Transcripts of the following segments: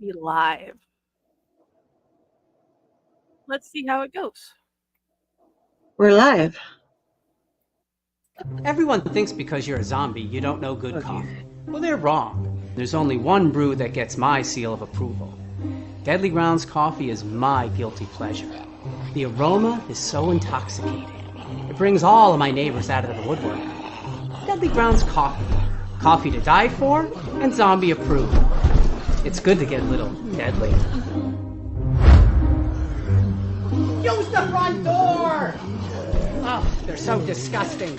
be live. Let's see how it goes. We're live. Everyone thinks because you're a zombie, you don't know good coffee. Well, they're wrong. There's only one brew that gets my seal of approval. Deadly Grounds coffee is my guilty pleasure. The aroma is so intoxicating. It brings all of my neighbors out of the woodwork. Deadly Grounds coffee. Coffee to die for and zombie approved. It's good to get a little deadly. Use the front door! Oh, they're so disgusting.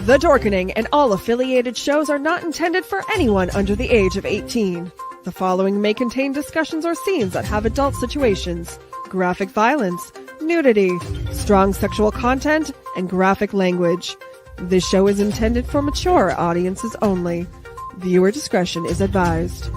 The Dorkening and all affiliated shows are not intended for anyone under the age of 18. The following may contain discussions or scenes that have adult situations, graphic violence, nudity, strong sexual content, and graphic language. This show is intended for mature audiences only. Viewer discretion is advised.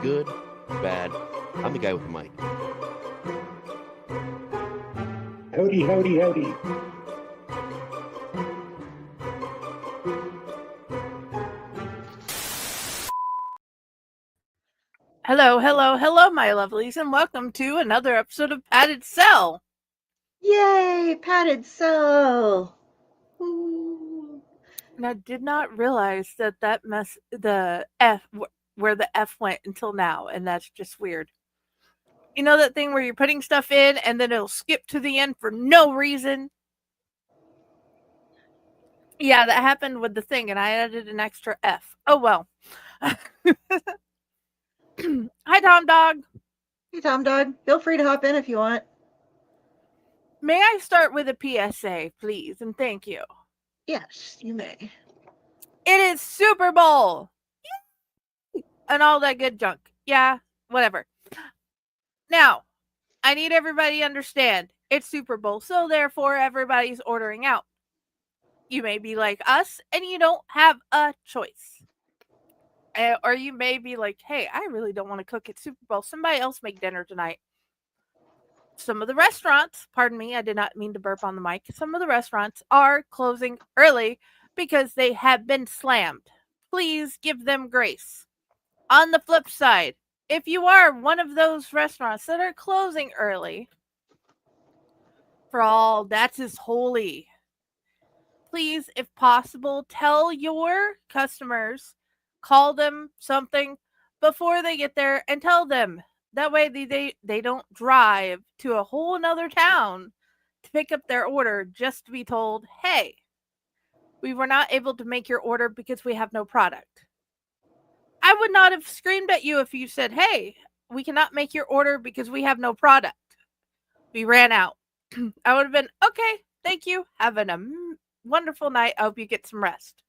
Good, bad. I'm the guy with the mic. Howdy, howdy, howdy. Hello, hello, hello, my lovelies, and welcome to another episode of Padded Cell. Yay, padded cell. Ooh. And I did not realize that the F, where the F went until now, and that's just weird. You know that thing where you're putting stuff in and then it'll skip to the end for no reason? Yeah, that happened with the thing, and I added an extra F. Oh, well. Hi, Tom Dog. Hey, Tom Dog. Feel free to hop in if you want. May I start with a PSA, please, and thank you. Yes, you may. It is Super Bowl! Yay! And all that good junk. Yeah, whatever. Now, I need everybody to understand it's Super Bowl, so therefore everybody's ordering out. You may be like us, and you don't have a choice. Or you may be like, hey, I really don't want to cook at Super Bowl. Somebody else make dinner tonight. Some of the restaurants, pardon me, I did not mean to burp on the mic. Some of the restaurants are closing early because they have been slammed. Please give them grace. On the flip side, if you are one of those restaurants that are closing early, for all that is holy, please, if possible, tell your customers, call them something before they get there and tell them. That way they don't drive to a whole another town to pick up their order just to be told, hey, we were not able to make your order because we have no product. I would not have screamed at you if you said, hey, we cannot make your order because we have no product. We ran out. I would have been, okay, thank you. Have a wonderful night. I hope you get some rest.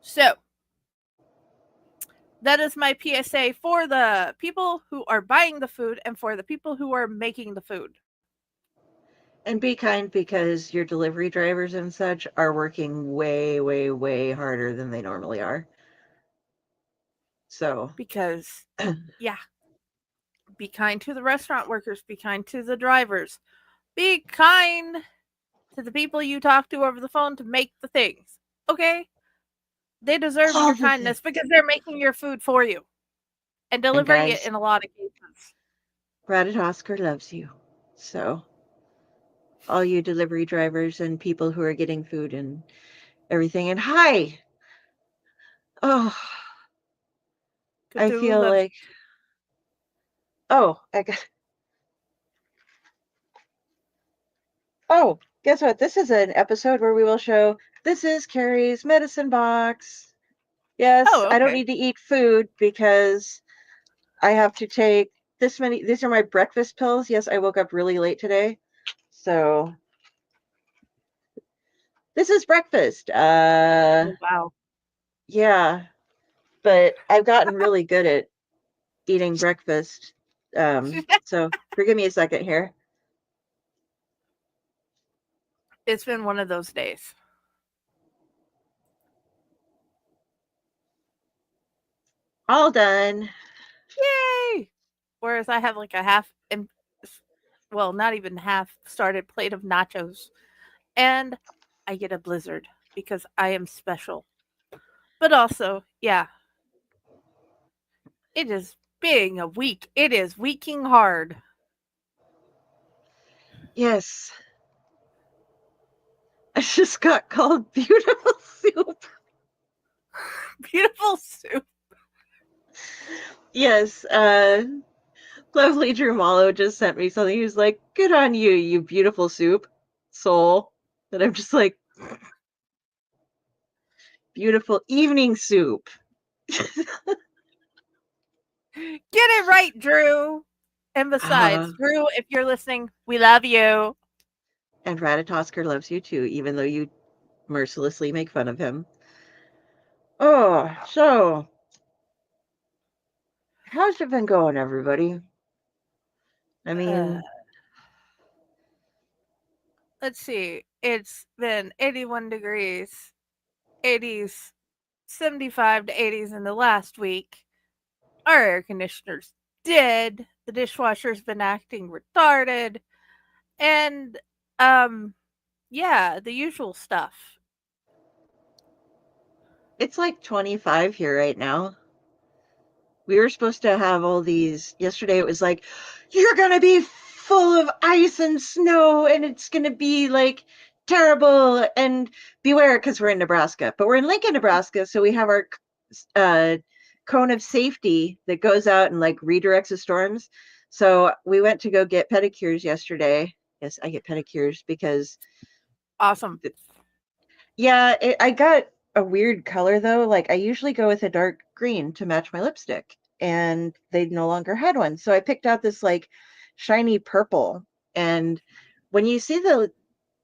So, that is my PSA for the people who are buying the food and for the people who are making the food. And be kind, because your delivery drivers and such are working way, way, way harder than they normally are. So, because, yeah, be kind to the restaurant workers, be kind to the drivers, be kind to the people you talk to over the phone to make the things, okay? They deserve your kindness because they're making your food for you and delivering it in a lot of cases. Brad and Oscar loves you. So, all you delivery drivers and people who are getting food and everything. And hi! Oh, I feel like... Oh, I got... Oh, guess what? This is an episode where we will show this is Carrie's medicine box. Yes, Oh, I don't okay. need to eat food because I have to take this many. These are my breakfast pills. Yes, I woke up really late today. So this is breakfast. Oh, wow. Yeah, but I've gotten really good at eating breakfast. So forgive me a second here. It's been one of those days. All done. Yay! Whereas I have like a well, not even half started plate of nachos, and I get a blizzard because I am special. But also, yeah, it is being a week. It is weeking hard. Yes, I just got called beautiful soup. Beautiful soup. Yes, lovely Drew Mallow just sent me something. He was like, "Good on you, you beautiful soup, soul." And I'm just like, "Beautiful evening soup." Get it right, Drew. And besides, Uh, Drew, if you're listening, we love you. and Ratatosker loves you too, even though you mercilessly make fun of him. Oh, so how's it been going, everybody? I Uh, mean, let's see. It's been 81 degrees, 80s, 75 to 80s in the last week. Our air conditioner's dead. The dishwasher's been acting retarded. And, um, yeah, the usual stuff. it's like 25 here right now. We were supposed to have all these yesterday. It was like, you're gonna be full of ice and snow, and it's gonna be like terrible. And beware, because we're in Nebraska, but we're in Lincoln, Nebraska, so we have our uh, cone of safety that goes out and like redirects the storms. So we went to go get pedicures yesterday. Yes, I get pedicures because Awesome. yeah, I got a weird color though. Like I usually go with a dark green to match my lipstick, and they no longer had one. So I picked out this like shiny purple. And when you see the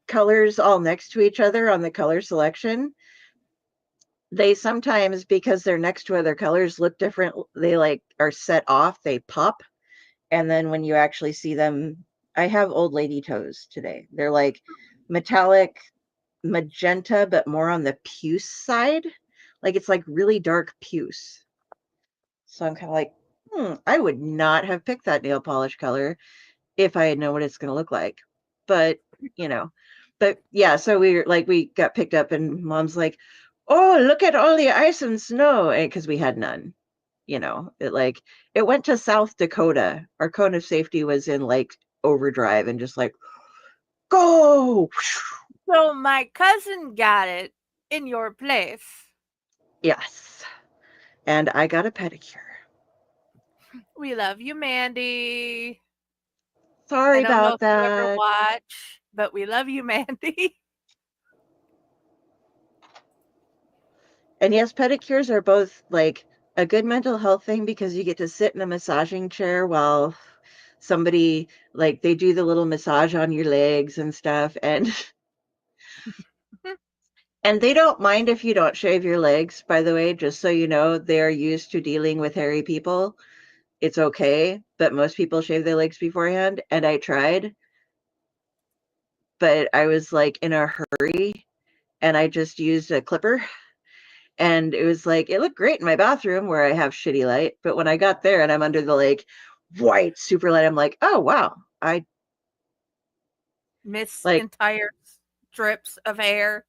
colors all next to each other on the color selection, they sometimes, because they're next to other colors, look different. They like are set off, they pop. And then when you actually see them, I have old lady toes today. They're like metallic magenta, but more on the puce side. Like it's like really dark puce. So I'm kind of like, I would not have picked that nail polish color if I had known what it's going to look like. But, you know, but yeah, so we got picked up and mom's like, oh, look at all the ice and snow. Because we had none, it went to South Dakota. Our cone of safety was in like overdrive and just like, go. So my cousin got it in your place. Yes. And I got a pedicure. We love you, Mandy. I Sorry don't know about if you ever that. watch, but we love you, Mandy. And yes, pedicures are both like a good mental health thing because you get to sit in a massaging chair while somebody like they do the little massage on your legs and stuff, and and they don't mind if you don't shave your legs, by the way, just so you know, they are used to dealing with hairy people. It's okay, but most people shave their legs beforehand, and I tried, but I was like in a hurry and I just used a clipper. And it was like, it looked great in my bathroom where I have shitty light. But when I got there and I'm under the like white super light, I'm like, oh, wow. I Miss like, entire strips of hair.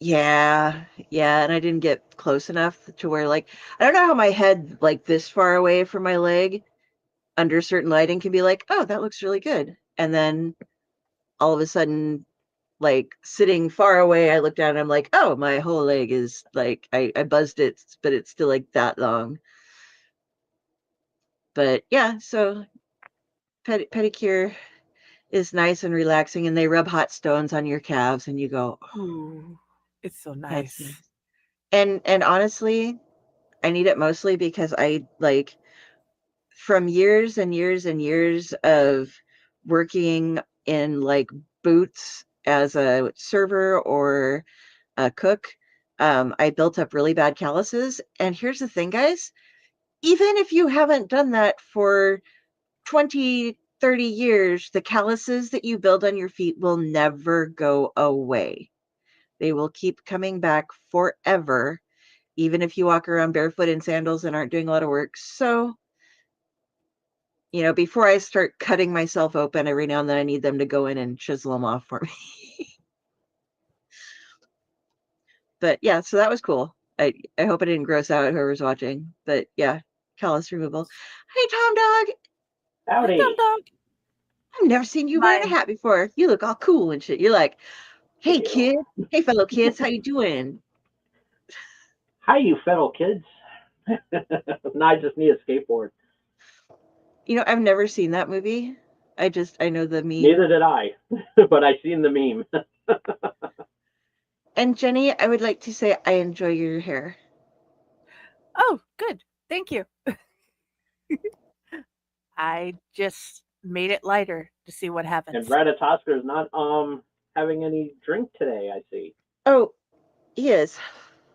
yeah, yeah. And I didn't get close enough to where, like, I don't know how my head, like this far away from my leg under certain lighting can be like, oh, that looks really good. And then all of a sudden, like sitting far away, I look down and I'm like, oh, my whole leg is like, I buzzed it, but it's still like that long. But yeah, so pedicure is nice and relaxing, and they rub hot stones on your calves, and you go, oh, Ooh, it's so that's nice. nice. And honestly, I need it mostly because I like from years and years and years of working in like boots as a server or a cook, I built up really bad calluses. And here's the thing, guys, even if you haven't done that for 20, 30 years, the calluses that you build on your feet will never go away. They will keep coming back forever, even if you walk around barefoot in sandals and aren't doing a lot of work. So, before I start cutting myself open every now and then, I need them to go in and chisel them off for me. But yeah, so that was cool. I hope I didn't gross out whoever's watching. But yeah, callus removal. Hey, Tom Dog. Hi, Dum Howdy. Dum. I've never seen you wearing a My hat before. You look all cool and shit. You're like, hey, Ew. kid. Hey, fellow kids. How you doing? Hi, you fellow kids. Now I just need a skateboard. I've never seen that movie. I know the meme. Neither did I, but I seen the meme. And Jenny, I would like to say I enjoy your hair. oh, good. Thank you. I just made it lighter to see what And happens. Ratatosker is not having any drink today. I see. Oh, he is.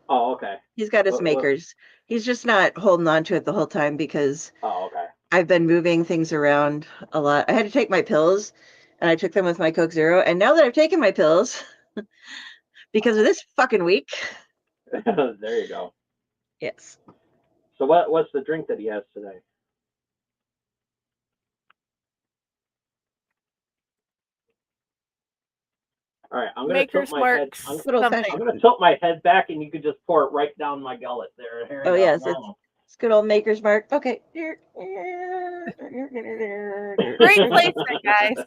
Oh, okay. He's got his What? makers. He's just not holding on to it the whole time because Oh, okay. I've been moving things around a lot. I had to take my pills, and I took them with my Coke Zero. And now that I've taken my pills, because of this fucking week, There you go. yes. So what's the drink that he has today? All right, I'm gonna tilt Maker's my head. Mark Good old something. I'm fashioned. gonna tilt my head back, and you can just pour it right down my gullet. There Oh you yes, go. it's good old Maker's Mark. Okay. Great placement, guys.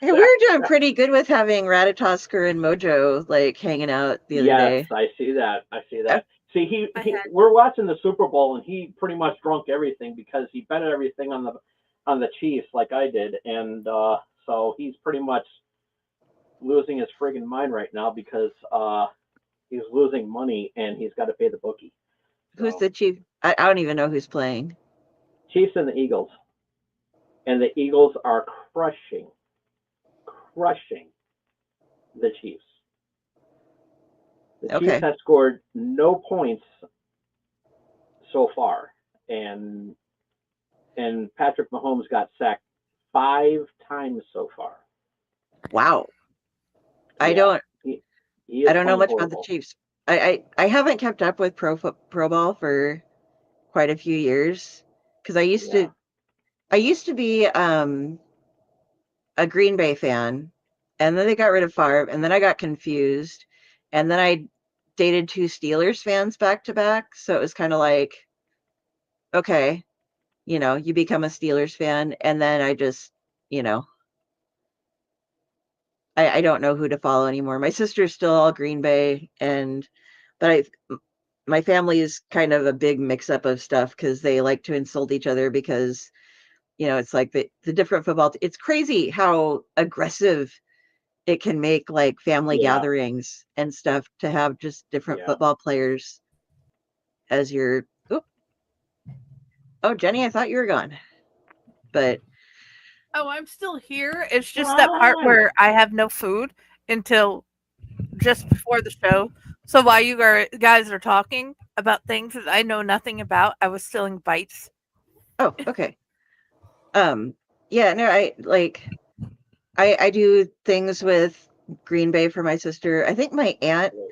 Hey, we were doing pretty good with having Ratatosker and Mojo like hanging out the other Yes, day. I see that. I see Uh, that. See, he, I he had we're watching the Super Bowl, and he pretty much drunk everything because he betted everything on the Chiefs like I did, and so he's pretty much losing his friggin' mind right now because he's losing money and he's got to pay the bookie. Who's So the chief? I don't even know who's playing. Chiefs and the Eagles, and the Eagles are crushing the Chiefs. The Chiefs Okay. have scored no points so far, and Patrick Mahomes got sacked 5 times so far. Wow. I Yeah, don't he I is don't know playing much about the horrible. Chiefs. I haven't kept up with pro ball for quite a few years because Yeah, I used to be a Green Bay fan, and then they got rid of Favre, and then I got confused, and then I dated two Steelers fans back to back, so it was kind of like, okay, you become a Steelers fan, and then I just, you know, I don't know who to follow anymore. My sister's still all Green Bay, but my family is kind of a big mix up of stuff because they like to insult each other because it's like the different it's crazy how aggressive it can make like family yeah, gatherings and stuff to have just different yeah. football players as your oh, Jenny, I thought you were gone. But Oh, I'm still here. It's Come just that part on. where I have no food until just before the show. So while you guys are talking about things that I know nothing about, I was stealing bites. oh, okay. Um yeah, no, I do things with Green Bay for my sister. I think my aunt, There you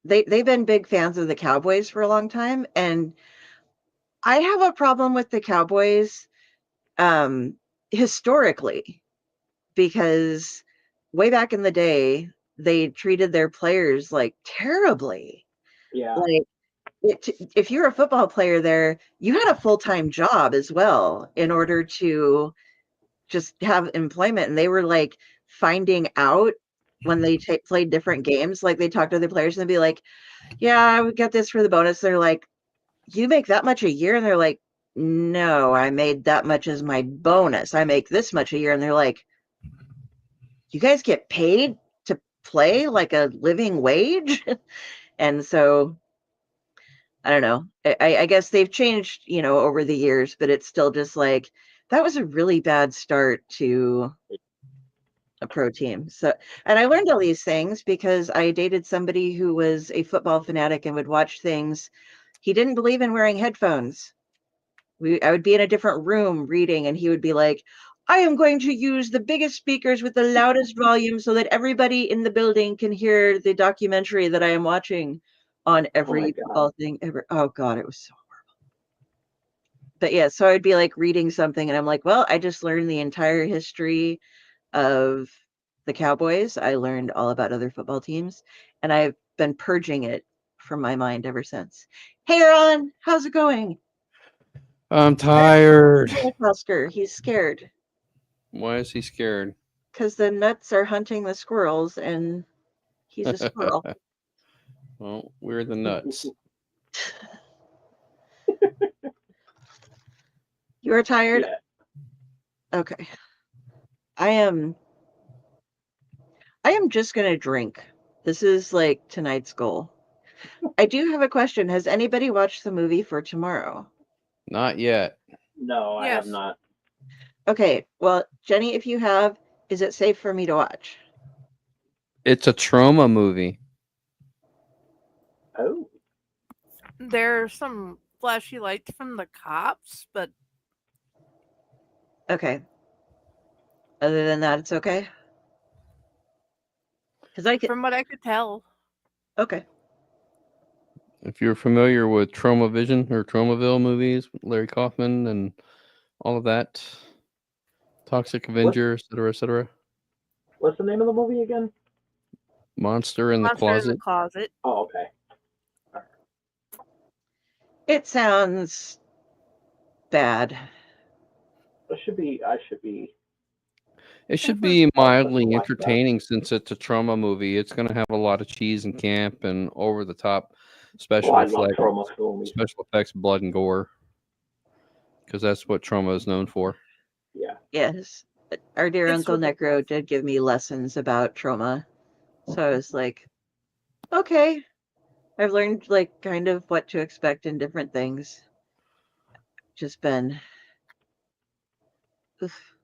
go. they've been big fans of the Cowboys for a long time, and I have a problem with the Cowboys um historically because way back in the day they treated their players like terribly. Yeah, Like if you're a football player there, you had a full-time job as well in order to just have employment, and they were like finding out when they played different games, like they talk to other players and they'd be like, yeah, we got this for the bonus. They're like, you make that much a year? And they're like, no, I made that much as my bonus. I make this much a year. And they're like, you guys get paid to play like a living wage? And so I don't know. I guess they've changed, over the years, but it's still just like that was a really bad start to a pro team. So, and I learned all these things because I dated somebody who was a football fanatic and would watch things. He didn't believe in wearing headphones. I would be in a different room reading, and he would be like, I am going to use the biggest speakers with the loudest volume so that everybody in the building can hear the documentary that I am watching on every football thing ever. Oh God, it was so horrible. But yeah, so I'd be like reading something and I'm like, well, I just learned the entire history of the Cowboys. I learned all about other football teams, and I've been purging it from my mind ever since. Hey, Ron, how's it going? I'm tired. Oscar, he's scared Why is he scared? because the nuts are hunting the squirrels, and he's a squirrel. Well, we're the nuts. You are tired? Yeah. Okay. I am just gonna drink. This is like tonight's goal. I do have a question. Has anybody watched the movie for tomorrow? Not yet. No, I have Yes. not. Okay, well, Jenny, if you have, is it safe for me to watch? It's a trauma movie. Oh. There's some flashy lights from the cops, but Okay. Other than that, it's okay? Because I could. from what I could tell, Okay. If you're familiar with Trauma Vision or Traumaville movies, with Larry Kaufman and all of that, Toxic Avenger, etc., etc. What's the name of the movie again? Monster in the Monster in the Closet. Closet. Oh, okay. It sounds bad. I should be. It should Mhm. be mildly Like that. entertaining since it's a trauma movie. It's going to have a lot of cheese and camp and over the top special Oh, I love effects, trauma movies. special effects, blood and gore, because that's what trauma is known for. Yeah. Yes. Our dear It's Uncle ridiculous. Necro did give me lessons about trauma. So I was like, okay. I've learned like kind of what to expect in different things. Just been. Oof.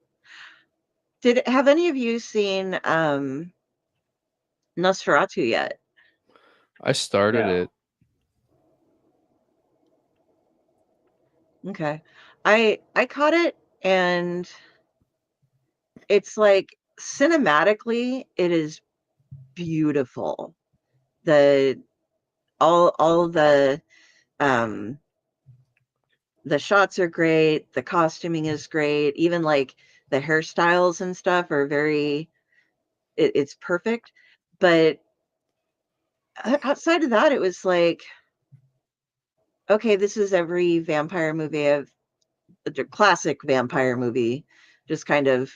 Have any of you seen Nosferatu yet? I started No. it. Okay. I caught it, and it's like cinematically it is beautiful. The all um the shots are great, the costuming is great, even like the hairstyles and stuff are very it's perfect. But outside of that, it was like, okay, this is every vampire movie the classic vampire movie, just kind of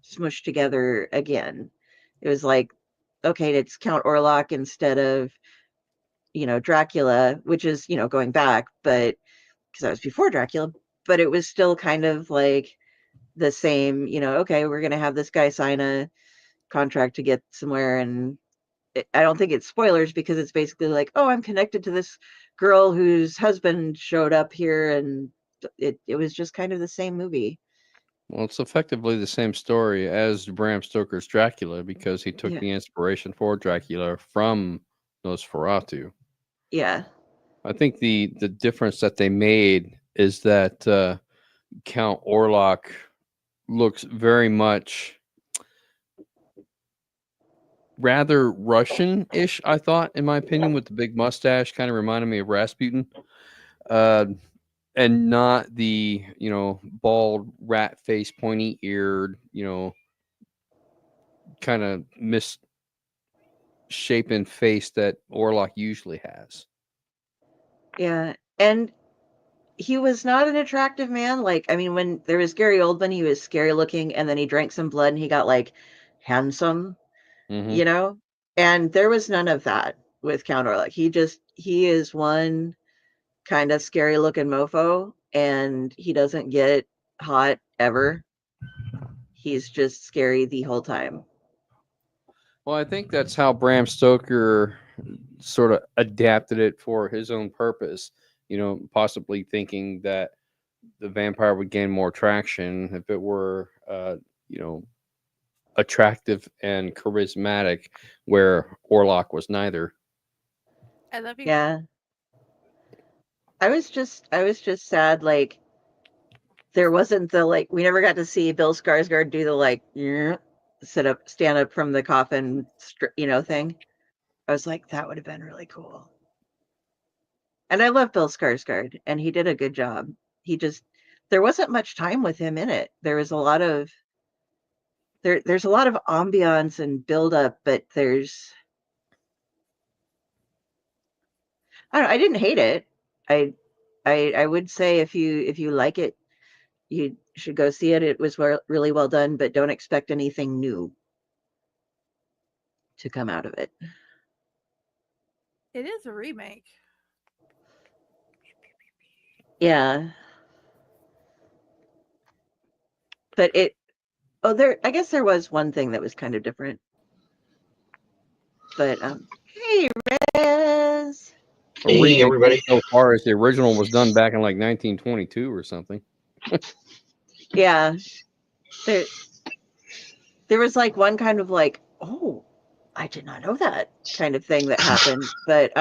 smushed together again. It was like, okay, it's Count Orlok instead of, Dracula, which is, going back, but because that was before Dracula, but it was still kind of like the same, okay, we're going to have this guy sign a contract to get somewhere. And I don't think it's spoilers because it's basically like, oh, I'm connected to this girl whose husband showed up here. And it was just kind of the same movie. Well, it's effectively the same story as Bram Stoker's Dracula because he took Yeah. the inspiration for Dracula from Nosferatu. Yeah. I think the difference that they made is that Count Orlok looks very much rather Russian-ish, I thought, in my opinion, with the big mustache, kind of reminded me of Rasputin. And not the, bald rat face, pointy eared, kind of misshapen face that Orlok usually has. Yeah. And he was not an attractive man. Like, I mean, when there was Gary Oldman, he was scary looking, and then he drank some blood and he got like handsome, Mm-hmm. And there was none of that with Count Orlok. He is one kind of scary looking mofo. and he doesn't get hot ever. He's just scary the whole time. Well, I think that's how Bram Stoker sort of adapted it for his own purpose. Possibly thinking that the vampire would gain more traction if it were, attractive and charismatic, where Orlok was neither. I love you. Yeah. I was just sad, like, there wasn't the, like, we never got to see Bill Skarsgård do the, like, stand up from the coffin, thing. I was like, that would have been really cool. And I love Bill Skarsgård, and he did a good job. There wasn't much time with him in it. There was a lot of, there's a lot of ambiance and build up, but I didn't hate it. I would say if you like it, you should go see it. It was really well done, but don't expect anything new to come out of it. It is a remake. Yeah. But I guess there was one thing that was kind of different. But hey, Rez. Hey, everybody. So far as the original was done back in like 1922 or something. Yeah. There was like one kind of like, oh, I did not know that kind of thing that happened. But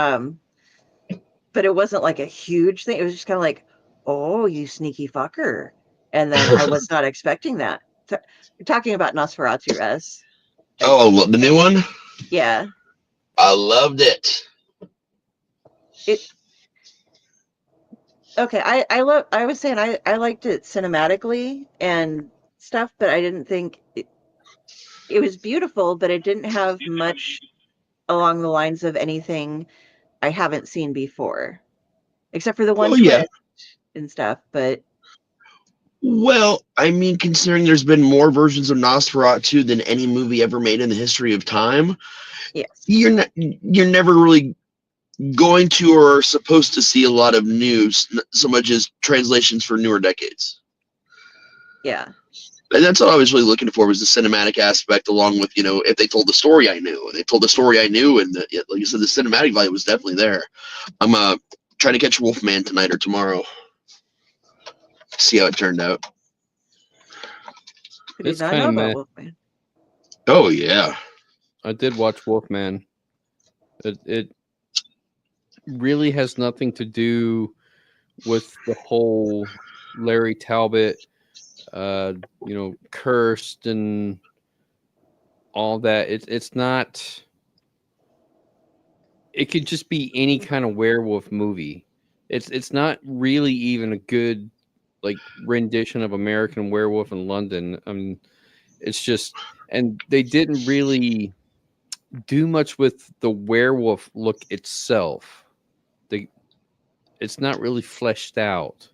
it wasn't like a huge thing. It was just kind of like, oh, you sneaky fucker. And then I was not expecting that. You're talking about Nosferatu, Rez. Oh, the new one? Yeah. I loved it. Okay, I was saying I liked it cinematically and stuff, but I didn't think it was beautiful, but it didn't have much along the lines of anything I haven't seen before, except for the one yeah. twist and stuff. But Well, I mean, considering there's been more versions of Nosferatu than any movie ever made in the history of time, yes, you're never really going to or supposed to see a lot of news, so much as translations for newer decades. yeah, And that's what I was really looking for, was the cinematic aspect, along with, if they told the story I knew. They told the story I knew, and like you said, the cinematic value was definitely there. I'm trying to catch Wolfman tonight or tomorrow. See how it turned out. I did It's not kind know of about meh. Wolfman. Oh yeah. I did watch Wolfman. It really has nothing to do with the whole Larry Talbot, cursed and all that. It's not. It could just be any kind of werewolf movie. It's not really even a good like rendition of American Werewolf in London. I mean, it's just, and they didn't really do much with the werewolf look itself. It's not really fleshed out.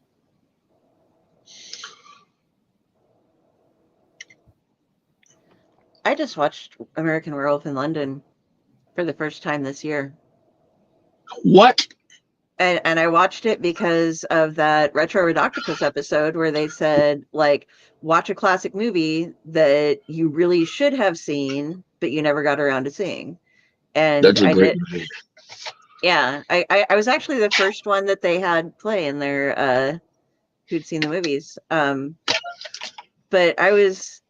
I just watched American Werewolf in London for the first time this year. What? And I watched it because of that Retro Redocticus episode where they said, like, watch a classic movie that you really should have seen, but you never got around to seeing. And That's a I great did. movie. Yeah, I was actually the first one that they had play in their who'd seen the movies. But I was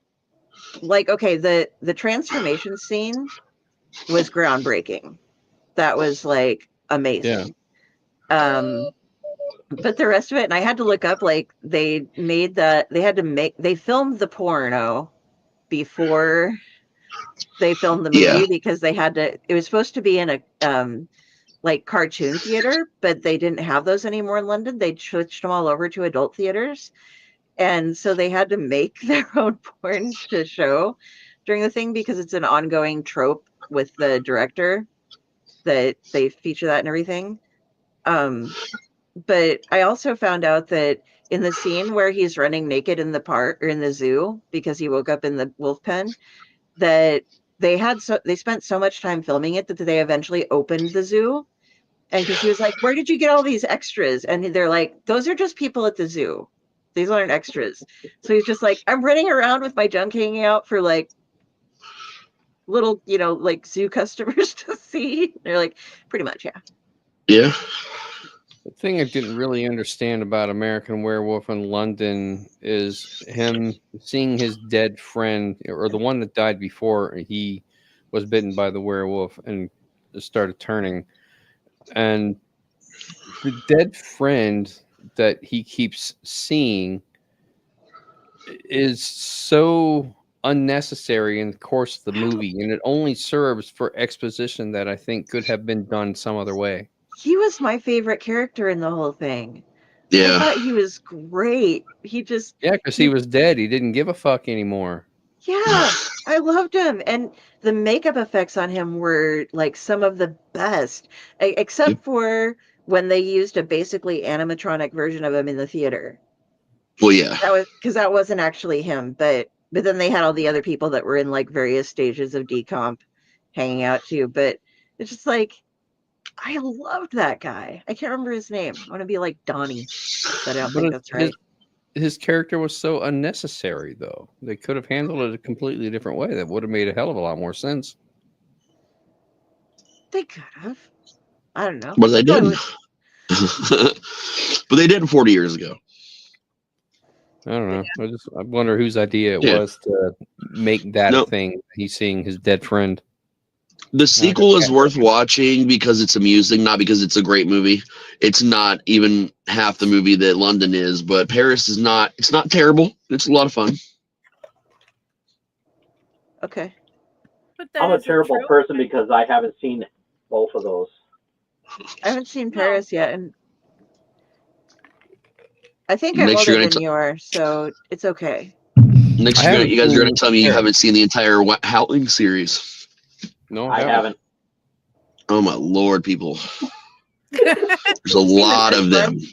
like, okay, the transformation scene was groundbreaking. That was like amazing. Yeah. But the rest of it, and I had to look up, like, they filmed the porno before they filmed the movie because it was supposed to be in a like cartoon theater, but they didn't have those anymore in London. They switched them all over to adult theaters. And so they had to make their own porn to show during the thing because it's an ongoing trope with the director that they feature that and everything. But I also found out that in the scene where he's running naked in the park or in the zoo because he woke up in the wolf pen, that they spent so much time filming it that they eventually opened the zoo And because he was like, "Where did you get all these extras?" And they're like, "Those are just people at the zoo. These aren't extras." So he's just like, "I'm running around with my junk hanging out for like little, like zoo customers to see." They're like, "Pretty much, yeah." Yeah. The thing I didn't really understand about American Werewolf in London is him seeing his dead friend, or the one that died before he was bitten by the werewolf and started turning. And the dead friend that he keeps seeing is so unnecessary in the course of the movie, and it only serves for exposition that I think could have been done some other way. He was my favorite character in the whole thing. I Yeah. thought he was great. Yeah, because he was dead. He didn't give a fuck anymore. Yeah, I loved him. And the makeup effects on him were like some of the best, Yep. except for when they used a basically animatronic version of him in the theater. Well, yeah. That was because that wasn't actually him, but then they had all the other people that were in like various stages of decomp hanging out too. But it's just like I loved that guy. I can't remember his name. I want to be like Donnie, but I don't think But that's right. his character was so unnecessary, though. They could have handled it a completely different way. That would have made a hell of a lot more sense. They could have. I don't know. But they Probably didn't. But they did 40 years ago. I don't know. I wonder whose idea it Yeah. was to make that No. a thing. He's seeing his dead friend. The sequel is worth watching because it's amusing, not because it's a great movie. It's not even half the movie that London is, but Paris is not. It's not terrible. It's a lot of fun. Okay. But I'm that a is terrible trope. person because I haven't seen both of those. I haven't seen No. Paris yet, and I think I'm Next, older you're gonna than you are, so it's okay. next I haven't you guys are gonna seen tell me you Paris. haven't seen the entire Howling series. No, I haven't. Oh my lord, people! There's a Seen the lot first of them. one.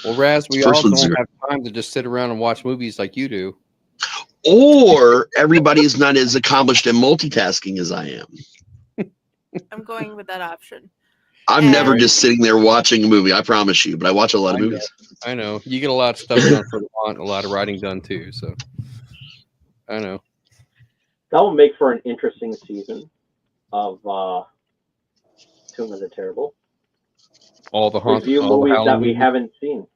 Well, Raz, we First all one's don't zero. have time to just sit around and watch movies like you do. Or everybody is not as accomplished in multitasking as I am. I'm going with that option. I'm And- never just sitting there watching a movie. I promise you, but I watch a lot of movies. I know. You get a lot of stuff done for the want, a lot of writing done too. So I know. That will make for an interesting season of Tomb of the Terrible. All the haunted, Review all the movies that Halloween we movies. haven't seen.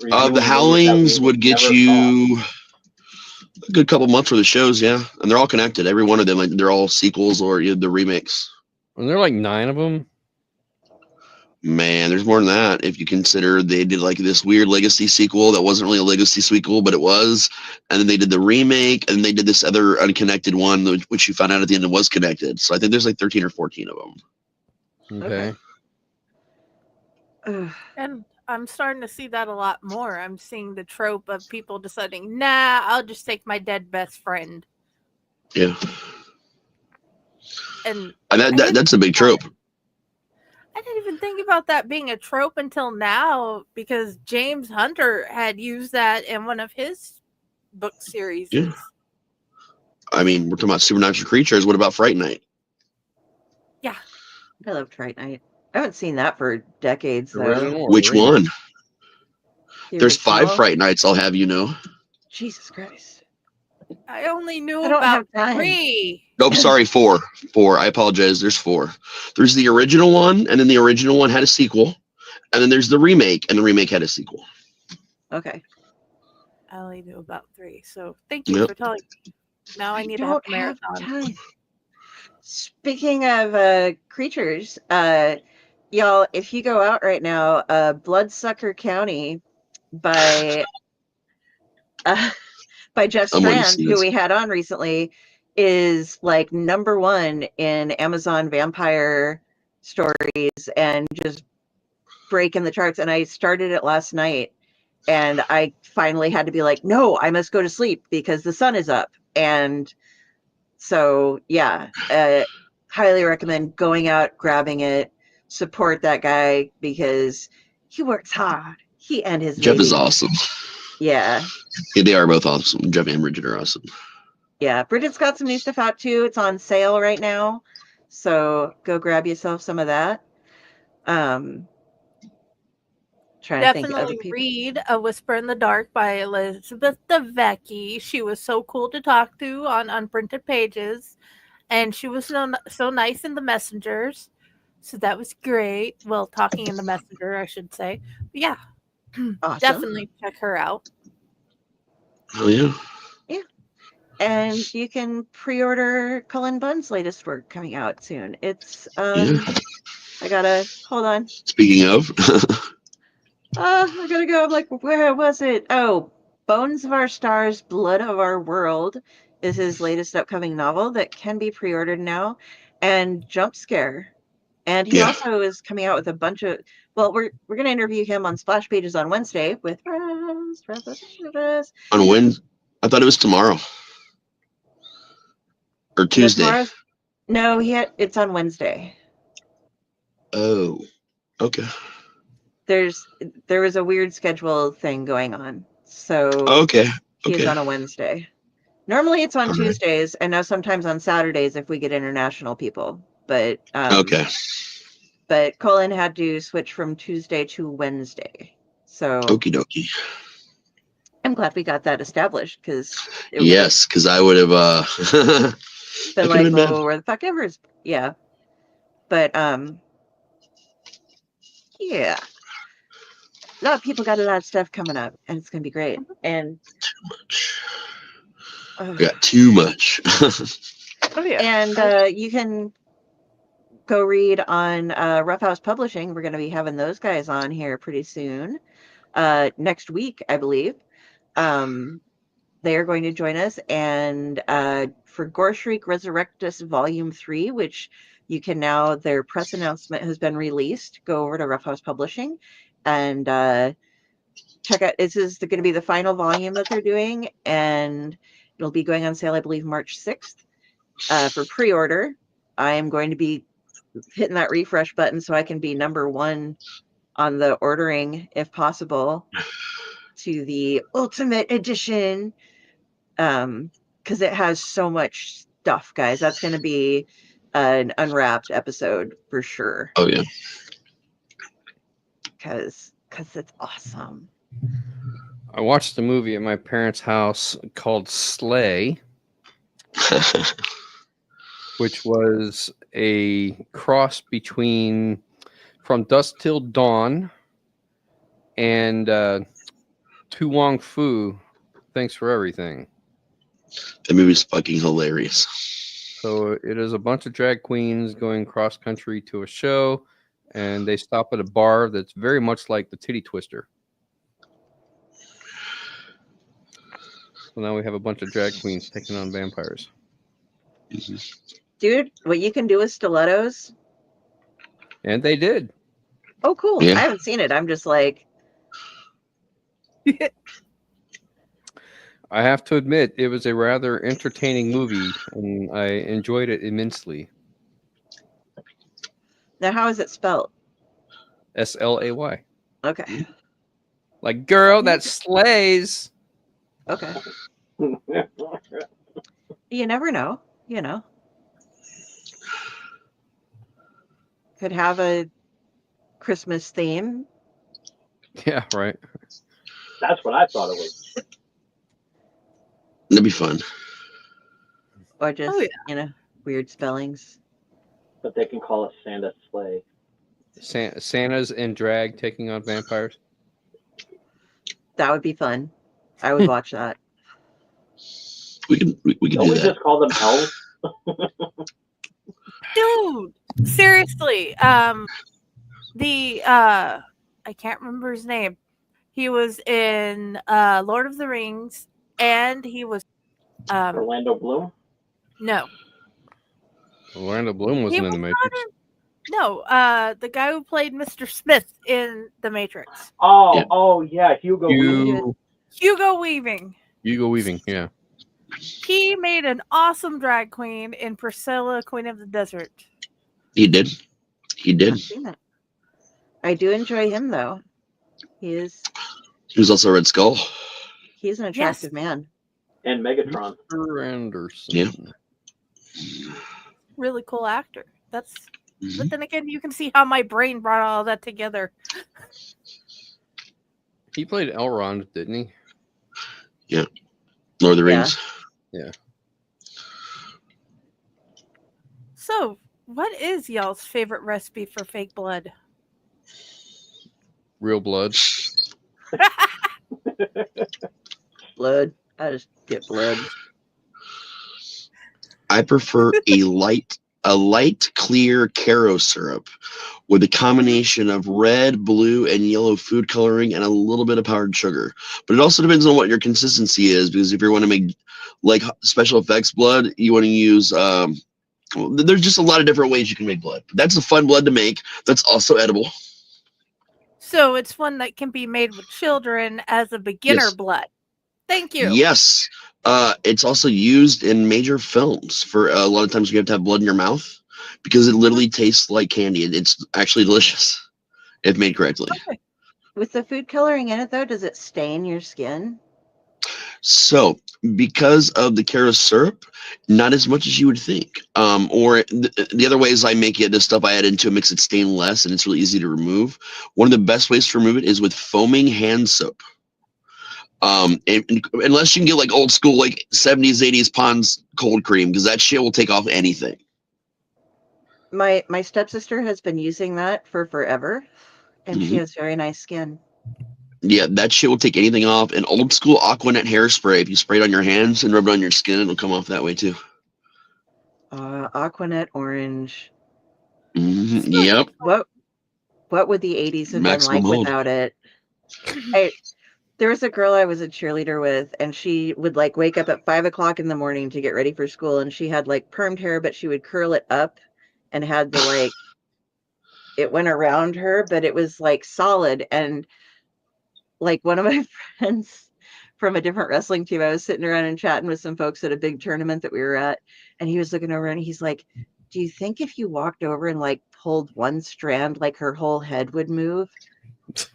Review The movies that Howlings we would get never you a good couple months for the shows, yeah, and they're all connected. Every one of them, like they're all sequels or the remakes. And there are like 9 of them. Man, there's more than that. If you consider they did like this weird legacy sequel that wasn't really a legacy sequel, but it was, and then they did the remake, and they did this other unconnected one, which you found out at the end it was connected. So I think there's like 13 or 14 of them. Okay. Ugh. And I'm starting to see that a lot more. I'm seeing the trope of people deciding, nah, I'll just take my dead best friend. Yeah, And that's a big trope. I didn't even think about that being a trope until now, because James Hunter had used that in one of his book series. Yeah. I mean, we're talking about supernatural creatures. What about Fright Night? Yeah. I loved Fright Night. I haven't seen that for decades, The though. original or Which the remake? one? The There's 5 original? Fright Nights, I'll have you know. Jesus Christ. I only knew I don't about have time. 3. Nope, sorry, 4. 4. I apologize. There's 4. There's the original one, and then the original one had a sequel, and then there's the remake, and the remake had a sequel. Okay. I only knew about 3. So thank you Yep. for telling me. Now I need to don't have a have marathon. time. Speaking of creatures, y'all, if you go out right now, Bloodsucker County by Jeff I'm going to Strand, see who this. we had on recently, is like #1 in Amazon vampire stories and just breaking the charts. And I started it last night, and I finally had to be like, no, I must go to sleep because the sun is up. And so, yeah, highly recommend going out, grabbing it, support that guy because he works hard. He and his Jeff is lady. awesome. Yeah. Yeah, they are both awesome. Jeff and Bridget are awesome. Yeah. Bridget's got some new stuff out too. It's on sale right now. So go grab yourself some of that. Trying to think of other Definitely people. read A Whisper in the Dark by Elizabeth DeVecchi. She was so cool to talk to on unprinted pages, and she was so nice in the messengers. So that was great. Well, talking in the messenger, I should say. But yeah, Awesome. definitely check her out. Oh yeah. Yeah. And you can pre-order Cullen Bunn's latest work coming out soon. It's Yeah. I gotta hold on. Speaking of, I gotta go. I'm like, where was it? Oh, Bones of Our Stars, Blood of Our World is his latest upcoming novel that can be pre-ordered now. And Jump Scare. And he Yeah. also is coming out with a bunch of well, we're gonna interview him on Splash Pages on Wednesday with on Wednesday, I thought it was tomorrow or Tuesday. No, it's on Wednesday. Oh, okay. There was a weird schedule thing going on. So Okay. he is Okay. on a Wednesday. Normally it's on All right. Tuesdays, and now sometimes on Saturdays if we get international people. But Okay. but Colin had to switch from Tuesday to Wednesday. So Okie dokie. I'm glad we got that established because it would Yes, because I would have have been that could like, have been bad. oh, where the fuck ever is yeah. But yeah. A lot of people got a lot of stuff coming up, and it's gonna be great. And I got too much. Oh yeah. and you can go read on Rough House Publishing. We're going to be having those guys on here pretty soon. Next week, I believe. They are going to join us. And for Gore Shriek Resurrectus Volume 3, which you can now, their press announcement has been released. Go over to Rough House Publishing and check out. This is going to be the final volume that they're doing. And it'll be going on sale, I believe, March 6th for pre-order. I am going to be hitting that refresh button so I can be number one on the ordering if possible to the Ultimate Edition because it has so much stuff, guys. That's going to be an unwrapped episode for sure Oh yeah. because it's awesome. I watched a movie at my parents' house called Slay, which was a cross between From Dusk Till Dawn and Tu Wong Fu, Thanks for Everything. That movie's fucking hilarious. So it is a bunch of drag queens going cross country to a show, and they stop at a bar that's very much like the Titty Twister. So now we have a bunch of drag queens taking on vampires. Dude, what you can do with stilettos. And they did. Oh, cool. Yeah. I haven't seen it. I'm just like, I have to admit, it was a rather entertaining movie, and I enjoyed it immensely. now how is it spelled? Slay. Okay. Like, girl, that slays. Okay. You never know, you know. Could have a Christmas theme. Yeah, right. That's what I thought it was. That'd be fun. Or just, Oh, yeah. you know, weird spellings. But they can call it Santa Sleigh. Santa's in drag taking on vampires. That would be fun. I would watch that. We can Don't do we that. just call them elves? Dude, seriously. The I can't remember his name. He was in Lord of the Rings, and he was Orlando Bloom? no. Orlando Bloom wasn't in the Matrix. No, the guy who played Mr. Smith in The Matrix. Oh, yeah, Hugo Weaving. Hugo Weaving. Hugo Weaving, yeah. He made an awesome drag queen in Priscilla, Queen of the Desert. He did. He did. I've seen that. I do enjoy him though. He was also Red Skull. He's an attractive man. And Megatron. Mr. Anderson. Yeah. Really cool actor. But Mhm. then again, you can see how my brain brought all that together. He played Elrond, didn't he? Yeah. Lord of the Yeah. Rings. Yeah. So, what is y'all's favorite recipe for fake blood? Real blood. Blood. I just get blood. I prefer a light clear Caro syrup with a combination of red, blue, and yellow food coloring and a little bit of powdered sugar. But it also depends on what your consistency is, because if you want to make like special effects blood, you want to use well, there's just a lot of different ways you can make blood. That's a fun blood to make. That's also edible. So, it's one that can be made with children as a beginner Yes. blood. Thank you. Yes. It's also used in major films for a lot of times you have to have blood in your mouth because it literally tastes like candy. It's actually delicious if made correctly. Okay. With the food coloring in it, though, does it stain your skin? So, because of the Caro syrup, not as much as you would think. Or the other ways I make it, the stuff I add into it makes it stain less, and it's really easy to remove. One of the best ways to remove it is with foaming hand soap. Unless you can get like old school, like 70s, 80s Pond's cold cream, because that shit will take off anything. My stepsister has been using that for forever, and she Mhm. has very nice skin. Yeah, that shit will take anything off. And old school Aquanet hairspray, if you spray it on your hands and rub it on your skin, it'll come off that way too. Aquanet orange. So, Yep. What would the 80s have been Maximum like hold. without it? There was a girl I was a cheerleader with, and she would like wake up at 5 o'clock in the morning to get ready for school, and she had like permed hair, but she would curl it up and had the like it went around her, but it was like solid. And like one of my friends from a different wrestling team, I was sitting around and chatting with some folks at a big tournament that we were at, and he was looking over and he's like, "Do you think if you walked over and like pulled one strand, like her whole head would move?"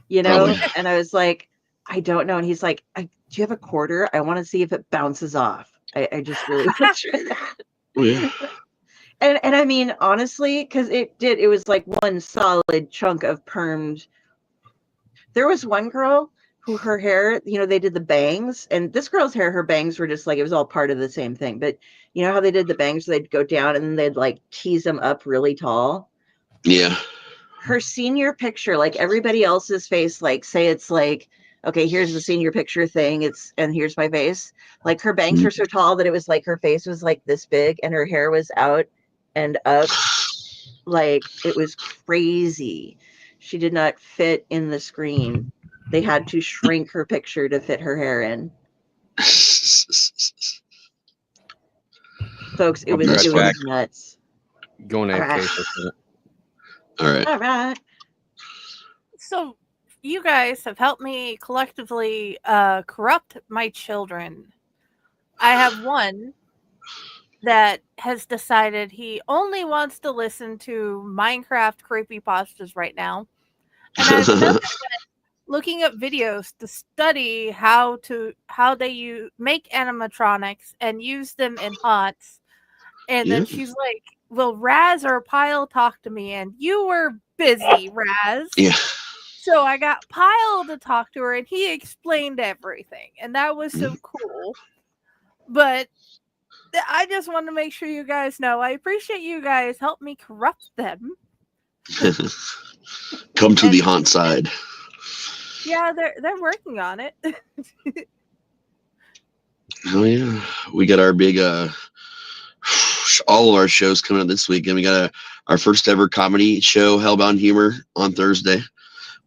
You know? Probably. And I was like, "I don't know." And he's like, "Do you have a quarter? I want to see if it bounces off. I just really want to try that." Oh, yeah. And I mean, honestly, because it was like one solid chunk of permed. There was one girl who her hair, they did the bangs, and this girl's hair, her bangs were just like, it was all part of the same thing. But you know how they did the bangs? They'd go down and then they'd like tease them up really tall. Yeah. Her senior picture, like everybody else's face, like say it's like, okay, here's the senior picture thing, and here's my face. Like her bangs were so tall that it was like her face was like this big and her hair was out and up. Like it was crazy. She did not fit in the screen. They had to shrink her picture to fit her hair in. Folks, it I'll be was right back. nuts. Going All AFK right. for a minute. All right. All right. So, you guys have helped me collectively corrupt my children. I have one that has decided he only wants to listen to Minecraft creepypastas right now. And I have another looking up videos to study how they make animatronics and use them in haunts. And Yeah. then she's like, "Will Raz or Pyle talk to me?" And you were busy, Raz. Yeah. So I got Pyle to talk to her, and he explained everything, and that was so cool. But I just want to make sure you guys know I appreciate you guys help me corrupt them. Come to the haunt side. Yeah, they're working on it. Oh yeah, we got our big all of our shows coming up this week, and we got our first ever comedy show, Hellbound Humor, on Thursday.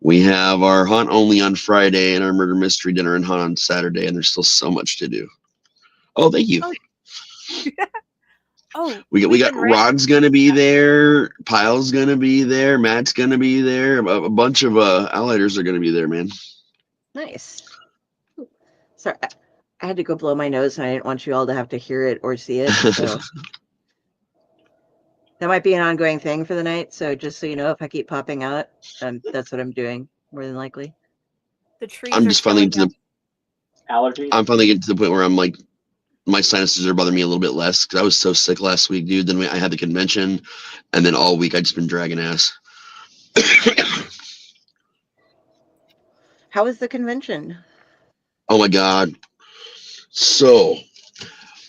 We have our haunt only on Friday and our murder mystery dinner and haunt on Saturday, and there's still so much to do. Oh, thank you. We got Rod's gonna be there, Pyle's gonna be there, Matt's gonna be there, a bunch of alligators are gonna be there, man. Nice. Sorry, I had to go blow my nose, and I didn't want you all to have to hear it or see it. So that might be an ongoing thing for the night. So just so you know, if I keep popping out, that's what I'm doing more than likely. The trees I'm are just finally killing getting to them. the Allergies. I'm finally getting to the point where I'm like my sinuses are bothering me a little bit less because I was so sick last week, dude. Then I had the convention, and then all week I just been dragging ass. How was the convention? Oh my god. So,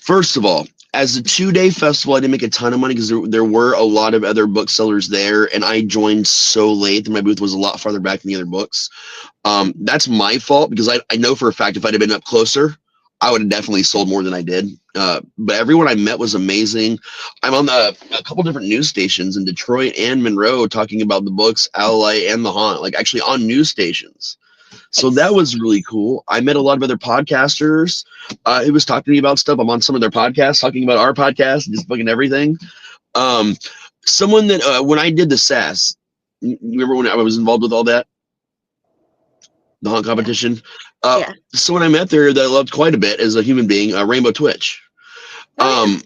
first of all, as a 2-day festival, I didn't make a ton of money because there were a lot of other booksellers there, and I joined so late that my booth was a lot farther back than the other books. That's my fault because I know for a fact if I'd have been up closer, I would have definitely sold more than I did. But everyone I met was amazing. I'm on a couple different news stations in Detroit and Monroe talking about the books, Ally and The Haunt, like actually on news stations. So that was really cool. I met a lot of other podcasters who was talking to me about stuff. I'm on some of their podcasts talking about our podcast and just fucking everything. Someone that when I did the SAS, you remember when I was involved with all that? The haunt competition. Yeah. Someone I met there that I loved quite a bit as a human being, Rainbow Twitch. Well,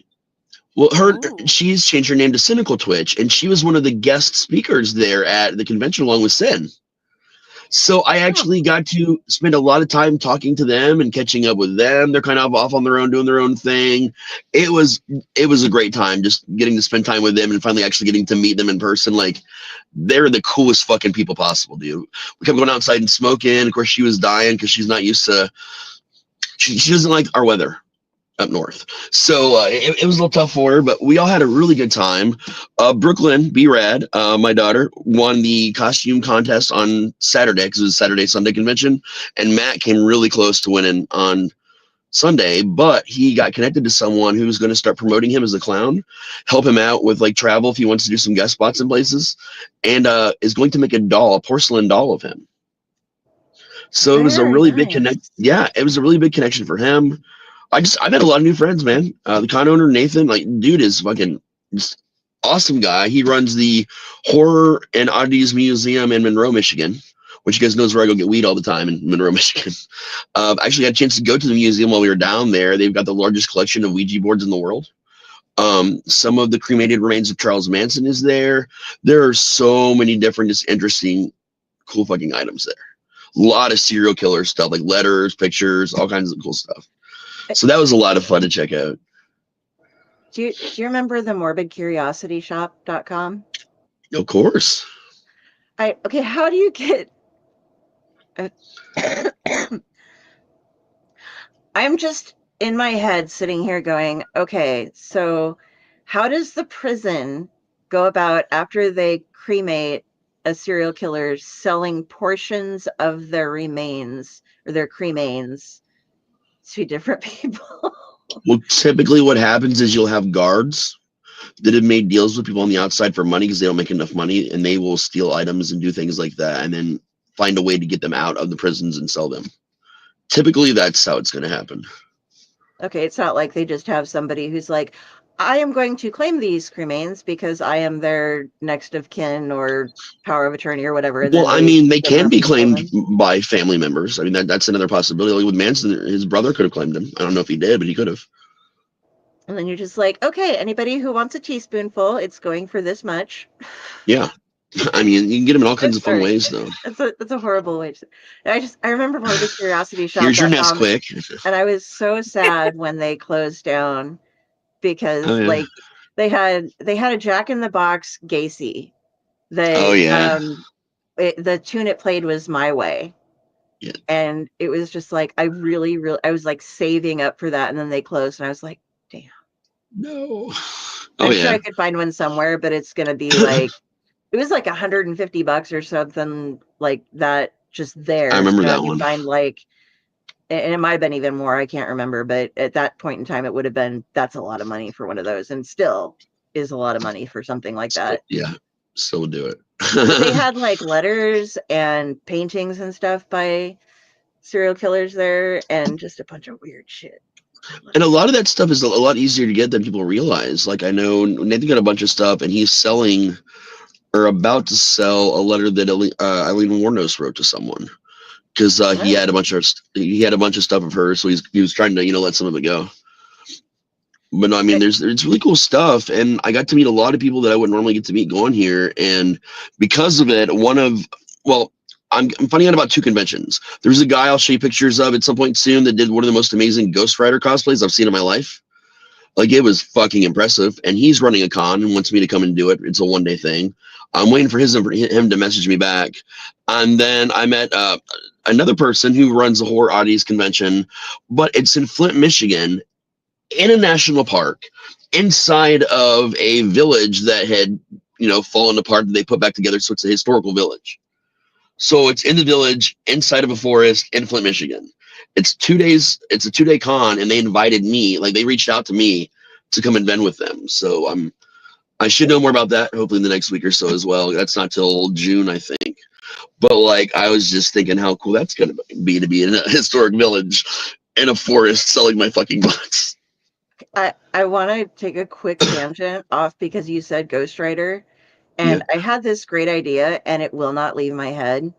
she's changed her name to Cynical Twitch, and she was one of the guest speakers there at the convention along with Sin. So I actually got to spend a lot of time talking to them and catching up with them. They're kind of off on their own, doing their own thing. It was a great time just getting to spend time with them and finally actually getting to meet them in person. Like, they're the coolest fucking people possible, dude. We kept going outside and smoking. Of course, she was dying because she's not used to, she doesn't like our weather up north. So it was a little tough for her, but we all had a really good time. Brooklyn, B-Rad, my daughter, won the costume contest on Saturday because it was a Saturday-Sunday convention. And Matt came really close to winning on Sunday, but he got connected to someone who was going to start promoting him as a clown, help him out with like travel if he wants to do some guest spots in places, and is going to make a porcelain doll of him. So it was a really big connect. Yeah, it was a really big connection for him. I met a lot of new friends, man. The con owner, Nathan, like, dude is fucking just awesome guy. He runs the Horror and Oddities Museum in Monroe, Michigan, which you guys knows where I go get weed all the time in Monroe, Michigan. I actually had a chance to go to the museum while we were down there. They've got the largest collection of Ouija boards in the world. Some of the cremated remains of Charles Manson is there. There are so many different, just interesting, cool fucking items there. A lot of serial killer stuff, like letters, pictures, all kinds of cool stuff. So that was a lot of fun to check out. Do you remember the morbidcuriositysshop.com? Of course. Okay, how do you get I'm just in my head sitting here going, okay, so how does the prison go about after they cremate a serial killer selling portions of their remains or their cremains to different people? Well, typically what happens is you'll have guards that have made deals with people on the outside for money because they don't make enough money, and they will steal items and do things like that and then find a way to get them out of the prisons and sell them. Typically, that's how it's going to happen. Okay, it's not like they just have somebody who's like, I am going to claim these cremains because I am their next of kin or power of attorney or whatever. Well, I mean, they can be claimed by family members. I mean, that's another possibility. Like with Manson, his brother could have claimed him. I don't know if he did, but he could have. And then you're just like, okay, anybody who wants a teaspoonful, it's going for this much. Yeah. I mean, you can get them in all kinds of fun ways, though. That's a horrible way. I remember Morbid Curiosity Shop. Here's your Nesquik. And I was so sad when they closed down because like they had a Jack in the Box Gacy. The tune it played was My Way. Yeah. And it was just like I was like saving up for that, and then they closed, and I was like, damn. No. I'm sure I could find one somewhere, but it's gonna be like it was like $150 or something like that just there. I remember that one. Find like, and it might have been even more, I can't remember, but at that point in time it would have been, that's a lot of money for one of those, and still is a lot of money for something like that. Yeah, still would do it. They had like letters and paintings and stuff by serial killers there, and just a bunch of weird shit. And a lot of that stuff is a lot easier to get than people realize. Like, I know Nathan got a bunch of stuff, and he's selling or about to sell a letter that Eileen Warnos wrote to someone because he had a bunch of stuff of hers, so he was trying to let some of it go. But no, I mean, it's really cool stuff, and I got to meet a lot of people that I wouldn't normally get to meet going here, and because of it, I'm finding out about 2 conventions. There's a guy I'll show you pictures of at some point soon that did one of the most amazing Ghost Rider cosplays I've seen in my life. Like, it was fucking impressive. And he's running a con and wants me to come and do it. It's a 1-day thing. I'm waiting for him to message me back. And then I met another person who runs a horror oddities convention, but it's in Flint, Michigan, in a national park, inside of a village that had, fallen apart that they put back together. So it's a historical village. So it's in the village, inside of a forest in Flint, Michigan. It's 2 days. It's a 2-day con, and they invited me. Like, they reached out to me to come and vend with them. So I should know more about that hopefully in the next week or so as well. That's not till June, I think. But like, I was just thinking how cool that's gonna be to be in a historic village in a forest selling my fucking books. I want to take a quick tangent off because you said Ghost Rider, and I had this great idea, and it will not leave my head.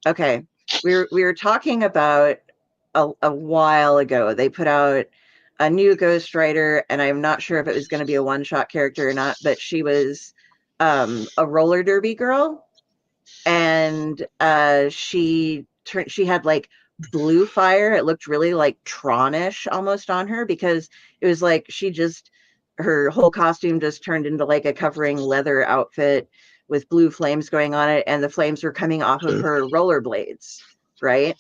Okay, we were talking about a while ago. They put out a new Ghost Rider, and I'm not sure if it was going to be a one-shot character or not, but she was a roller derby girl, and she had like blue fire. It looked really like Tronish almost on her, because it was like her whole costume just turned into like a covering leather outfit with blue flames going on it, and the flames were coming off of her rollerblades, right?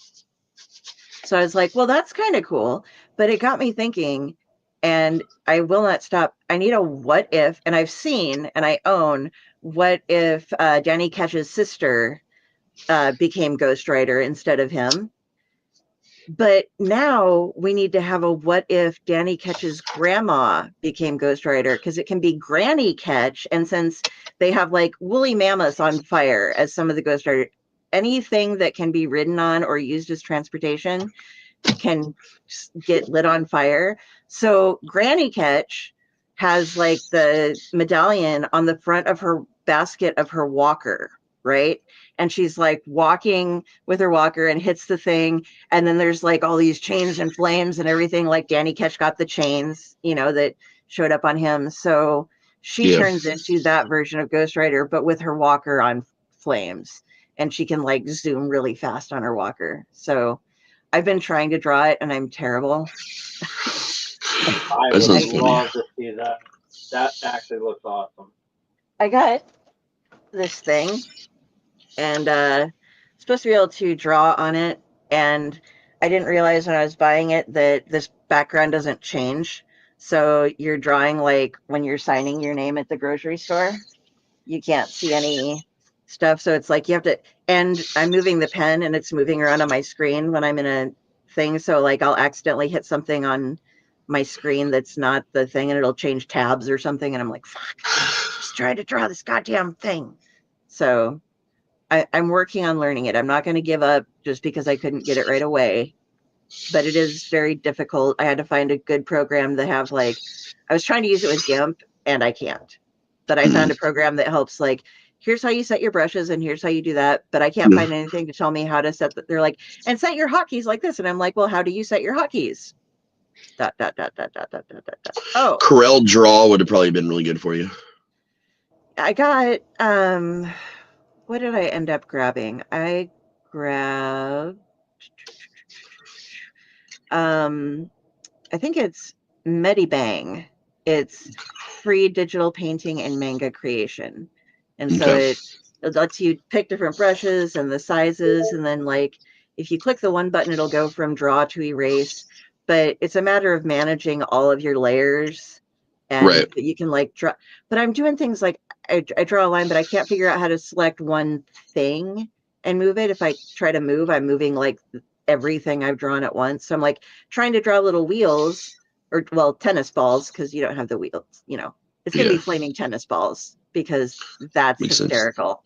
So I was like, well, that's kind of cool. But it got me thinking, and I will not stop. I need a what if, and I've seen and I own what if Danny Ketch's sister became Ghost Rider instead of him. But now we need to have a what if Danny Ketch's grandma became Ghost Rider, because it can be Granny Ketch. And since they have like woolly mammoths on fire as some of the Ghost Rider, anything that can be ridden on or used as transportation can get lit on fire. So Granny Ketch has like the medallion on the front of her basket of her walker, right? And she's like walking with her walker and hits the thing. And then there's like all these chains and flames and everything. Like Danny Ketch got the chains, that showed up on him. So she turns into that version of Ghost Rider, but with her walker on flames. And she can like zoom really fast on her walker. So I've been trying to draw it and I'm terrible. I would love to see that. That actually looks awesome. I got this thing, and supposed to be able to draw on it, and I didn't realize when I was buying it that this background doesn't change. So you're drawing like when you're signing your name at the grocery store, you can't see any stuff. So it's like you have to, and I'm moving the pen and it's moving around on my screen when I'm in a thing. So like I'll accidentally hit something on my screen that's not the thing, and it'll change tabs or something. And I'm like, fuck, just trying to draw this goddamn thing. So I'm working on learning it. I'm not going to give up just because I couldn't get it right away, but it is very difficult. I had to find a good program that have like, I was trying to use it with GIMP and I can't, but I found a program that helps like, here's how you set your brushes and here's how you do that. But I can't find anything to tell me how to set that. They're like, and set your hotkeys like this. And I'm like, well, how do you set your hotkeys? ... Oh, Corel Draw would have probably been really good for you. I got, what did I end up grabbing? I grabbed, I think it's Medibang. It's free digital painting and manga creation. And so it lets you pick different brushes and the sizes. And then like, if you click the one button, it'll go from draw to erase. But it's a matter of managing all of your layers. And you can like draw, but I'm doing things like I draw a line, but I can't figure out how to select one thing and move it. If I try to move, I'm moving like everything I've drawn at once. So I'm like trying to draw little wheels, or well, tennis balls, because you don't have the wheels, it's going to be flaming tennis balls because that's makes hysterical.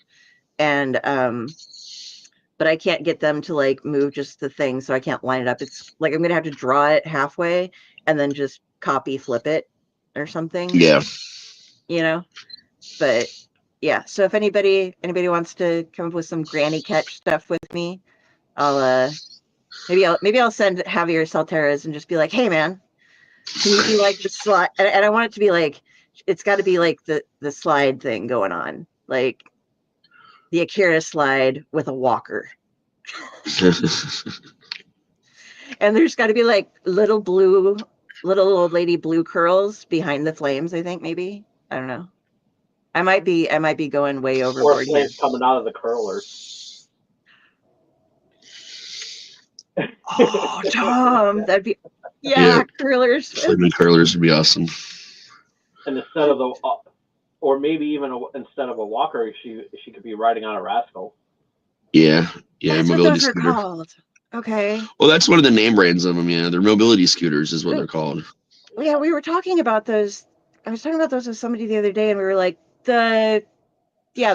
Sense. And but I can't get them to like move just the thing, so I can't line it up. It's like I'm going to have to draw it halfway and then just copy flip it or something. Yeah. But yeah, so if anybody wants to come up with some Granny Ketch stuff with me, I'll maybe I'll send Javier Salteras and just be like, hey man, can you do like the slide? And I want it to be like, it's got to be like the slide thing going on. Like the Akira slide with a walker. And there's got to be like little old lady blue curls behind the flames, I think, maybe. I don't know. I might be going way Or overboard here. flames coming out of the curlers. Oh, Tom, that'd be Yeah. curlers. Flaming curlers would be awesome. And instead of the, or maybe even instead of a walker, she could be riding on a rascal. Yeah, That's what mobility those are scooter. called. Okay. Well, that's one of the name brands of them. Yeah, they're mobility scooters, is what they're called. Yeah, we were talking about those. I was talking about those with somebody the other day, and we were like, the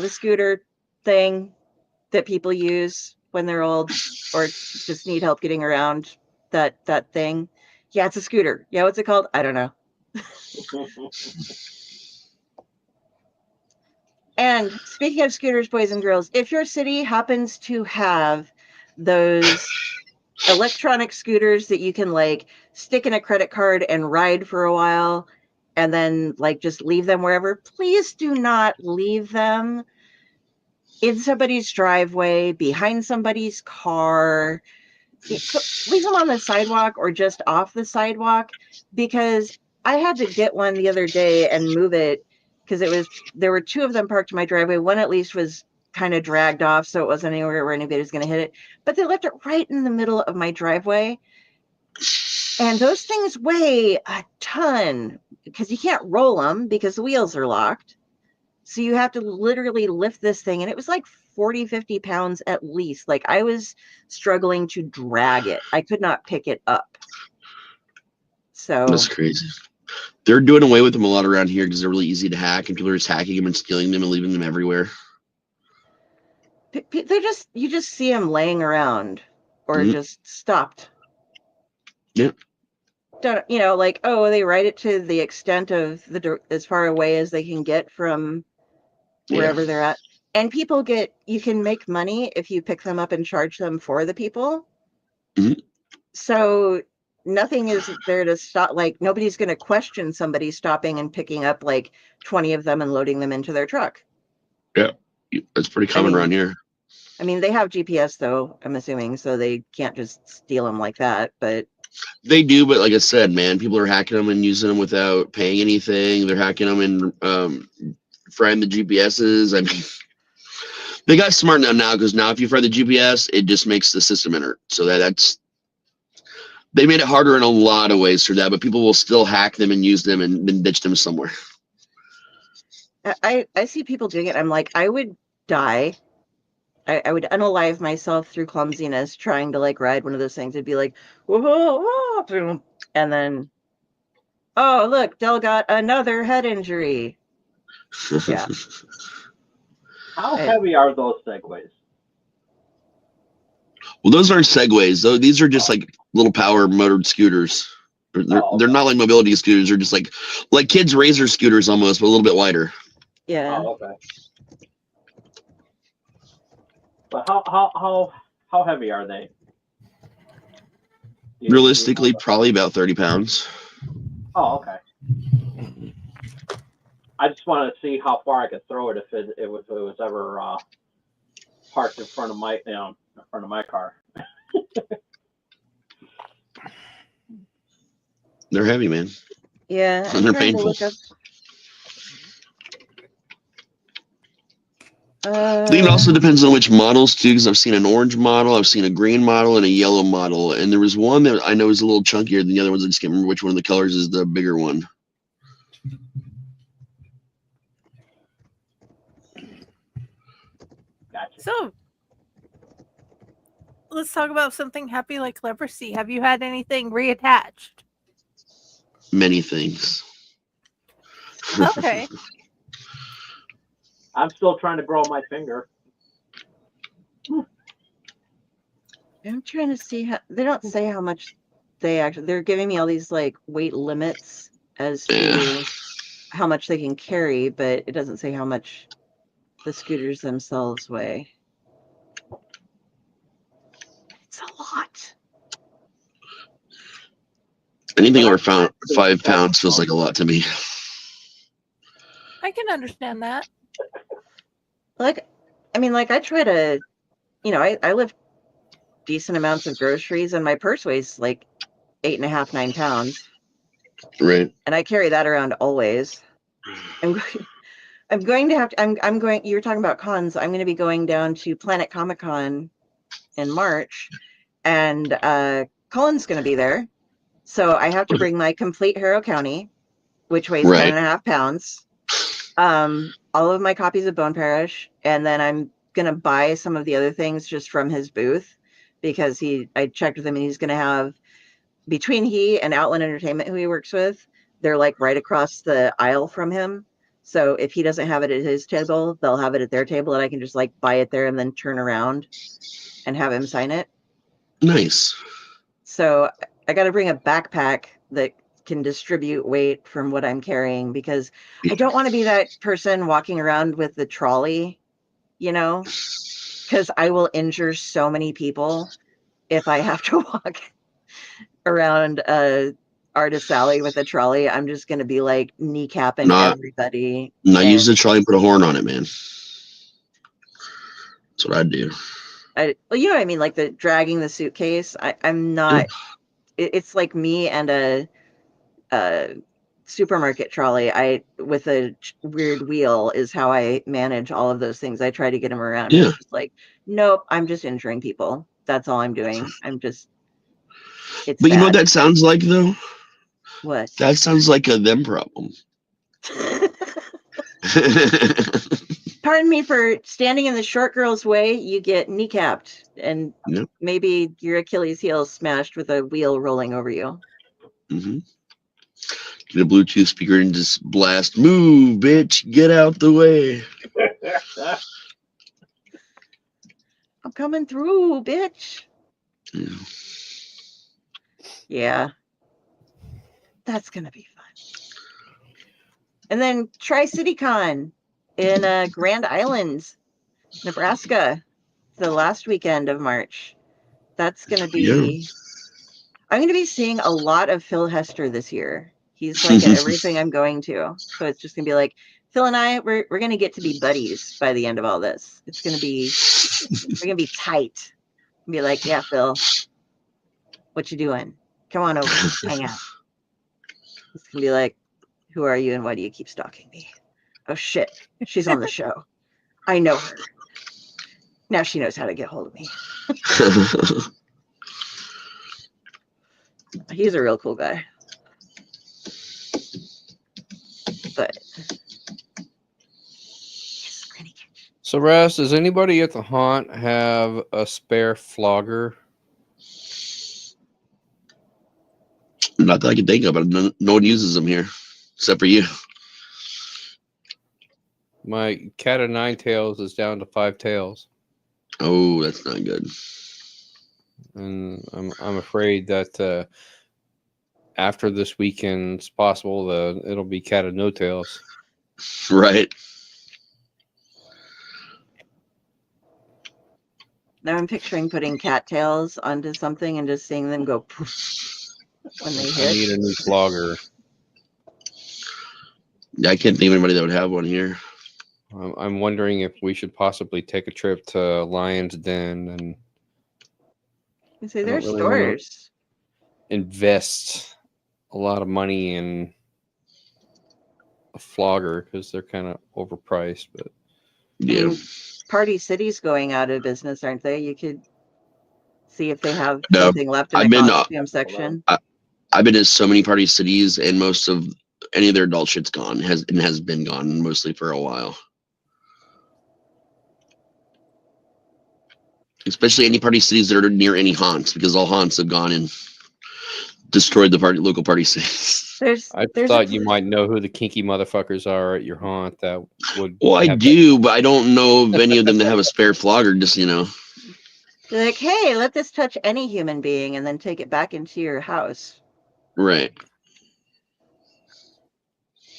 scooter thing that people use when they're old or just need help getting around. That thing. Yeah, it's a scooter. Yeah, what's it called? I don't know. And speaking of scooters, boys and girls, if your city happens to have those electronic scooters that you can like stick in a credit card and ride for a while and then like just leave them wherever, please do not leave them in somebody's driveway, behind somebody's car. Leave them on the sidewalk or just off the sidewalk, because I had to get one the other day and move it because there were two of them parked in my driveway. One at least was kind of dragged off, so it wasn't anywhere where anybody was going to hit it. But they left it right in the middle of my driveway. And those things weigh a ton because you can't roll them because the wheels are locked. So you have to literally lift this thing. And it was like 40, 50 pounds at least. Like I was struggling to drag it. I could not pick it up. So that's crazy. They're doing away with them a lot around here because they're really easy to hack, and people are just hacking them and stealing them and leaving them everywhere. you just see them laying around or just stopped. Yeah. Don't, like, oh, they ride it to the extent of as far away as they can get from wherever they're at. And you can make money if you pick them up and charge them for the people. Mm-hmm. So nothing is there to stop. Like nobody's going to question somebody stopping and picking up like 20 of them and loading them into their truck. Yeah, that's pretty common around here. I mean, they have GPS though, I'm assuming, so they can't just steal them like that, but they do. But like I said, man, people are hacking them and using them without paying anything. They're hacking them and frying the GPSs. I mean, they got smart now because now if you fry the GPS, it just makes the system inert. So that's they made it harder in a lot of ways for that, but people will still hack them and use them and then ditch them somewhere. I see people doing it. I'm like, I would die. I would unalive myself through clumsiness trying to like ride one of those things. It'd be like, whoa, whoa, and then, oh, look, Del got another head injury. Yeah. How heavy are those segways? Well, those aren't segways. Though these are just like little power motored scooters. They're not like mobility scooters. They're just like kids' razor scooters almost, but a little bit wider. Yeah. Oh, okay. But how heavy are they? Realistically, probably about 30 pounds. Oh, okay. I just wanted to see how far I could throw it if it was ever parked in front of my car. They're heavy, man. Yeah. And they're painful. I think it also depends on which models too, because I've seen an orange model, I've seen a green model, and a yellow model, and there was one that I know is a little chunkier than the other ones. I just can't remember which one of the colors is the bigger one. Gotcha. So let's talk about something happy like leprosy. Have you had anything reattached? Many things. Okay. I'm still trying to grow my finger. I'm trying to see how they don't say how much they're giving me all these like weight limits as to how much they can carry, but it doesn't say how much the scooters themselves weigh. It's a lot. Anything over 5 pounds feels like a lot to me. I can understand that. Like I mean, like I try to, I lift decent amounts of groceries, and my purse weighs like 8.5, 9 pounds, Right. and I carry that around always. I'm I'm going to have to. I'm going. You were talking about cons. I'm going to be going down to Planet Comic Con in March, and Colin's going to be there. So I have to bring my complete Harrow County, which weighs Right. 10.5 pounds. All of my copies of Bone Parish, and then I'm going to buy some of the other things just from his booth, because I checked with him, and he's going to have, between he and Outland Entertainment, who he works with, they're like right across the aisle from him. So if he doesn't have it at his table, they'll have it at their table, and I can just like buy it there and then turn around and have him sign it. Nice. So I got to bring a backpack that can distribute weight from what I'm carrying, because I don't want to be that person walking around with the trolley, because I will injure so many people if I have to walk around Artist Alley with a trolley. I'm just going to be like kneecapping everybody. Use the trolley and put a horn on it, man. That's what I'd do. Well, what I mean, like the dragging the suitcase. I'm not. It's like me and a supermarket trolley. With a weird wheel is how I manage all of those things. I try to get them around. Yeah. It's just like, nope, I'm just injuring people. That's all I'm doing. It's But you know bad. what that sounds like, though? What? That sounds like a them problem. Pardon me for standing in the short girl's way. You get kneecapped, and Yep. maybe your Achilles heel smashed with a wheel rolling over you. Mm-hmm. Get a Bluetooth speaker and just blast, "Move, bitch, get out the way." I'm coming through, bitch. Yeah. Yeah. That's going to be fun. And then Tri-City Con in Grand Island, Nebraska, the last weekend of March. That's going to be... I'm going to be seeing a lot of Phil Hester this year. He's like at everything I'm going to. So it's just going to be like, Phil and I, we're going to get to be buddies by the end of all this. It's going to be... we're going to be tight. Be like, yeah, Phil, what you doing? Come on over, hang out. It's gonna be like, who are you and why do you keep stalking me? Oh shit, she's on the show. I know her. Now she knows how to get hold of me. He's a real cool guy. But So, Raz, does anybody at the haunt have a spare flogger? Not that I can think of, but no one uses them here except for you. My cat of 9 tails is down to 5 tails. Oh, that's not good. And I'm afraid that after this weekend, it's possible that it'll be cat of no tails. Right. now I'm picturing putting cattails onto something and just seeing them go poof when they I hit. need a new flogger. Yeah, I can't think of anybody that would have one here. I'm wondering if we should possibly take a trip to Lion's Den and You say I don't there's really wanna stores. invest a lot of money in a flogger because they're kind of overpriced. But Yeah. I mean, Party City's going out of business, aren't they? You could see if they have No, something left in I've the been costume section. I've been to so many Party Cities, and most of any of their adult shit's gone. Has been gone mostly for a while. Especially any Party Cities that are near any haunts, because all haunts have gone and destroyed the local Party Cities. I thought you might know who the kinky motherfuckers are at your haunt that would. Well, I do, but I don't know of any of them that have a spare flogger. Just You're like, hey, let this touch any human being, and then take it back into your house. Right.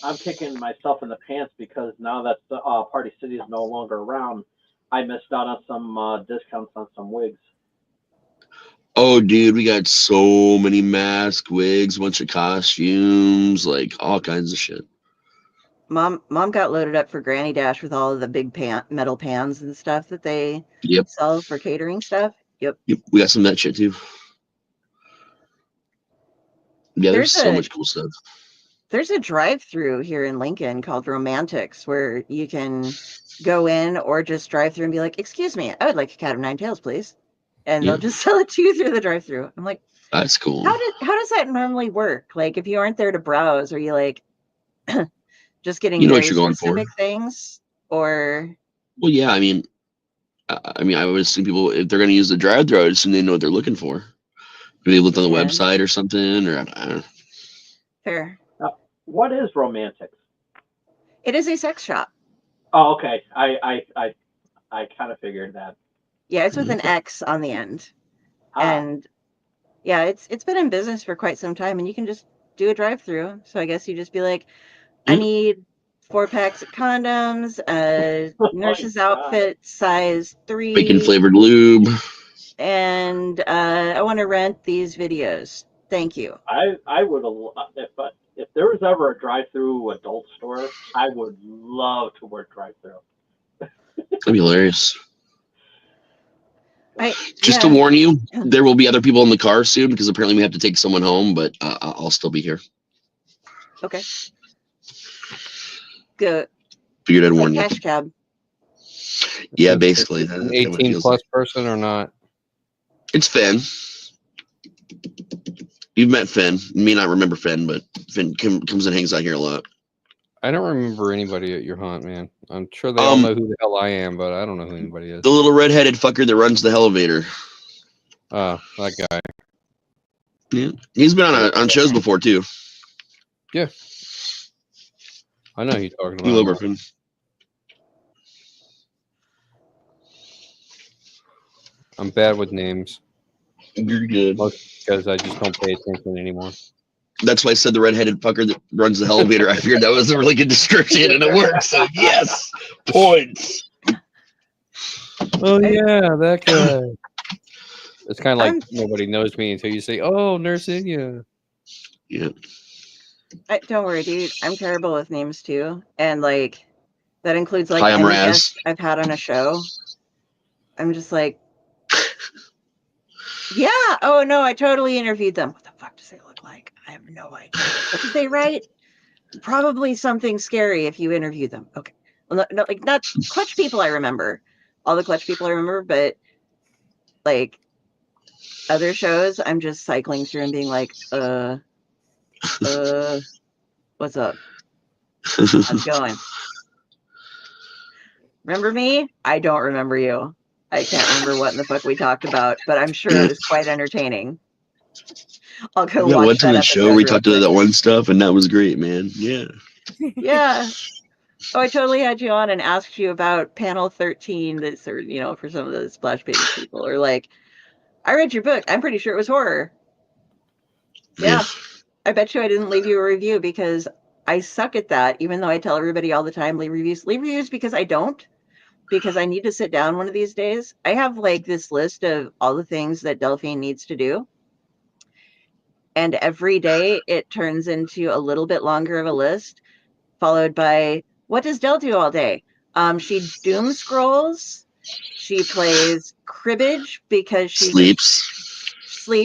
I'm kicking myself in the pants because now that the Party City is no longer around, I missed out on some discounts on some wigs. Oh, dude, we got so many masks, wigs, a bunch of costumes, like all kinds of shit. Mom got loaded up for Granny Dash with all of the big metal pans and stuff that they Yep. sell for catering stuff. Yep. Yep. We got some of that shit too. Yeah, there's so much cool stuff. There's a drive-through here in Lincoln called Romantics where you can go in or just drive through and be like, "Excuse me, I would like a cat of nine tails, please." And they'll just sell it to you through the drive-through. I'm like, that's cool. How does that normally work? Like, if you aren't there to browse, are you like just getting You know very what you're going for. specific things, or? Well, yeah, I mean, I would assume people, if they're going to use the drive-through, I would assume they know what they're looking for. Maybe they looked on the website or something, or I don't know. Fair. What is Romantics? It is a sex shop. Oh, okay. I kind of figured that. Yeah, it's with an X on the end, Ah. and yeah, it's been in business for quite some time, and you can just do a drive-through. So I guess you just be like, I need 4 packs of condoms, nurse's outfit size 3, bacon flavored lube, and I want to rent these videos. Thank you. I would if there was ever a drive-through adult store, I would love to work drive-through. that'd be hilarious. Just to yeah. warn you, there will be other people in the car soon because apparently we have to take someone home, but I'll still be here. Okay. Good. Figured I'd warn you. Cash cab. Yeah, basically. An 18 plus person or not? It's Finn. You've met Finn. You may not remember Finn, but Finn comes and hangs out here a lot. I don't remember anybody at your haunt, man. I'm sure they all know who the hell I am, but I don't know who anybody is. The little redheaded fucker that runs the elevator. Oh, that guy. Yeah, he's been on shows before too. Yeah, I know who you're talking about. We love Finn. I'm bad with names. You're good. Because I just don't pay attention anymore. That's why I said the redheaded fucker that runs the elevator. I figured that was a really good description, and it works. So yes, points. Oh yeah, that guy. It's kind of like nobody knows me until you say, "Oh, Nurse Inya." Yeah. Don't worry, dude. I'm terrible with names too, and like that includes like Hi, I'm any Raz. guest I've had on a show. I'm just like, yeah. Oh no, I totally interviewed them. What the fuck does they look like? I have no idea. What did they write? Probably something scary if you interview them. Okay. Well, no, like not Clutch people I remember. All the Clutch people I remember, but like other shows, I'm just cycling through and being like, what's up? How's it going? Remember me? I don't remember you. I can't remember what in the fuck we talked about, but I'm sure it was quite entertaining. I'll go watch went to the show. We talked about that one stuff, and that was great, man. Yeah. Yeah. Oh, I totally had you on and asked you about panel 13. That's, or for some of the Splash Baby people, or like, I read your book. I'm pretty sure it was horror. Yeah. I bet you I didn't leave you a review because I suck at that. Even though I tell everybody all the time, leave reviews. Leave reviews because I don't. Because I need to sit down one of these days. I have like this list of all the things that Delphine needs to do. And every day it turns into a little bit longer of a list, followed by, what does Del do all day? She doom scrolls. She plays cribbage because she sleeps.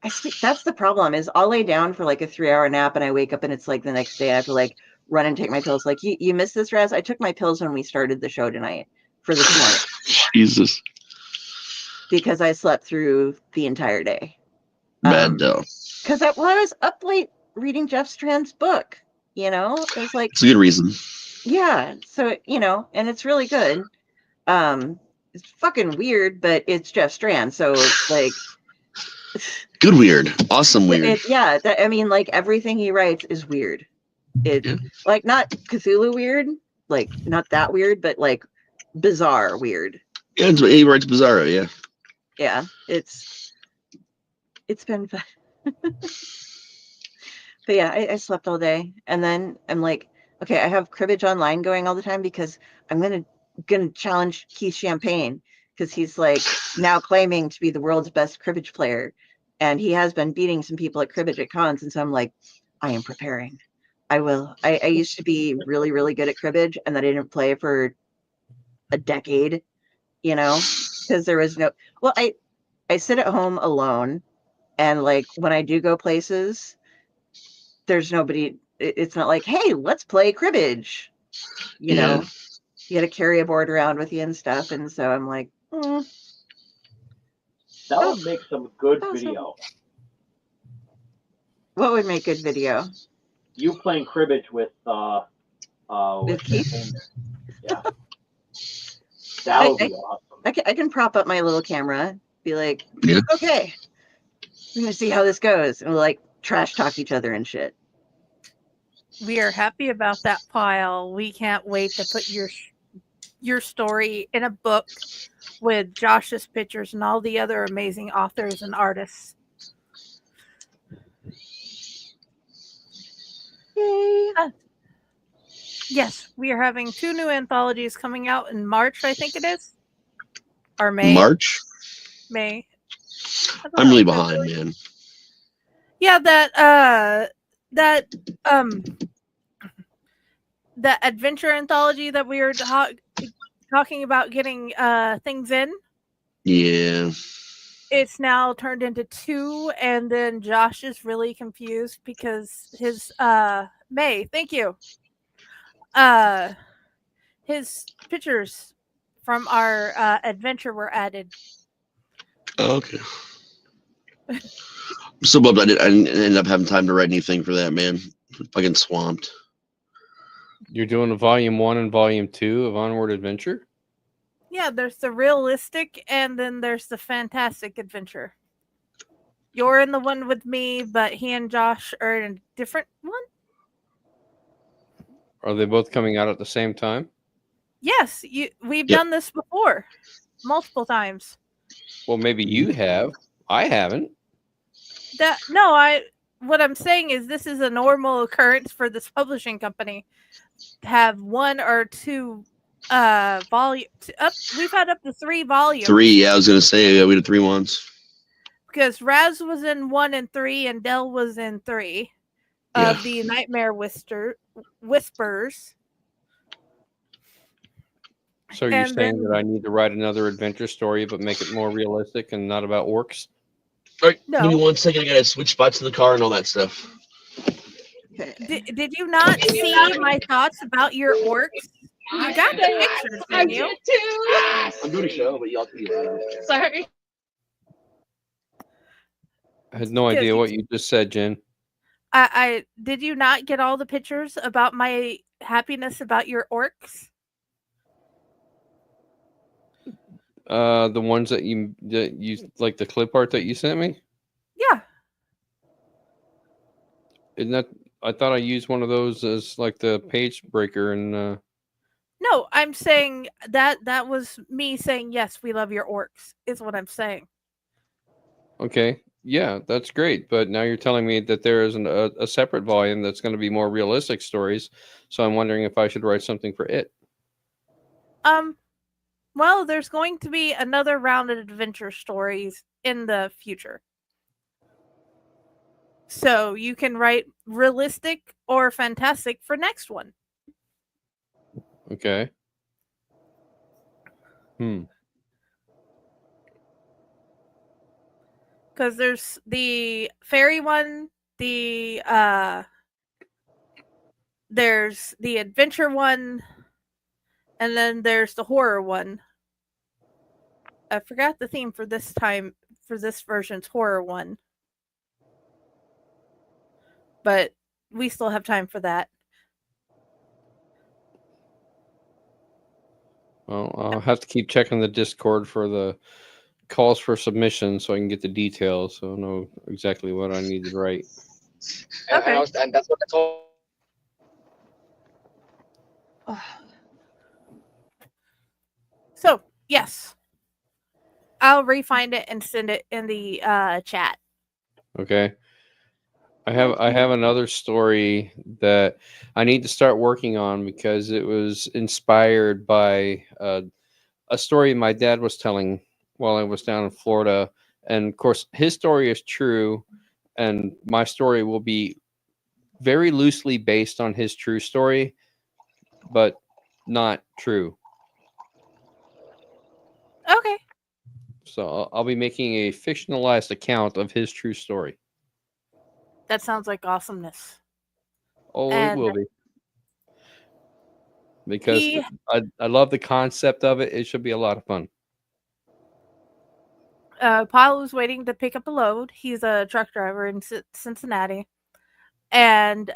I sleep. That's the problem is I'll lay down for like a 3-hour nap and I wake up and it's like the next day I have to like run and take my pills. Like, you missed this, Raz? I took my pills when we started the show tonight for this morning. Jesus. Because I slept through the entire day. Bad though. Because I was up late reading Jeff Strand's book. It was like, it's a good reason. Yeah. So, and it's really good. It's fucking weird, but it's Jeff Strand. So like good weird. Awesome weird. Like everything he writes is weird. Like not Cthulhu weird, like not that weird, but like bizarre weird. Yeah, he writes Bizarro, yeah. Yeah, it's been fun. But yeah, I slept all day, and then I'm like, okay, I have cribbage online going all the time because I'm gonna challenge Keith Champagne because he's like now claiming to be the world's best cribbage player, and he has been beating some people at cribbage at cons, and so I'm like, I am preparing. I will. I used to be really, really good at cribbage, and then I didn't play for a decade, because there was no. Well, I sit at home alone, and like when I do go places, there's nobody. It's not like, hey, let's play cribbage. You Yeah. know, you got to carry a board around with you and stuff, and so I'm like, That Oh, would make some good that was so- video. what would make good video? You playing cribbage with With what's his Keith? name there? Yeah, that would be awesome. I can prop up my little camera, be like, Yeah. okay, we're gonna see how this goes, and we'll like trash talk each other and shit. We are happy about that pile. We can't wait to put your story in a book with Josh's pictures and all the other amazing authors and artists. Yay! Yes, we are having 2 new anthologies coming out in March, I think it is. Or May. March. May. I'm really behind, man. Yeah, that adventure anthology that we were talking about getting things in. Yeah. It's now turned into 2, and then Josh is really confused because his May, thank you. His pictures from our adventure were added. Oh, okay. I'm so bummed I didn't end up having time to write anything for that, man. Fucking swamped. You're doing a volume 1 and volume 2 of Onward Adventure? Yeah, there's the realistic and then there's the fantastic adventure. You're in the one with me, but he and Josh are in a different one. Are they both coming out at the same time? Yes, we've done this before, multiple times. Well, maybe you have. I haven't. What I'm saying is this is a normal occurrence for this publishing company to have 1 or 2 volume. We've had up to 3 volumes. 3, yeah, I was gonna say we did 3 once. Because Raz was in 1 and 3, and Dell was in 3 of the Nightmare Whispers. So you're saying that I need to write another adventure story, but make it more realistic and not about orcs? All right, No. give me 1 second. I gotta switch spots in the car and all that stuff. Did you not see my thoughts about your orcs? You got the pictures, didn't you? did too. I'm doing a show, but y'all can be loud. Sorry. I had no idea what you just said, Jen. I did you not get all the pictures about my happiness about your orcs? The ones that you like, the clip art that you sent me? Yeah. Isn't that? I thought I used one of those as like the page breaker and. No, I'm saying that was me saying yes, we love your orcs. Is what I'm saying. Okay, yeah, that's great. But now you're telling me that there is a separate volume that's going to be more realistic stories. So I'm wondering if I should write something for it. Well, there's going to be another round of adventure stories in the future. So you can write realistic or fantastic for next one. Okay. Because there's the fairy one, there's the adventure one, and then there's the horror one. I forgot the theme for this time, for this version's horror one. But we still have time for that. Well, I'll have to keep checking the Discord for the calls for submission so I can get the details, so I know exactly what I need to write. Okay. And that's what I told. So, yes. I'll refind it and send it in the chat. Okay. I have another story that I need to start working on because it was inspired by a story my dad was telling while I was down in Florida. And of course, his story is true, and my story will be very loosely based on his true story, but not true. Okay. So I'll be making a fictionalized account of his true story. That sounds like awesomeness. Oh, it And will be. Because he I love the concept of it. It should be a lot of fun. Paul was waiting to pick up a load. He's a truck driver in Cincinnati. And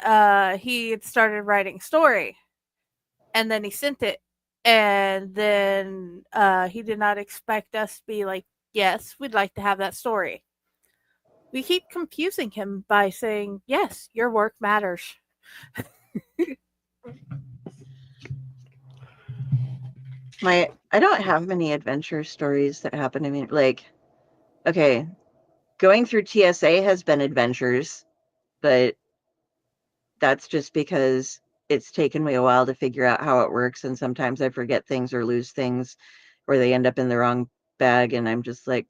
he had started writing a story. And then he sent it. And then he did not expect us to be like, yes, we'd like to have that story. We keep confusing him by saying, yes, your work matters. I don't have many adventure stories that happen to me. Like, okay, going through TSA has been adventures, but that's just because it's taken me a while to figure out how it works, and sometimes I forget things or lose things, or they end up in the wrong bag, and I'm just like,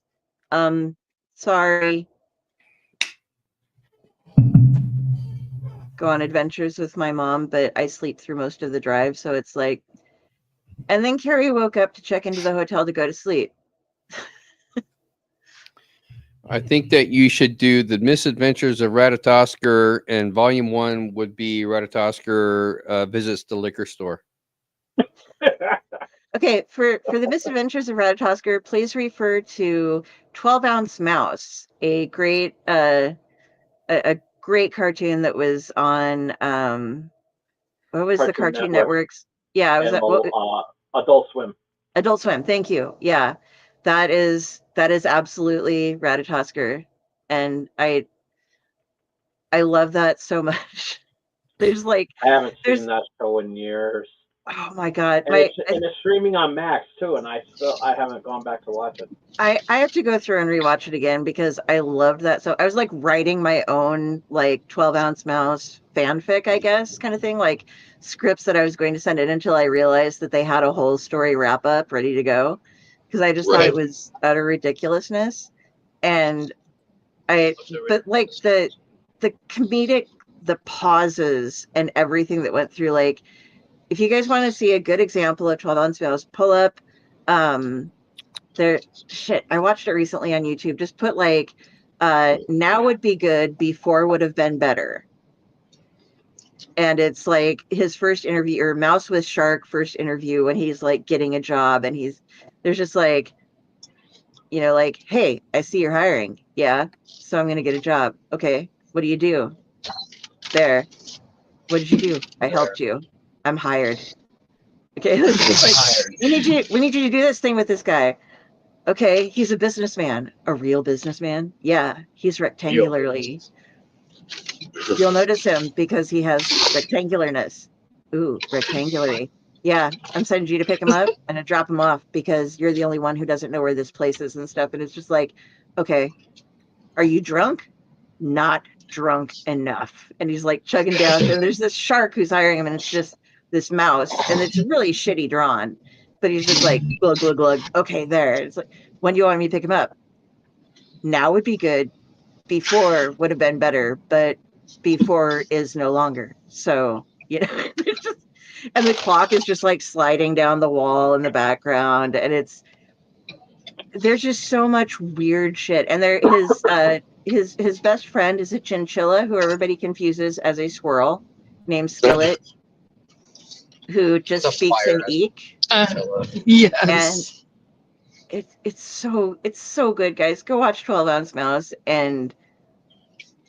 sorry. Go on adventures with my mom, but I sleep through most of the drive, so it's like, and then Carrie woke up to check into the hotel to go to sleep. I think that you should do the Misadventures of Ratatosker, and Volume 1 would be Ratatosker visits the liquor store. Okay, for the Misadventures of Ratatosker, please refer to 12-Ounce Mouse, a great a great cartoon that was on what was the Cartoon Network's? Yeah, it was Adult Swim. Adult Swim. Thank you. Yeah, that is absolutely Ratatosker, and I love that so much. There's like I haven't seen that show in years. Oh my god! And it's streaming on Max too, and I haven't gone back to watch it. I have to go through and rewatch it again because I loved that. So I was like writing my own like 12-Ounce Mouse fanfic, I guess, kind of thing, like scripts that I was going to send in until I realized that they had a whole story wrap up ready to go, because I just thought it was utter ridiculousness. And but like the comedic, the pauses and everything that went through, like, if you guys want to see a good example of 12-Ounce Mouse, pull up I watched it recently on YouTube. Just put like now would be good, before would have been better. And it's like his first interview, or Mouse with Shark first interview, when he's like getting a job, and there's just like, like, hey, I see you're hiring. Yeah. So I'm going to get a job. Okay. What do you do? There. What did you do? I helped you. I'm hired. Okay. Like, we need you to do this thing with this guy. Okay, he's a businessman. A real businessman? Yeah, he's rectangularly. You'll notice him because he has rectangularness. Ooh, rectangularly. Yeah, I'm sending you to pick him up and to drop him off because you're the only one who doesn't know where this place is and stuff. And it's just like, okay, are you drunk? Not drunk enough. And he's like chugging down. And there's this shark who's hiring him, and it's just this mouse. And it's really shitty drawn. But he's just like, glug, glug, glug. Okay, there. It's like, when do you want me to pick him up? Now would be good. Before would have been better, but before is no longer. So, and the clock is just like sliding down the wall in the background. And there's just so much weird shit. And his best friend is a chinchilla who everybody confuses as a squirrel named Skillet, who just speaks in eek. Yes. And it's so good, guys. Go watch 12-Ounce Mouse, and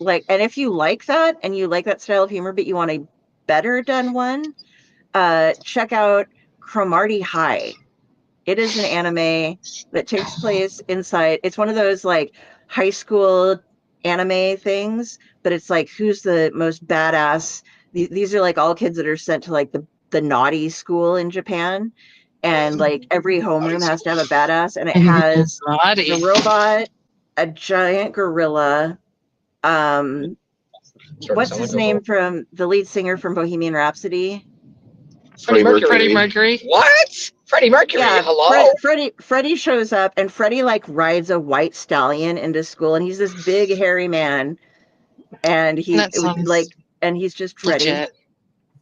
if you like that and you like that style of humor, but you want a better done one, check out Cromartie High. It is an anime that takes place inside. It's one of those like high school anime things, but it's like, who's the most badass? These are like all kids that are sent to like the naughty school in Japan. And like every homeroom has to have a badass, and it has a robot, a giant gorilla. What's his name from the lead singer from Bohemian Rhapsody? Freddie Mercury. Freddie Mercury. What? Freddie Mercury? Yeah, Hello? Freddie shows up, and Freddie like rides a white stallion into school, and he's this big hairy man, and he and he's just ready. Legit.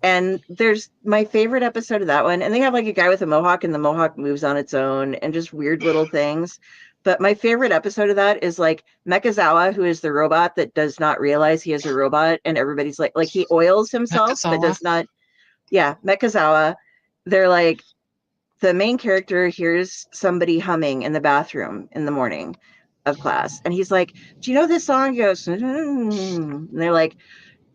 And there's my favorite episode of that one. And they have like a guy with a mohawk, and the mohawk moves on its own, and just weird little things. But my favorite episode of that is like Mechazawa, who is the robot that does not realize he is a robot, and everybody's like he oils himself, but does not. Yeah, Mechazawa. They're like, the main character hears somebody humming in the bathroom in the morning of class, and he's like, "Do you know this song?" He goes, and they're like,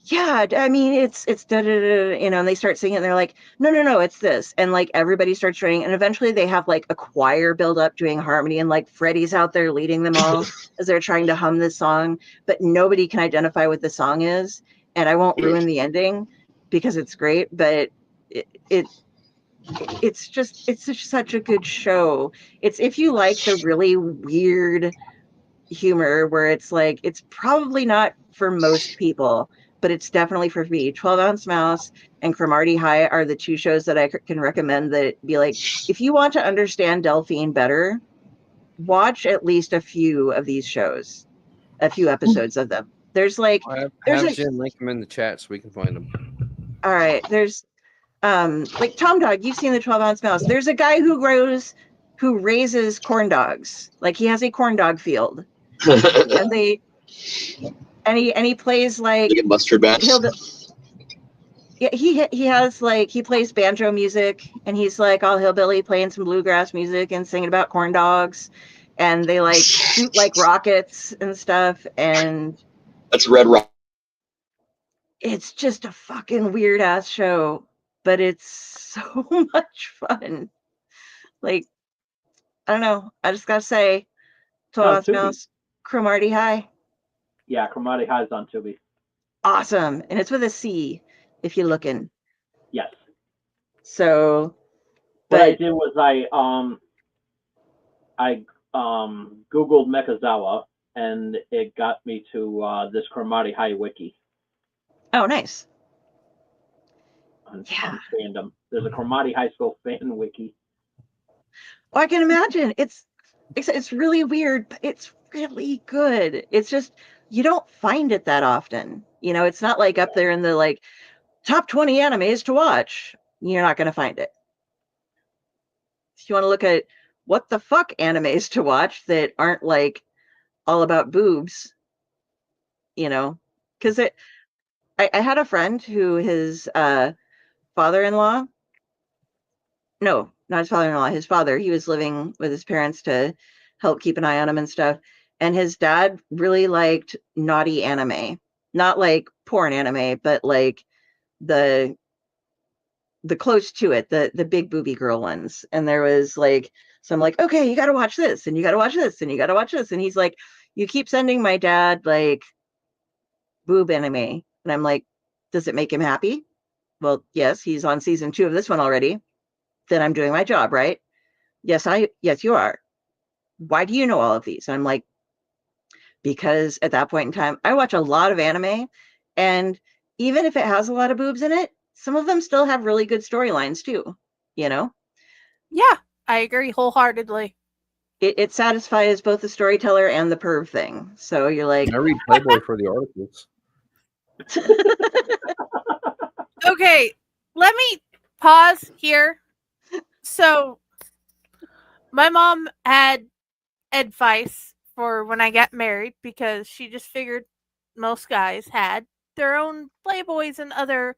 "Yeah, I mean, it's da da da," and they start singing, and they're like, no, it's this. And like everybody starts joining, and eventually they have like a choir build up doing harmony, and like Freddie's out there leading them all as they're trying to hum this song, but nobody can identify what the song is. And I won't ruin the ending because it's great, but it's just such a good show. It's if you like the really weird humor where it's like, it's probably not for most people, but it's definitely for me. 12-Ounce Mouse and Cromartie High are the two shows that I can recommend that be like, if you want to understand Delphine better, watch at least a few of these shows, a few episodes of them. There's like, have Jen link them in the chat so we can find them. All right, there's like Tom Dog, you've seen the 12-Ounce Mouse. There's a guy who raises corn dogs. Like he has a corn dog field. And he plays like mustard batch. He has like, he plays banjo music, and he's like all hillbilly playing some bluegrass music and singing about corn dogs, and they like shoot like rockets and stuff, and that's Red Rock. It's just a fucking weird ass show, but it's so much fun. Like, I don't know. I just gotta say, 12-Ounce Mouse, Cromartie High. Yeah, Cromartie High is on Tubi. Awesome. And it's with a C if you're looking. Yes. So what I did was I Googled Mechazawa, and it got me to this Cromartie High wiki. Oh, nice. On fandom. There's a Cromartie High School fan wiki. Oh, I can imagine. It's really weird, but it's really good. It's just, you don't find it that often. It's not like up there in the like top 20 animes to watch. You're not going to find it. If you want to look at what the fuck animes to watch that aren't like all about boobs, because I had a friend who his father-in-law, no, not his father-in-law, his father, he was living with his parents to help keep an eye on him and stuff. And his dad really liked naughty anime, not like porn anime, but like the close to it, the big booby girl ones. And there was like, so I'm like, okay, you got to watch this, and you got to watch this, and you got to watch this. And he's like, you keep sending my dad like boob anime. And I'm like, does it make him happy? Well, yes, he's on season 2 of this one already. Then I'm doing my job, right? Yes, you are. Why do you know all of these? And I'm like, because at that point in time, I watch a lot of anime, and even if it has a lot of boobs in it, some of them still have really good storylines too, Yeah, I agree wholeheartedly. It satisfies both the storyteller and the perv thing. So you're like, I read Playboy for the articles. Okay, let me pause here. So, my mom had advice for when I got married, because she just figured most guys had their own Playboys and other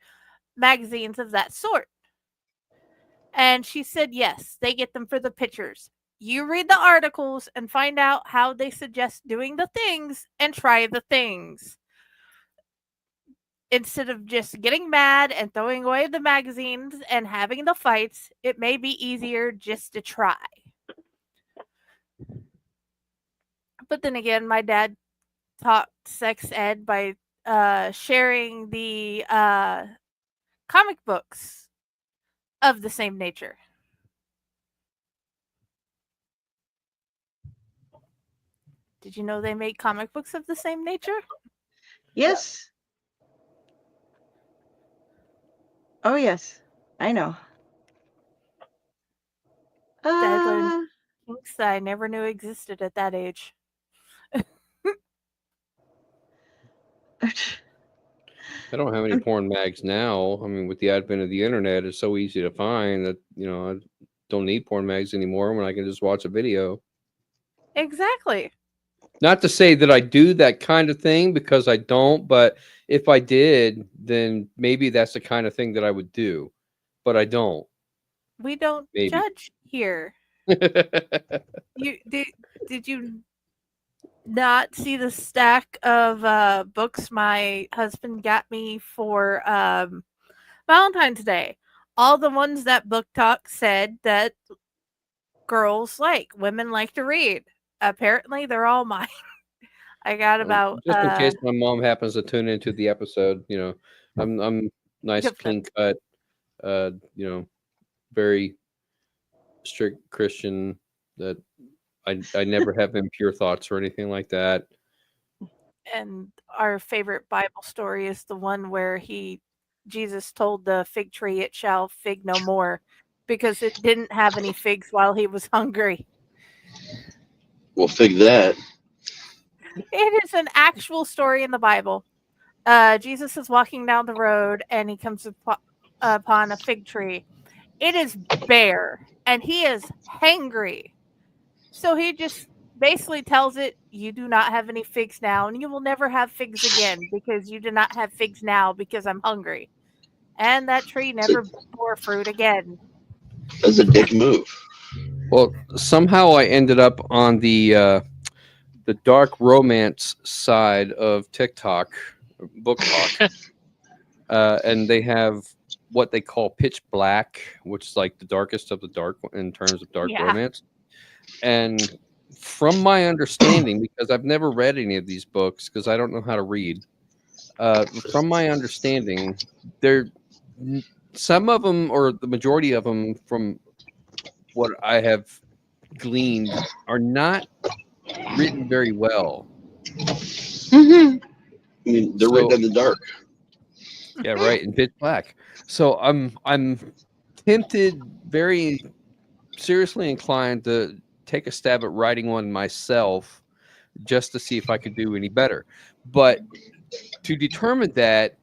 magazines of that sort. And she said, yes, they get them for the pictures. You read the articles and find out how they suggest doing the things and try the things. Instead of just getting mad and throwing away the magazines and having the fights, it may be easier just to try. But then again, my dad taught sex ed by sharing the comic books of the same nature. Did you know they made comic books of the same nature? yes. Oh, yes. I know. Dad learned things that I never knew existed at that age. I don't have any porn mags now. I mean, with the advent of the internet, it's so easy to find that, I don't need porn mags anymore when I can just watch a video. Exactly. Not to say that I do that kind of thing, because I don't, but if I did, then maybe that's the kind of thing that I would do. But I don't. We don't Maybe. judge here. You did you not see the stack of books my husband got me for Valentine's Day? All the ones that Book Talk said that women like to read. Apparently, they're all mine. I got about Just in case my mom happens to tune into the episode, I'm nice, clean cut, very strict Christian, that I never have impure thoughts or anything like that. and our favorite Bible story is the one where Jesus told the fig tree it shall fig no more because it didn't have any figs while he was hungry. We'll fig that. It is an actual story in the Bible. Jesus is walking down the road and he comes upon a fig tree. It is bare and he is hangry. So he just basically tells it, you do not have any figs now and you will never have figs again because you do not have figs now because I'm hungry. And that tree never bore fruit again. That's a dick move. Well, somehow I ended up on the dark romance side of TikTok, Book Talk, and they have what they call pitch black, which is like the darkest of the dark in terms of dark romance. And from my understanding, because I've never read any of these books because I don't know how to read, from my understanding, some of them, or the majority of them, from what I have gleaned, are not written very well. Mm-hmm. I mean, they're written in the dark. Yeah, right, in pitch black. So I'm tempted, very seriously inclined to take a stab at writing one myself, just to see if I could do any better. But to determine that,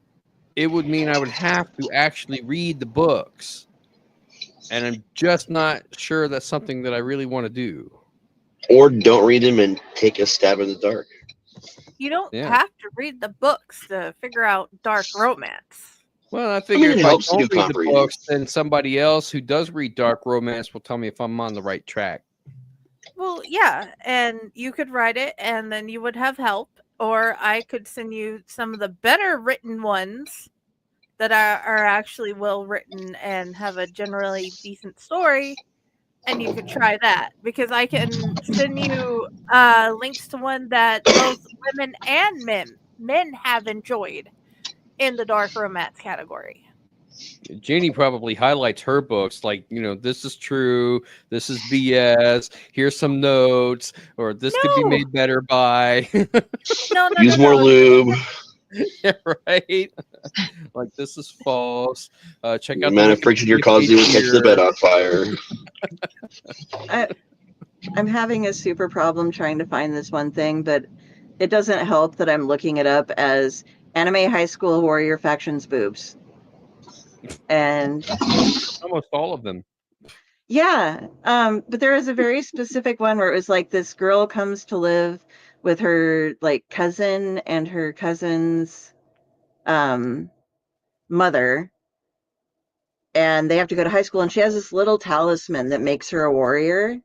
it would mean I would have to actually read the books, and I'm just not sure that's something that I really want to do. Or don't read them and take a stab in the dark. You don't have to read the books to figure out dark romance. Well, I figure it if I helps to don't do read the comprehension. books, then somebody else who does read dark romance will tell me if I'm on the right track. Well, yeah, and you could write it and then you would have help, or I could send you some of the better written ones that are actually well written and have a generally decent story, and you could try that, because I can send you links to one that both women and men have enjoyed in the dark romance category. Jeannie probably highlights her books like, this is true, this is BS, here's some notes, or this could be made better by. No, Use more lube. Yeah, right. Like, this is false. Check out the amount of friction you're causing will catch the bed on fire. I'm having a super problem trying to find this one thing, but it doesn't help that I'm looking it up as anime high school warrior factions boobs. And almost all of them. Yeah, but there is a very specific one where it was like this girl comes to live with her like cousin and her cousin's mother, and they have to go to high school, and she has this little talisman that makes her a warrior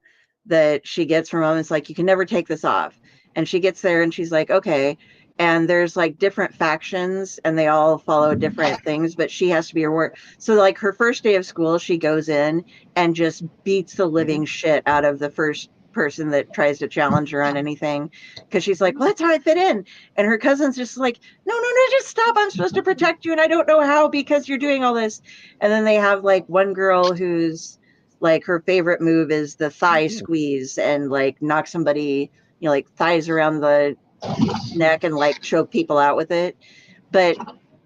that she gets from mom. It's like, you can never take this off. And she gets there and she's like, okay. And there's like different factions and they all follow different things, but she has to be a warrior. So like her first day of school, she goes in and just beats the living shit out of the first person that tries to challenge her on anything, because she's like, well, that's how I fit in. And her cousin's just like, no, just stop, I'm supposed to protect you and I don't know how because you're doing all this. And then they have like one girl who's like, her favorite move is the thigh squeeze and like knock somebody, like thighs around the neck and like choke people out with it. But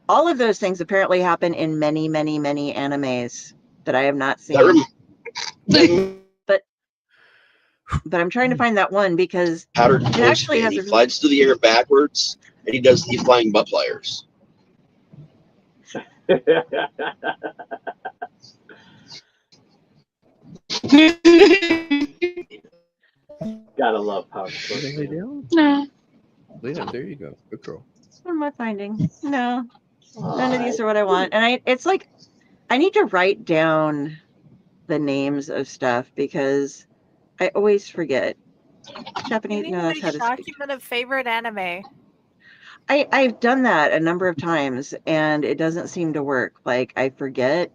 all of those things apparently happen in many animes that I have not seen. But I'm trying to find that one because Powdered it actually has he flies through the air backwards and he does the flying butt pliers. Gotta love pouch Did cooks. they lay down? No. Lay down. There you go. Good girl. What am I finding? No, none of these Alright. are what I want. And it's like I need to write down the names of stuff because I always forget. You Japanese. need No, to that's make how a to speak. document of favorite anime. I've done that a number of times and it doesn't seem to work. Like I forget.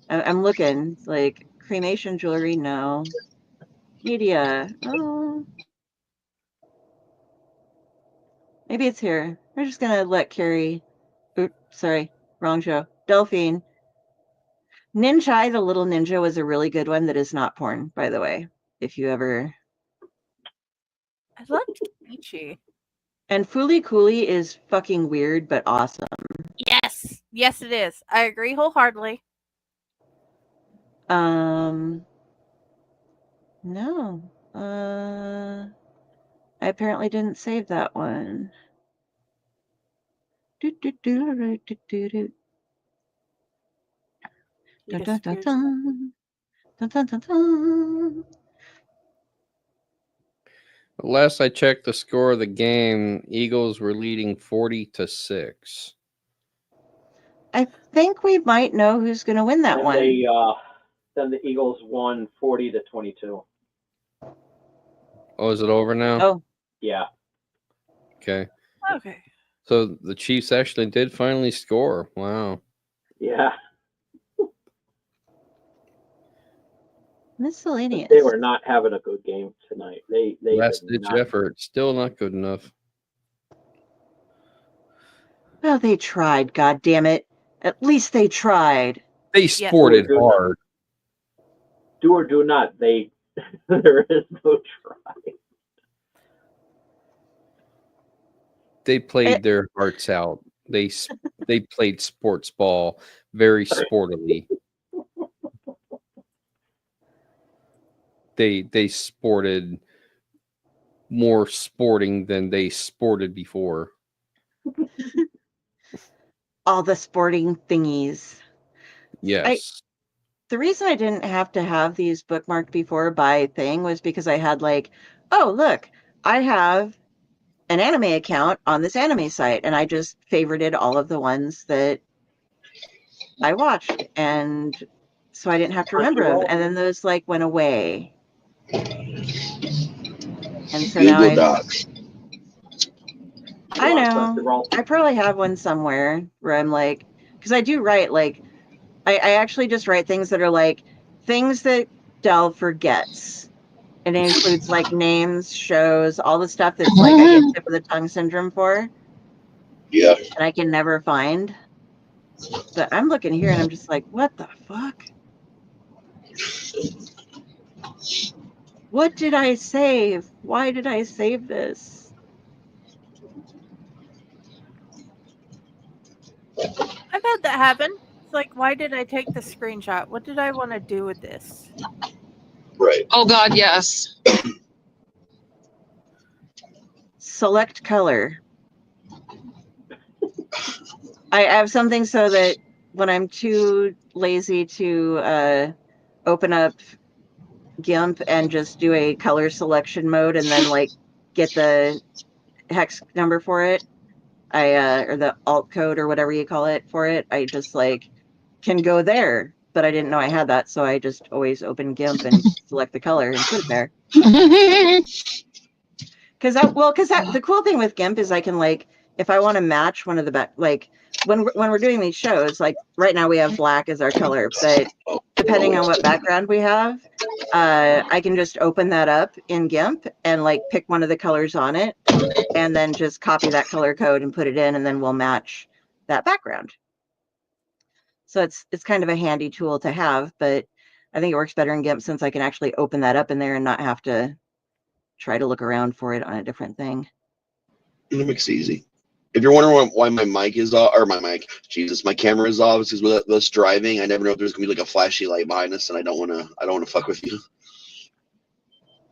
I'm looking like cremation jewelry. No. Media. Oh. Maybe it's here. We're just gonna let Carrie. Oops, sorry, wrong show. Delphine. Ninjai, the little ninja, was a really good one that is not porn, by the way. If you ever. I love Ichi. And Fooly Cooly is fucking weird but awesome. Yes. Yes, it is. I agree wholeheartedly. No. I apparently didn't save that one. Do, do, do, do, do, do, do. You Dun, dun, dun, disappeared. dun. Dun, dun, dun, dun. Last I checked the score of the game, Eagles were leading 40-6. I think we might know who's going to win that And one. then the Eagles won 40-22. Oh, is it over now? Oh, Yeah. Okay. Okay. So the Chiefs actually did finally score. Wow. Yeah. miscellaneous. They were not having a good game tonight. They Last did ditch not. effort. Still not good enough. Well, they tried, god damn it. At least they tried. They sported Do hard. Do or do not. There is no try. They played their hearts out. They played sports ball very sportily. They sported more sporting than they sported before. All the sporting thingies. Yes. The reason I didn't have to have these bookmarked before by thing was because I had like, oh, look, I have an anime account on this anime site, and I just favorited all of the ones that I watched, and so I didn't have to remember them. And then those like went away, and so now Google Docs. I know I probably have one somewhere where I'm like, because I do write like, I actually just write things that are like things that Dell forgets. And it includes like names, shows, all the stuff that's like I get tip of the tongue syndrome for. Yeah. And I can never find. But I'm looking here and I'm just like, what the fuck? What did I save? Why did I save this? I've had that happen. It's like, why did I take the screenshot? What did I want to do with this? Right. Oh God, yes. Select color. I have something so that when I'm too lazy to open up GIMP and just do a color selection mode and then like get the hex number for it, or the alt code or whatever you call it for it, I just like can go there. But I didn't know I had that, so I just always open GIMP and select the color and put it there. Because the cool thing with GIMP is I can like, if I want to match one of the like when we're doing these shows, like right now we have black as our color, but depending on what background we have, I can just open that up in GIMP and like pick one of the colors on it, and then just copy that color code and put it in, and then we'll match that background. So it's kind of a handy tool to have, but I think it works better in GIMP since I can actually open that up in there and not have to try to look around for it on a different thing. It makes it easy. If you're wondering why my mic is off, or my camera is off, because with us driving, I never know if there's gonna be like a flashy light behind us, and I don't want to fuck with you.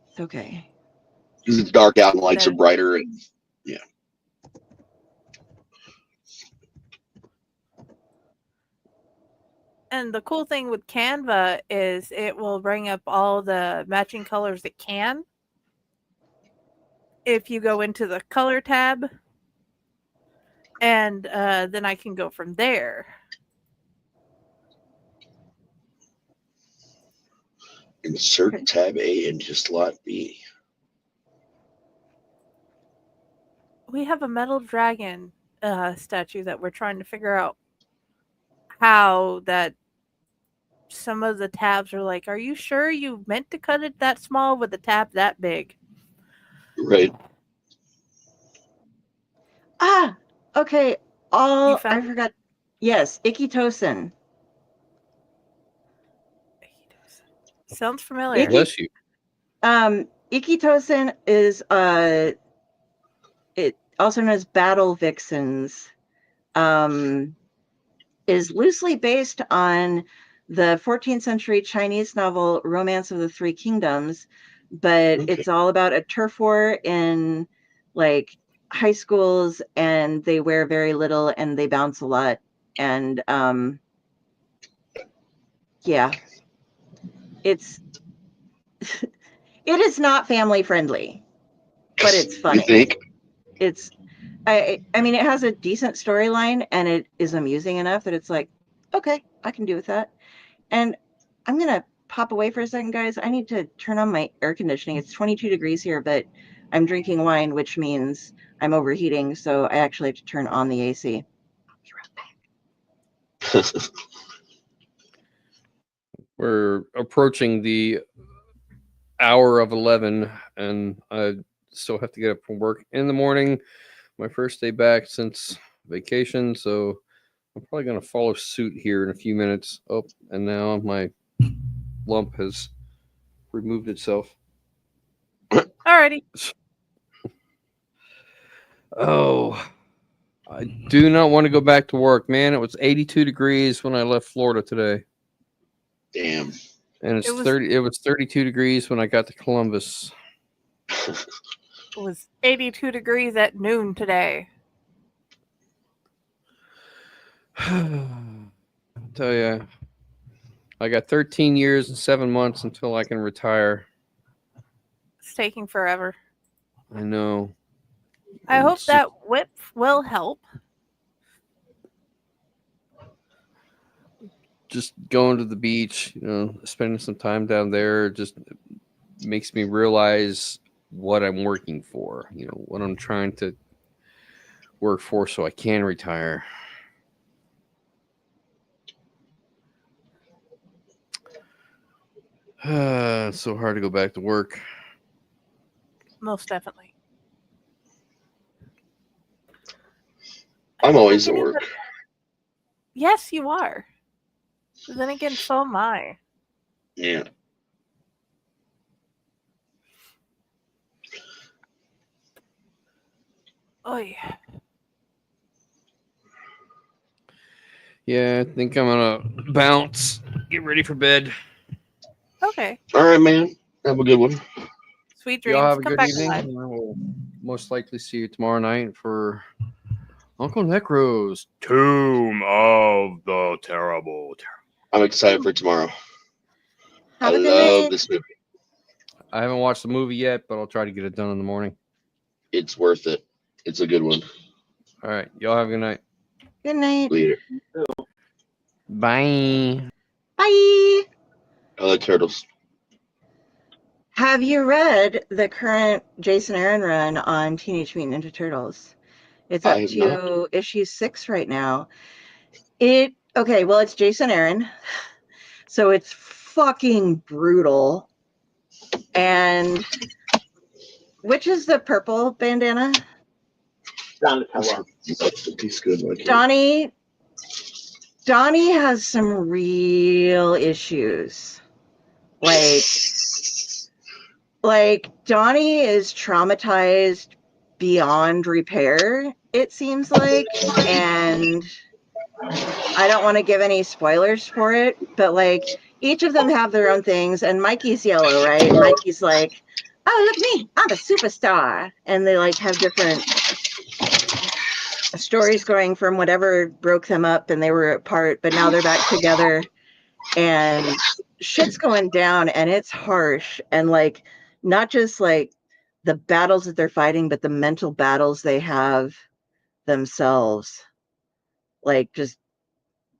It's okay. Because it's dark out and lights are brighter, and yeah. And the cool thing with Canva is it will bring up all the matching colors it can. If you go into the color tab, and then I can go from there. Insert tab A into slot B. We have a metal dragon statue that we're trying to figure out how that some of the tabs are like, are you sure you meant to cut it that small with a tab that big? Right. Ah, okay. You I found forgot. Yes, Ikitosen. sounds familiar. Bless you. Ikitosen is it also known as battle vixens. Is loosely based on the 14th century Chinese novel Romance of the Three Kingdoms, but Okay. it's all about a turf war in like high schools, and they wear very little and they bounce a lot. And yeah, it's it is not family friendly, but it's You funny. think? It's I mean, it has a decent storyline and it is amusing enough that it's like, okay, I can do with that. And I'm gonna pop away for a second, guys. I need to turn on my air conditioning. It's 22 degrees here, but I'm drinking wine, which means I'm overheating, so I actually have to turn on the AC. We're approaching the hour of 11, and I still have to get up from work in the morning. My first day back since vacation, so I'm probably going to follow suit here in a few minutes. Oh, and now my lump has removed itself. Alrighty. Oh, I do not want to go back to work, man. It was 82 degrees when I left Florida today. Damn. And It was 32 degrees when I got to Columbus. It was 82 degrees at noon today. I'll tell you, I got 13 years and 7 months until I can retire. It's taking forever. I know. I And hope it's that whip will help. just going to the beach, spending some time down there just makes me realize what I'm working for, what I'm trying to work for so I can retire. It's so hard to go back to work. Most definitely. I'm always at Getting work. the- Yes, you are. But then again, so am I. Yeah. Oh yeah. Yeah, I think I'm gonna bounce, get ready for bed. Okay. All right, man. Have a good one. Sweet Y'all dreams. have a Come good back evening. alive. And I will most likely see you tomorrow night for Uncle Necro's Tomb of the Terrible. I'm excited for tomorrow. Have I a good love night. this movie. I haven't watched the movie yet, but I'll try to get it done in the morning. It's worth it. It's a good one. All right. Y'all have a good night. Good night. Later. Bye. Bye. I like turtles. Have you read the current Jason Aaron run on Teenage Mutant Ninja Turtles? It's I up have to issue 6 right now. It's Jason Aaron. So it's fucking brutal. And which is the purple bandana? Donatello. He's good. Like Donnie has some real issues. Like Donnie is traumatized beyond repair, it seems like. And I don't want to give any spoilers for it, but like each of them have their own things. And Mikey's yellow, right? Mikey's like, oh, look me, I'm a superstar. And they like have different stories going from whatever broke them up and they were apart, but now they're back together. and shit's going down, and it's harsh, and like not just like the battles that they're fighting, but the mental battles they have themselves, like just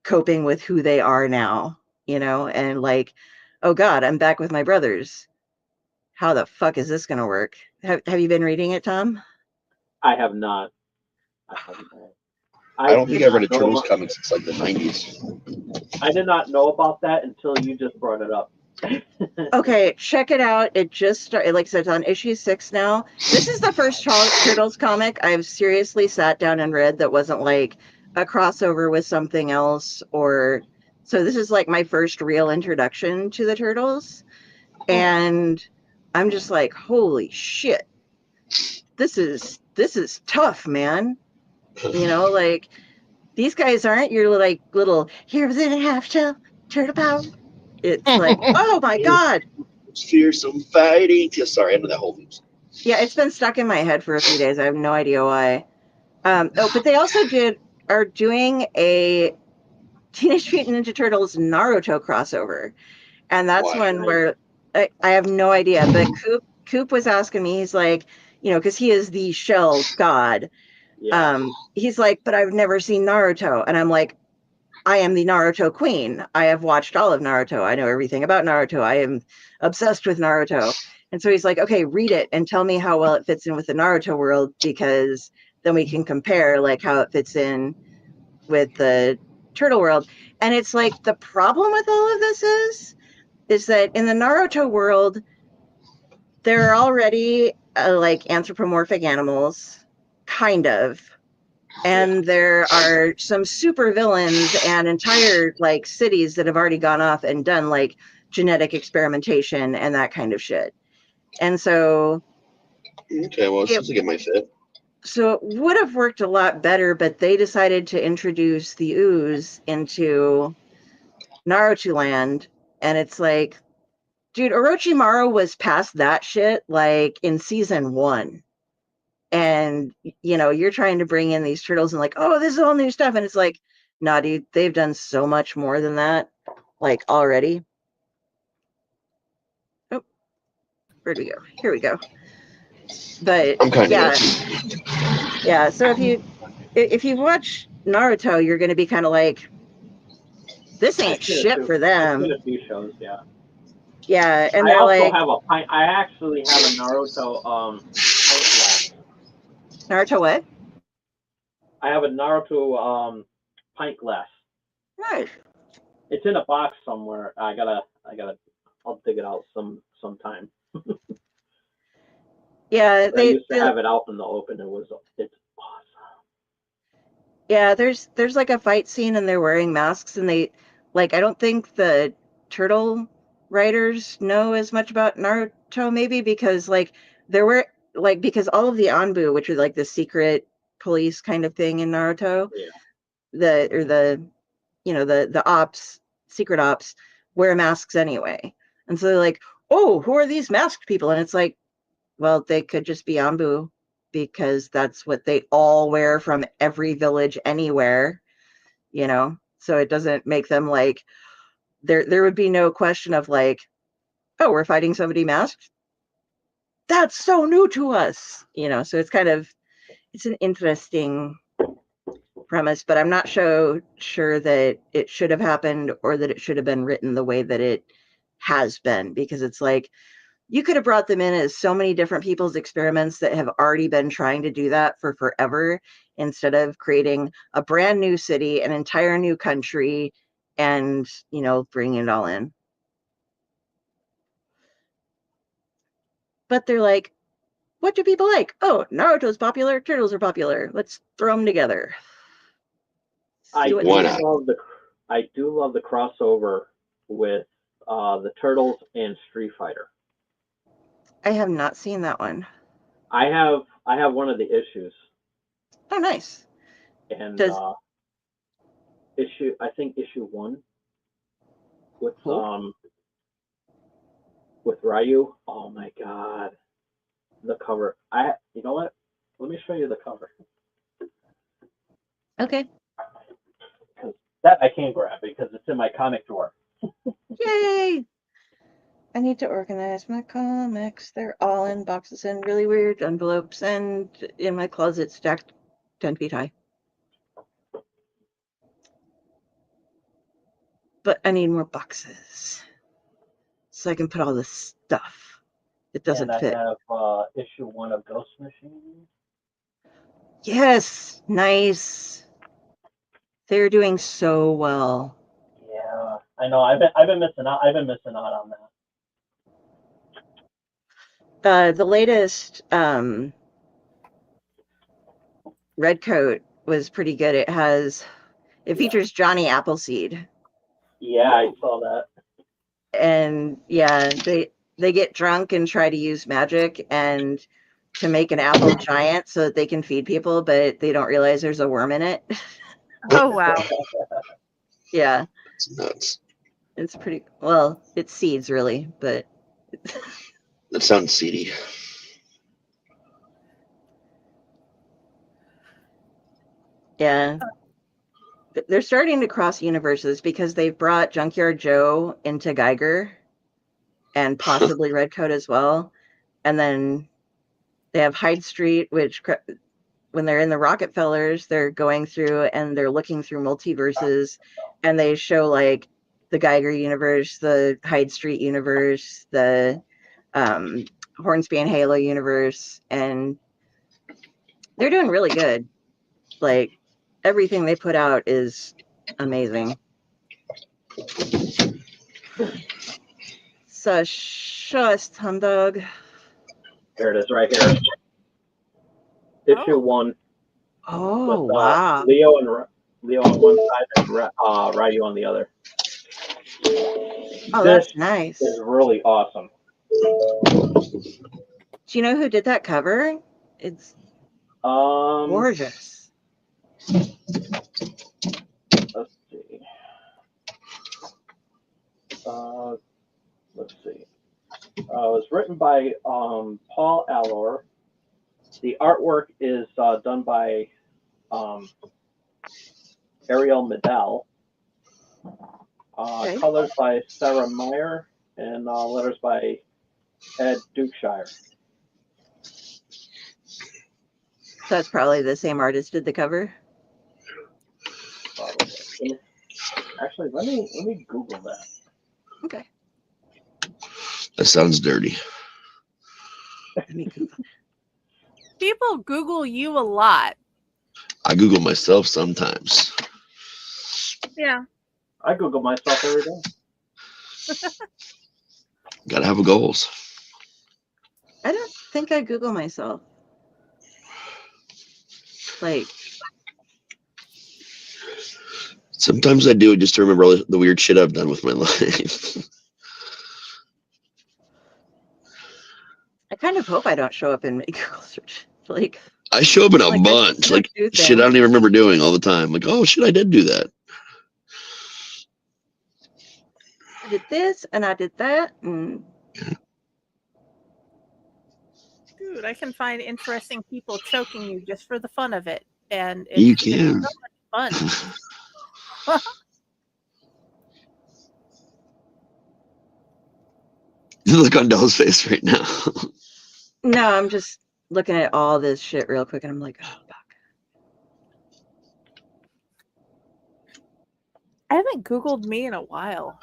coping with who they are now, and like, oh God, I'm back with my brothers. How the fuck is this going to work? Have you been reading it, Tom? I have not. I haven't. I don't think I've read a know Turtles about- comic since like the 90s. I did not know about that until you just brought it up. Okay, check it out. It just started, like I said, it's on issue 6 now. This is the first Turtles comic I've seriously sat down and read that wasn't like a crossover with something else, or so this is like my first real introduction to the Turtles. And I'm just like, holy shit. This is tough, man. Like these guys aren't your like little heroes in a half shell, turtle power. It's like, oh my God. It's fearsome fighting. Yeah, sorry, I know that whole theme. Yeah, it's been stuck in my head for a few days. I have no idea why. But they also are doing a Teenage Mutant Ninja Turtles Naruto crossover, and that's Why? one where I have no idea. But Coop was asking me, he's like, because he is the shell god. Yeah. He's like, but I've never seen Naruto, and I'm like, I am the Naruto queen. I have watched all of Naruto. I know everything about Naruto. I am obsessed with Naruto. And so he's like, okay, read it and tell me how well it fits in with the Naruto world, because then we can compare like how it fits in with the turtle world. And it's like the problem with all of this is that in the Naruto world, there are already like anthropomorphic animals, kind of, and there are some super villains and entire like cities that have already gone off and done like genetic experimentation and that kind of shit. And so Okay, well, it seems like it might fit. so it would have worked a lot better, but they decided to introduce the ooze into Naruto land, and it's like, dude, Orochimaru was past that shit like in season 1. And you're trying to bring in these turtles and like, oh, this is all new stuff, and it's like, nah, dude, they've done so much more than that like already. Oh, where'd we go? Here we go. But I'm kind yeah, of yeah, so if you watch Naruto, you're going to be kind of like, this ain't shit for I've them. seen a few shows, yeah. Yeah, and I they're also like, have I actually have a Naruto pint glass. Naruto what? I have a Naruto pint glass. Nice. It's in a box somewhere. I gotta I'll dig it out sometime. Yeah, I used to have it out in the open. It's awesome. Yeah, there's like a fight scene and they're wearing masks, and they like, I don't think the turtle writers know as much about Naruto, maybe because like there were like, because all of the Anbu, which are like the secret police kind of thing in Naruto, Yeah. the ops, secret ops, wear masks anyway. And so they're like, oh, who are these masked people? And it's like, well, they could just be Anbu, because that's what they all wear from every village anywhere, So it doesn't make them like, there would be no question of like, oh, we're fighting somebody masked. That's so new to us, So it's an interesting premise, but I'm not sure that it should have happened or that it should have been written the way that it has been, because it's like, you could have brought them in as so many different people's experiments that have already been trying to do that for forever, instead of creating a brand new city, an entire new country, and, bringing it all in. But they're like, what do people like? Oh, Naruto's popular, turtles are popular. Let's throw them together. I See what Why do not? love the crossover with the Turtles and Street Fighter. I have not seen that one. I have one of the issues, Oh, nice. and Does I think issue 1 with oh, with Ryu. Oh my god, the cover. You know what? Let me show you the cover. okay. Because that I can't grab because it's in my comic drawer. Yay! I need to organize my comics. They're all in boxes and really weird envelopes and in my closet stacked 10 feet high. But I need more boxes so I can put all this stuff. It doesn't And I fit. have issue 1 of Ghost Machine. Yes, nice. They're doing so well. Yeah, I know. I've been missing out. I've been missing out on that. The latest Redcoat was pretty good. It features Johnny Appleseed. Yeah, I saw that. And yeah, they get drunk and try to use magic and to make an apple giant so that they can feed people, but they don't realize there's a worm in it. Oh wow. Yeah, It's nuts. it's pretty well, it's seeds really, but That sounds seedy. yeah. They're starting to cross universes because they've brought Junkyard Joe into Geiger and possibly Redcoat as well. And then they have Hyde Street, which when they're in the Rockefellers, they're going through and they're looking through multiverses, and they show like the Geiger universe, the Hyde Street universe, the Hornsby and Halo universe, and they're doing really good. Like everything they put out is amazing. So shush, Dog. There it is, right here. Issue 1 Oh with wow. Leo on one side and Ryu on the other. Oh, This that's nice. is really awesome. Do you know who did that cover? It's gorgeous. Let's see. Let's see. It was written by Paul Allor. The artwork is done by Ariel Medell. Okay. Colors by Sarah Meyer and letters by Ed Dukeshire. So that's probably the same artist did the cover. Probably. Actually, let me Google that. Okay. That sounds dirty. Let me Google. People Google you a lot. I Google myself sometimes. Yeah. I Google myself every day. Gotta have goals. I don't think I Google myself. Like, Sometimes I do it just to remember all the weird shit I've done with my life. I kind of hope I don't show up in my Google search. Like, I show up in a Like, I bunch, just like do shit I don't things. even remember doing all the time. Like, oh shit, I did do that. I did this and I did that. And Dude, I can find interesting people choking you just for the fun of it. And You it's can. so much fun. Look on Dell's face right now. no, I'm just looking at all this shit real quick and I'm like, oh, fuck. I haven't Googled me in a while.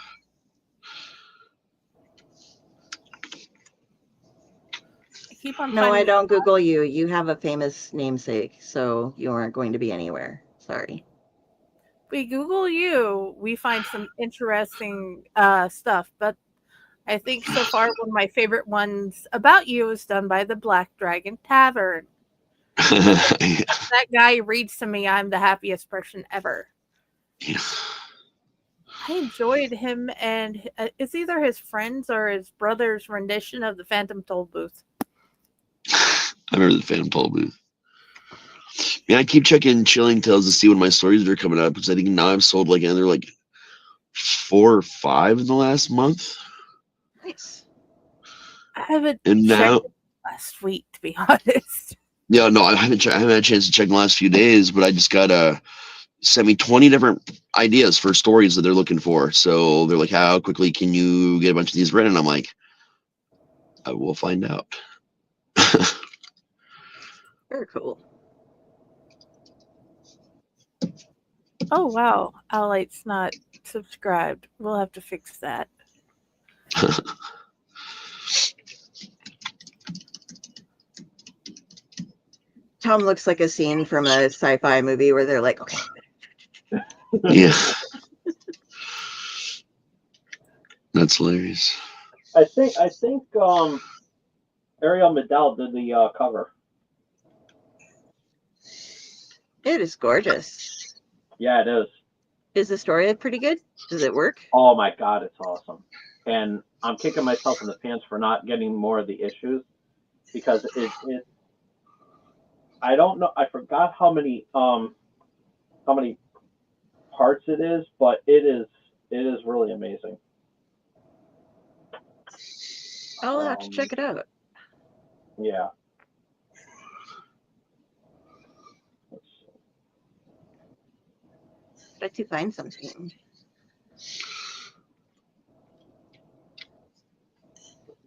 I keep on No, I finding don't Google you. You have a famous namesake, so you aren't going to be anywhere. Sorry. we Google you, we find some interesting stuff. But I think so far one of my favorite ones about you is done by the Black Dragon Tavern. That guy reads to me, I'm the happiest person ever. Yeah. I enjoyed him and it's either his friends or his brother's rendition of the Phantom Toll Booth. I remember the Phantom Toll Booth. Yeah, I keep checking Chilling Tales to see when my stories are coming out because I think now I've sold like another like 4 or 5 in the last month. Nice. I haven't And now, checked last week, to be honest. yeah, no, I haven't had a chance to check in the last few days, but I just got sent me 20 different ideas for stories that they're looking for. So they're like, how quickly can you get a bunch of these written? And I'm like, I will find out. Very cool. Oh wow, Owlite's not subscribed. We'll have to fix that. Tom looks like a scene from a sci-fi movie where they're like, okay. Yeah. That's hilarious. I think Ariel Medell did the cover. It is gorgeous. Yeah, it is. Is the story pretty good? Does it work? Oh my god, it's awesome. And I'm kicking myself in the pants for not getting more of the issues because it I don't know, I forgot how many parts it is, but it is really amazing. I'll have to check it out. Yeah. Try to find something.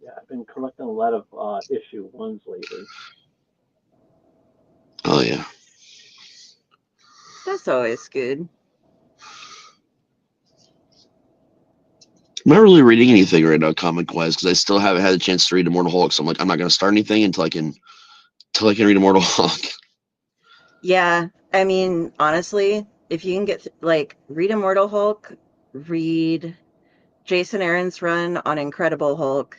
Yeah, I've been collecting a lot of issue ones lately. Oh yeah. That's always good. I'm not really reading anything right now, comic wise, because I still haven't had a chance to read Immortal Hulk. So I'm like, I'm not going to start anything until I can read Immortal Hulk. Yeah, I mean, honestly, if you can get read Immortal Hulk, read Jason Aaron's run on Incredible Hulk.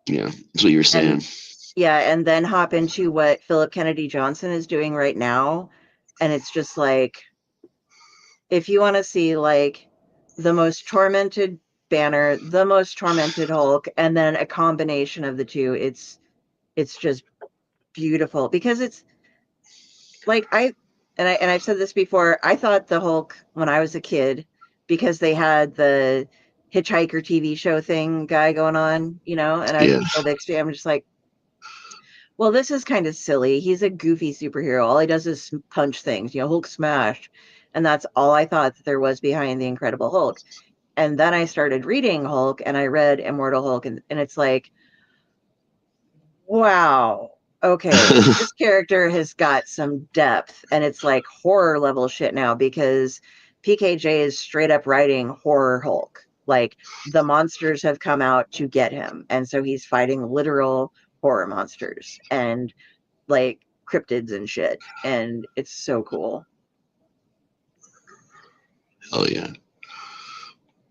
Yeah, that's what you were saying. And yeah, and then hop into what Philip Kennedy Johnson is doing right now, and it's just like, if you want to see like the most tormented Banner, the most tormented Hulk, and then a combination of the two, it's just beautiful because it's like I've said this before, I thought the Hulk when I was a kid, because they had the Hitchhiker TV show thing guy going on, and I was Yeah. so Bixby, I'm just like, well, this is kind of silly. He's a goofy superhero. All he does is punch things, Hulk smash. And that's all I thought that there was behind the Incredible Hulk. And then I started reading Hulk and I read Immortal Hulk, and it's like, wow, okay, this character has got some depth, and it's like horror level shit now because PKJ is straight up writing horror Hulk. Like the monsters have come out to get him, and so he's fighting literal horror monsters and like cryptids and shit, and it's so cool. Oh yeah.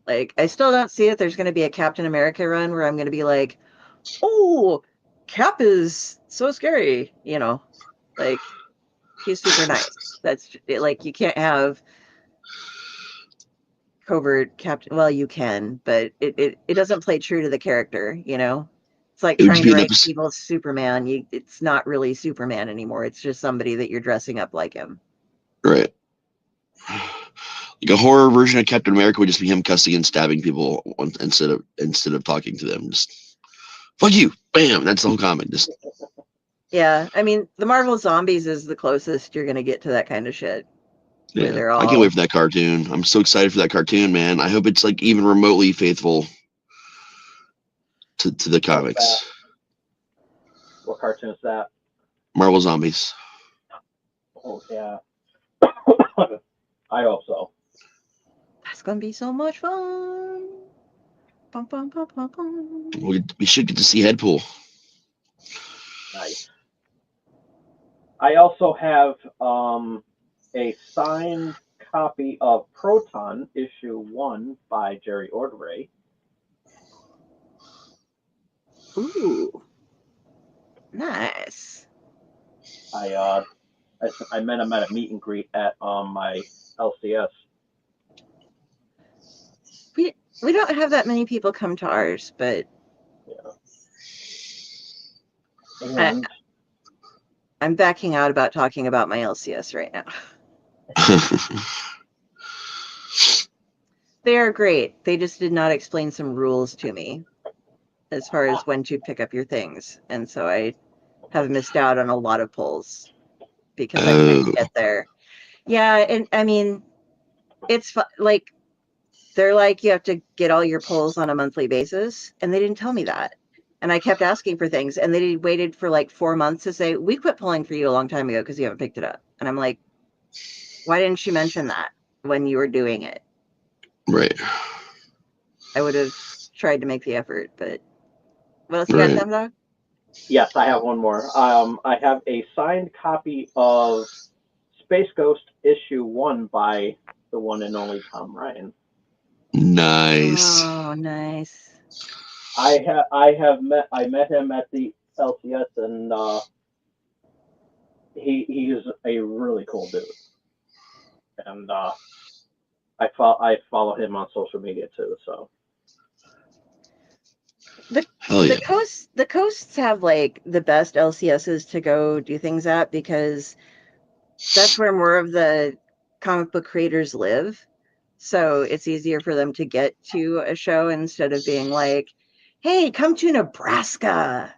Like, I still don't see if there's going to be a Captain America run where I'm going to be like, oh, Cap is so scary, like he's super nice. That's like, you can't have covert Captain. Well, you can, but it doesn't play true to the character. It's like It would just trying to be an write episode. evil Superman. It's not really Superman anymore. It's just somebody that you're dressing up like him. Right. Like a horror version of Captain America would just be him cussing and stabbing people instead of talking to them. Just fuck you, bam. That's the whole comic. Just Yeah, I mean, the Marvel Zombies is the closest you're gonna get to that kind of shit. Where yeah. they're I can't all wait for that cartoon. I'm so excited for that cartoon, man. I hope it's like even remotely faithful to the comics. What cartoon is that? Marvel Zombies. Oh yeah. I hope so. That's gonna be so much fun. Bum, bum, bum, bum, bum. We should get to see Headpool. Nice. I also have a signed copy of Proton issue 1 by Jerry Ordway. Ooh, nice. I met him at a meet and greet at my LCS. We don't have that many people come to ours, but yeah. And I'm backing out about talking about my LCS right now. They are great. They just did not explain some rules to me as far as when to pick up your things. And so I have missed out on a lot of pulls because I couldn't get there. Yeah, and I mean, it's like they're like, you have to get all your polls on a monthly basis, and they didn't tell me that. And I kept asking for things, and they waited for like 4 months to say, we quit polling for you a long time ago because you haven't picked it up. And I'm like, why didn't you mention that when you were doing it? Right. I would have tried to make the effort, but what else you got, Tom Dog? Yes, I have one more. I have a signed copy of Space Ghost issue 1 by the one and only Tom Ryan. Nice. Oh, nice. I met him at the LCS, and he is a really cool dude. And I follow him on social media too. So Hell yeah. The coasts have like the best LCSs to go do things at, because that's where more of the comic book creators live. So it's easier for them to get to a show instead of being like, hey, come to Nebraska.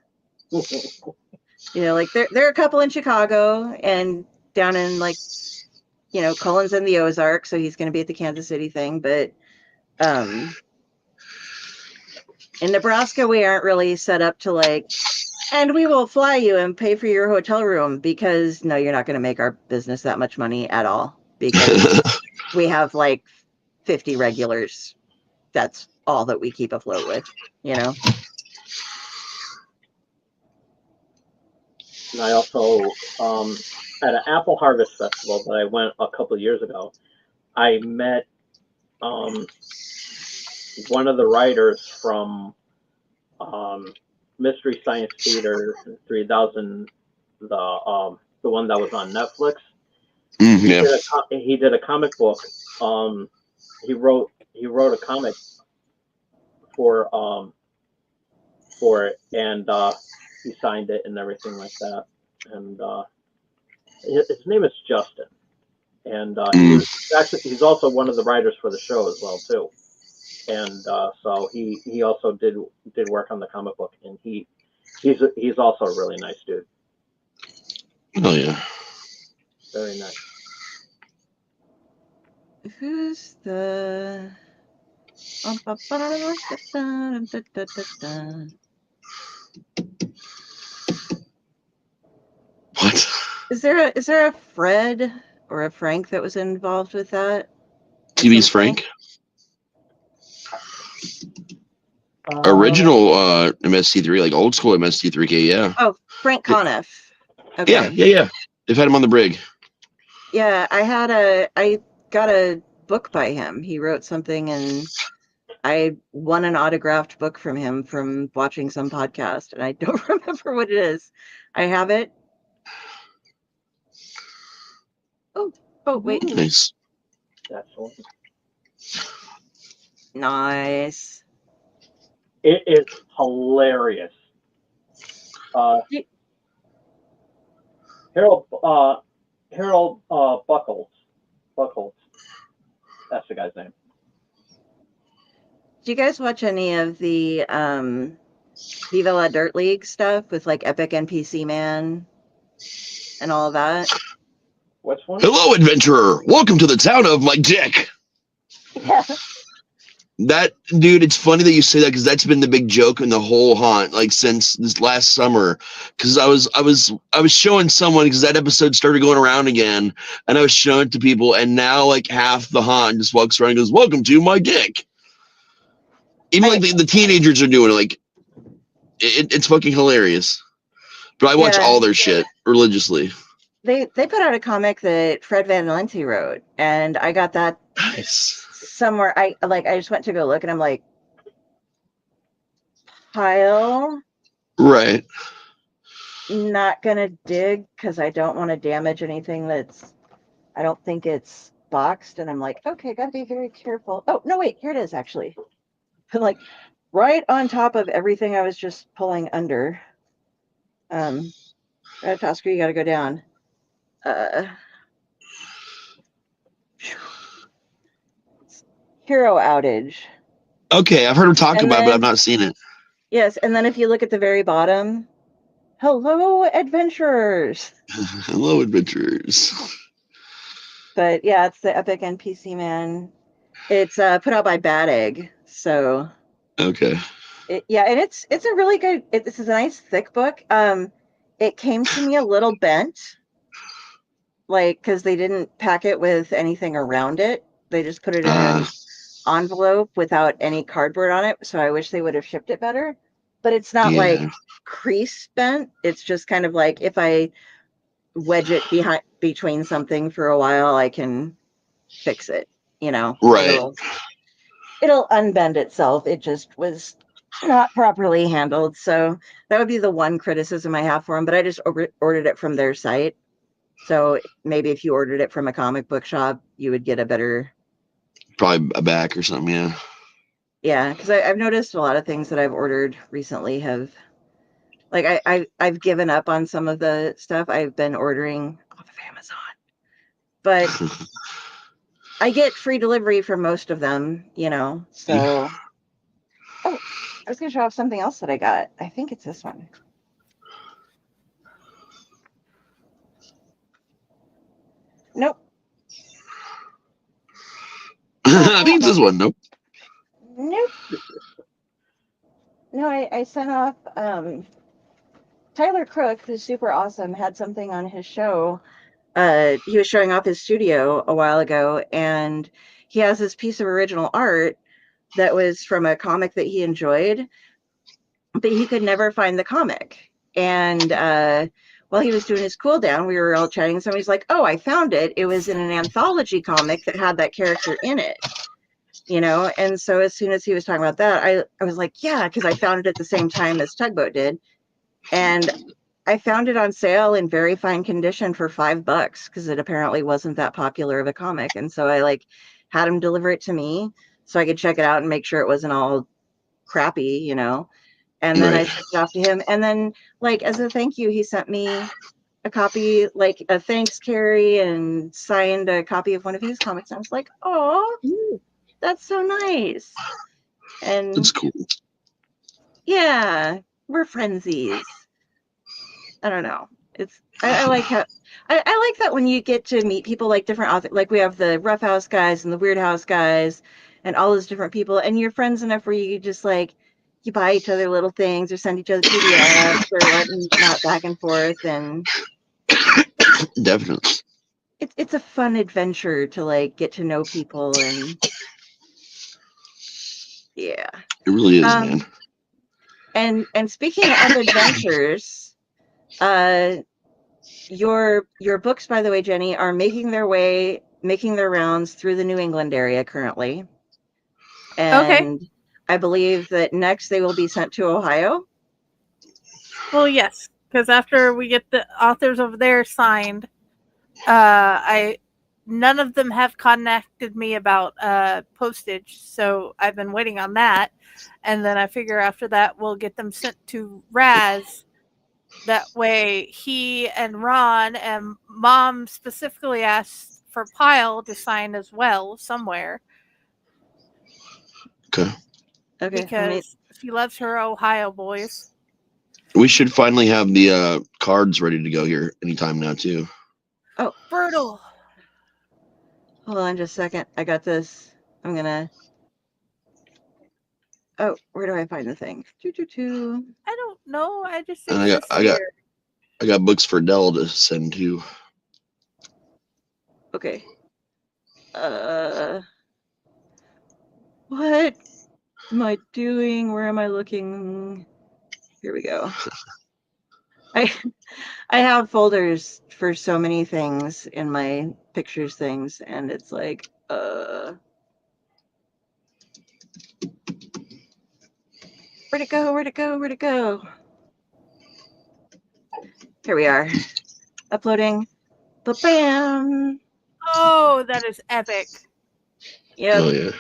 Like there are a couple in Chicago and down in like, Cullen's in the Ozark, so he's going to be at the Kansas City thing. But in Nebraska, we aren't really set up to like, and we will fly you and pay for your hotel room, because no, you're not going to make our business that much money at all, because we have like 50 regulars. That's all that we keep afloat with, And I also, at an Apple Harvest Festival that I went a couple of years ago, I met one of the writers from Mystery Science Theater 3000, the one that was on Netflix. Yeah. He did a comic book. He wrote a comic for it, and he signed it and everything like that. And his name is Justin, and he's also one of the writers for the show as well too. And so he also did work on the comic book, and he's also a really nice dude. Oh yeah. Very nice. Who's the What? Is there a Fred or a Frank that was involved with that? TV's Frank? Original MST3, like old school MST3K, yeah. Oh, Frank Conniff. Okay. Yeah. They've had him on the brig. Yeah, I got a book by him. He wrote something, and I won an autographed book from him from watching some podcast, and I don't remember what it is. I have it. Oh, wait. Nice. Excellent. Nice. It is hilarious. Harold Buckles. That's the guy's name. Do you guys watch any of the Viva La Dirt League stuff with like Epic NPC Man and all of that? Which one? Hello, adventurer. Welcome to the town of my dick. Yeah. That dude, it's funny that you say that, because that's been the big joke in the whole haunt, like since this last summer. Because I was showing someone, because that episode started going around again, and I was showing it to people, and now like half the haunt just walks around and goes, "Welcome to my dick." Even like the teenagers are doing it. Like it's fucking hilarious. But I watch all their shit religiously. They put out a comic that Fred Van Lente wrote, and I got that somewhere. I just went to go look, and I'm like, pile. Right. Not gonna dig, because I don't want to damage anything I don't think it's boxed, and I'm like, okay, gotta be very careful. Oh no, wait, here it is actually. Like right on top of everything I was just pulling under. Oscar, you gotta go down. Hero outage. Okay, I've heard him talk about it, but I've not seen it. Yes, and then if you look at the very bottom, hello, adventurers. Hello, adventurers. But yeah, it's the Epic NPC Man. It's put out by Bad Egg, so Okay. yeah, and it's a really good. This is a nice thick book. It came to me a little bent, like because they didn't pack it with anything around it. They just put it in an envelope without any cardboard on it. So I wish they would have shipped it better. But it's not like Yeah. crease bent. It's just kind of like if I wedge it between something for a while, I can fix it. Right. It'll unbend itself. It just was not properly handled. So that would be the one criticism I have for them. But I just ordered it from their site. So maybe if you ordered it from a comic book shop, you would get a better. Probably a back or something. Yeah. Yeah, because I've noticed a lot of things that I've ordered recently have, like, I've given up on some of the stuff I've been ordering off of Amazon, but I get free delivery for most of them, So, oh, I was gonna show off something else that I got. I think it's this one. Nope. I think it's this one. Nope. Nope. No, I sent off Tyler Crook, who's super awesome, had something on his show. He was showing off his studio a while ago, and he has this piece of original art that was from a comic that he enjoyed, but he could never find the comic. And while he was doing his cool down, we were all chatting. And somebody's like, "Oh, I found it. It was in an anthology comic that had that character in it." And so as soon as he was talking about that, I was like, yeah, because I found it at the same time as Tugboat did. And I found it on sale in very fine condition for $5 because it apparently wasn't that popular of a comic. And so I had him deliver it to me so I could check it out and make sure it wasn't all crappy, And then I sent it off to him. And then as a thank you, he sent me a copy, like a thanks, Carrie, and signed a copy of one of his comics. And I was like, oh, that's so nice. And That's cool. yeah, we're friendsies. I don't know. I like how I like that when you get to meet people like different authors. Like we have the Rough House guys and the Weird House guys and all those different people, and you're friends enough where you just you buy each other little things or send each other PDFs or whatnot back and forth, and Definitely. it's a fun adventure to get to know people, and yeah. It really is, man. And speaking of adventures, your books, by the way, Jenny, are making their rounds through the New England area currently. And Okay. I believe that next they will be sent to Ohio. Well, yes, because after we get the authors over there signed, none of them have contacted me about postage, so I've been waiting on that. And then I figure after that we'll get them sent to Raz. That way he and Ron and Mom specifically asked for Pyle to sign as well somewhere. Okay. Because she loves her Ohio boys. We should finally have the cards ready to go here anytime now, too. Oh, Brutal. Hold on just a second. I got this. I'm gonna. Oh, where do I find the thing? I don't know. I just And I got books for Dell to send to. Okay. What am I doing? Where am I looking? Here we go. I have folders for so many things in my pictures things, and it's like, where'd it go? Where'd it go? Where'd it go? Here we are. Uploading. Ba-bam! Oh, that is epic. Yep. Oh, yeah.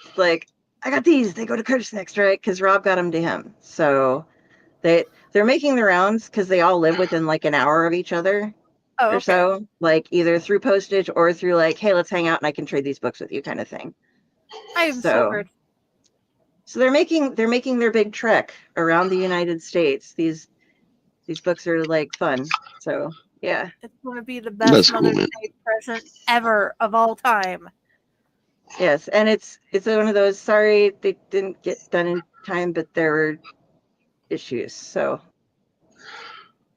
It's like, I got these. They go to Curtis next, right? Because Rob got them to him. So they're making the rounds because they all live within an hour of each other or so. Either through postage or through hey, let's hang out and I can trade these books with you kind of thing. I am so good. So they're making their big trek around the United States. These books are fun. So Yeah. It's going to be the best That's cool, Mother's man. Day present ever of all time. Yes, and it's one of those. Sorry, they didn't get done in time, but there were issues. So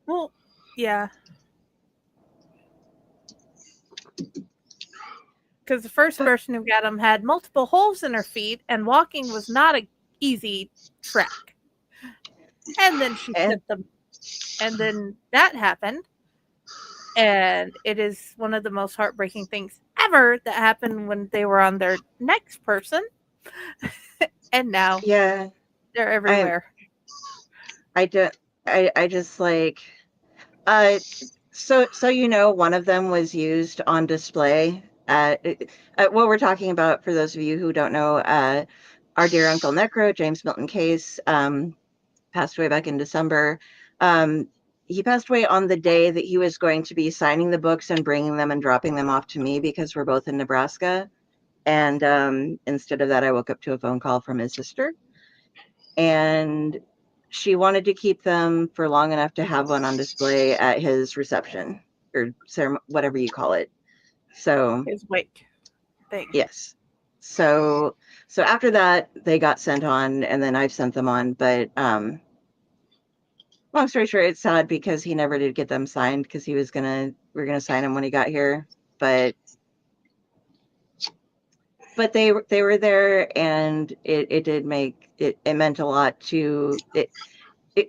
Well, yeah. Because the first person who got them had multiple holes in her feet, and walking was not an easy trek. And then she and sent them, and then that happened. And it is one of the most heartbreaking things ever that happened when they were on their next person. And now yeah, they're I everywhere. I don't I just like uh so you know one of them was used on display what we're talking about for those of you who don't know, our dear Uncle Necro, James Milton Case, passed away back in December. He passed away on the day that he was going to be signing the books and bringing them and dropping them off to me because we're both in Nebraska. And instead of that, I woke up to a phone call from his sister. And she wanted to keep them for long enough to have one on display at his reception or whatever you call it. So, His wake thing. yes. So after that, they got sent on, and then I've sent them on. But long story short, it's sad because he never did get them signed because we were gonna sign them when he got here. But they were there, and it did make it meant a lot to it.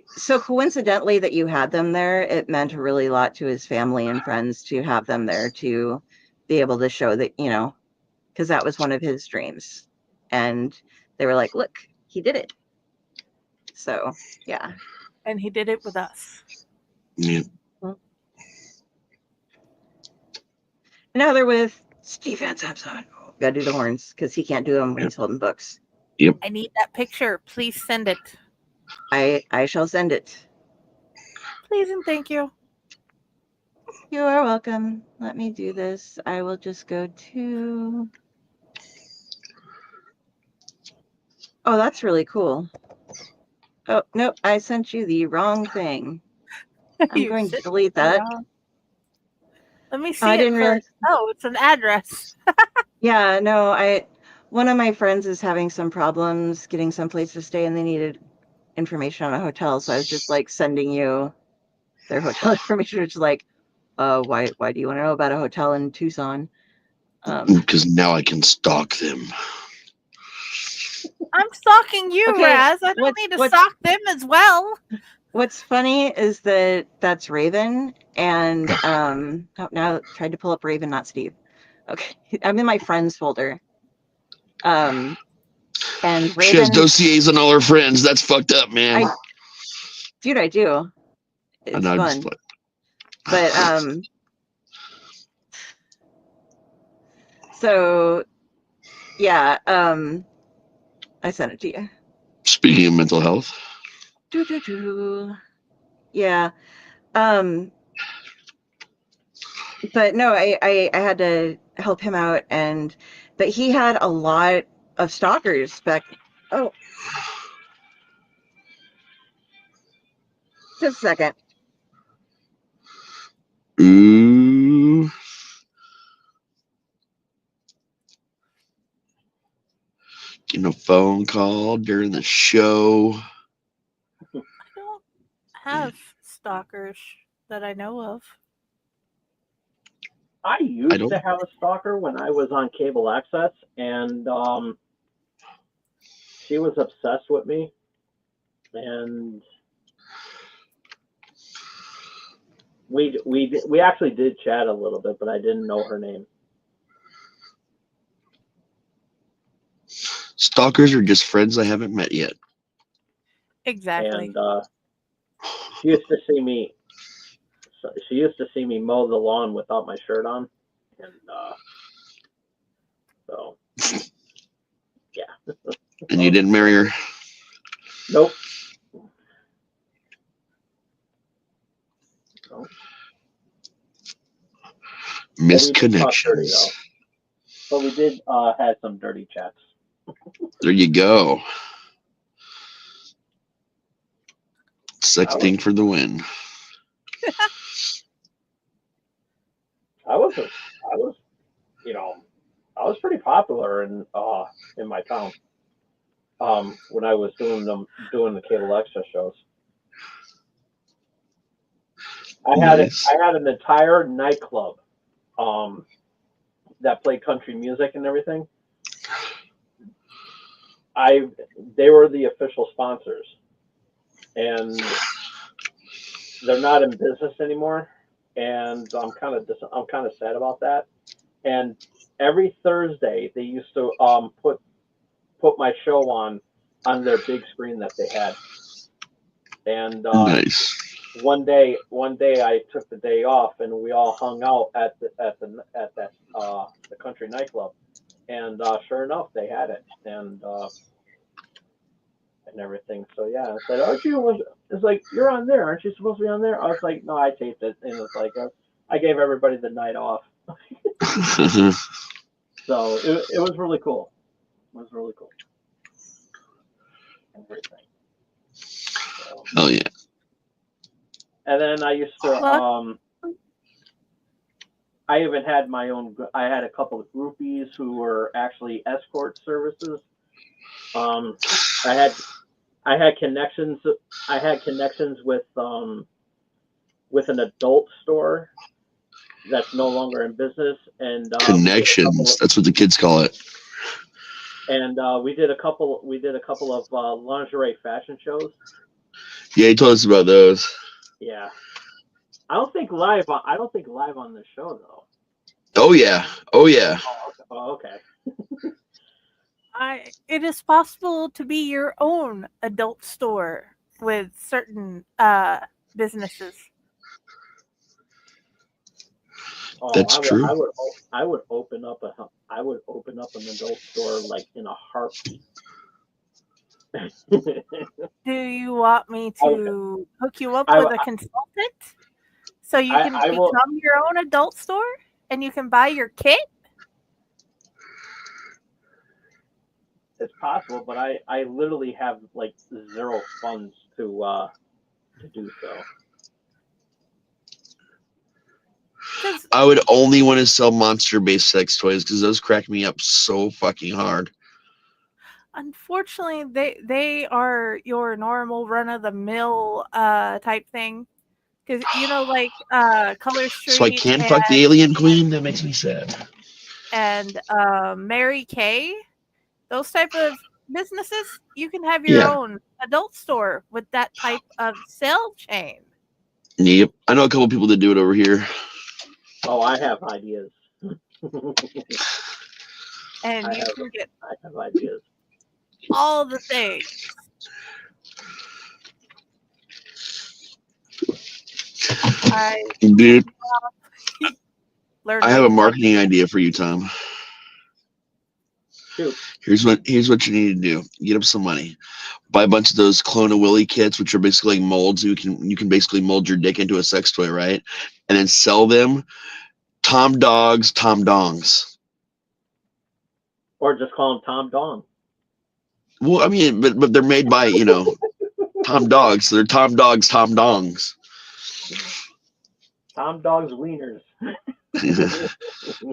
So coincidentally that you had them there, it meant a really lot to his family and friends to have them there to be able to show that, because that was one of his dreams. And they were like, look, he did it. So, yeah. And he did it with us. Yeah. Now they're with Steve Van Samson. Gotta do the horns because he can't do them when he's holding books. Yep. I need that picture. Please send it. I shall send it. Please and thank you. You are welcome. Let me do this. I will just go to. Oh, that's really cool. Oh, nope. I sent you the wrong thing. I'm You going to sent delete the that. wrong- Let me see I it didn't realize. first. Oh, it's an address. Yeah, no, one of my friends is having some problems getting someplace to stay and they needed information on a hotel. So I was just like sending you their hotel information, which is like, why do you want to know about a hotel in Tucson? Because now I can stalk them. I'm stalking you, Okay, Raz. I don't need to stalk them as well. What's funny is that that's Raven, and now tried to pull up Raven, not Steve. Okay, I'm in my friends folder. And Raven. She has dossiers on all her friends. That's fucked up, man. I do. It's fun. But so yeah, I sent it to you. Speaking of mental health. Yeah. But no, I had to help him out, but he had a lot of stalkers back. Oh, just a second. Ooh. Getting a phone call during the show. I don't have stalkers that I know of. I used to have a stalker when I was on cable access, and she was obsessed with me, and we actually did chat a little bit, but I didn't know her name. Stalkers are just friends I haven't met yet. Exactly. And she used to see me. She used to see me mow the lawn without my shirt on, and so yeah. And you didn't marry her? Nope. No. Missed connections. But we did have some dirty chats. There you go. Sexting for the win. popular in my town. When I was doing the cable extra shows, Nice. I had an entire nightclub that played country music and everything. They were the official sponsors, and they're not in business anymore, and I'm kind of sad about that. And every Thursday they used to put my show on their big screen that they had. And Nice. one day I took the day off, and we all hung out at the country nightclub, and sure enough they had it, and everything. So yeah, I said, "Aren't you?" It's like, "You're on there, aren't you supposed to be on there?" I was like, "No, I taped it," and it's like I gave everybody the night off. So it was really cool. It was really cool. Everything. So, Oh yeah. and then I used to I even had my own. I had a couple of groupies who were actually escort services. I had connections. I had connections with an adult store that's no longer in business, and Connections. That's what the kids call it. and we did a couple of lingerie fashion shows. Yeah, he told us about those. Yeah, I don't think live on this show though. Oh yeah. Oh yeah. Oh, okay. It is possible to be your own adult store with certain businesses. Oh, That's true. I would open up an adult store like in a heartbeat. Do you want me to hook you up I- with a consultant so you can I will- become your own adult store and you can buy your kit? It's possible, but I literally have like zero funds to do so. I would only want to sell monster-based sex toys because those crack me up so fucking hard. Unfortunately, they are your normal run of the mill type thing, because like Color Street. So I can fuck the alien queen. That makes me sad. And Mary Kay, those type of businesses, you can have your own adult store with that type of sale chain. Yep, I know a couple people that do it over here. Oh, I have ideas. And I have ideas. All the things. Dude, I have a marketing idea for you, Tom. Shoot. Here's what you need to do. Get up some money. Buy a bunch of those Clone a Willy kits, which are basically like molds. You can basically mold your dick into a sex toy, right? And then sell them. Tom Dogs, Tom Dongs. Or just call them Tom Dong. Well, I mean, but they're made by, Tom Dogs. So they're Tom Dogs, Tom Dongs. Tom Dog's wieners.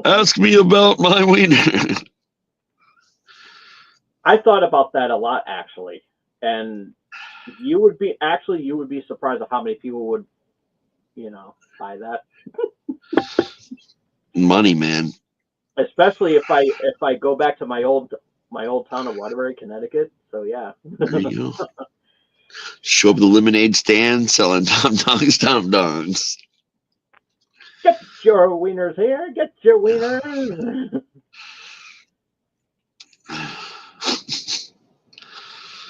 Ask me about my wiener. I thought about that a lot, actually. And you would be surprised at how many people would, buy that. Money, man. Especially if I go back to my old town of Waterbury, Connecticut. So yeah. There you go. Show up at the lemonade stand selling Tom Dogs, Tom Dongs. Get your wieners here. Get your wieners.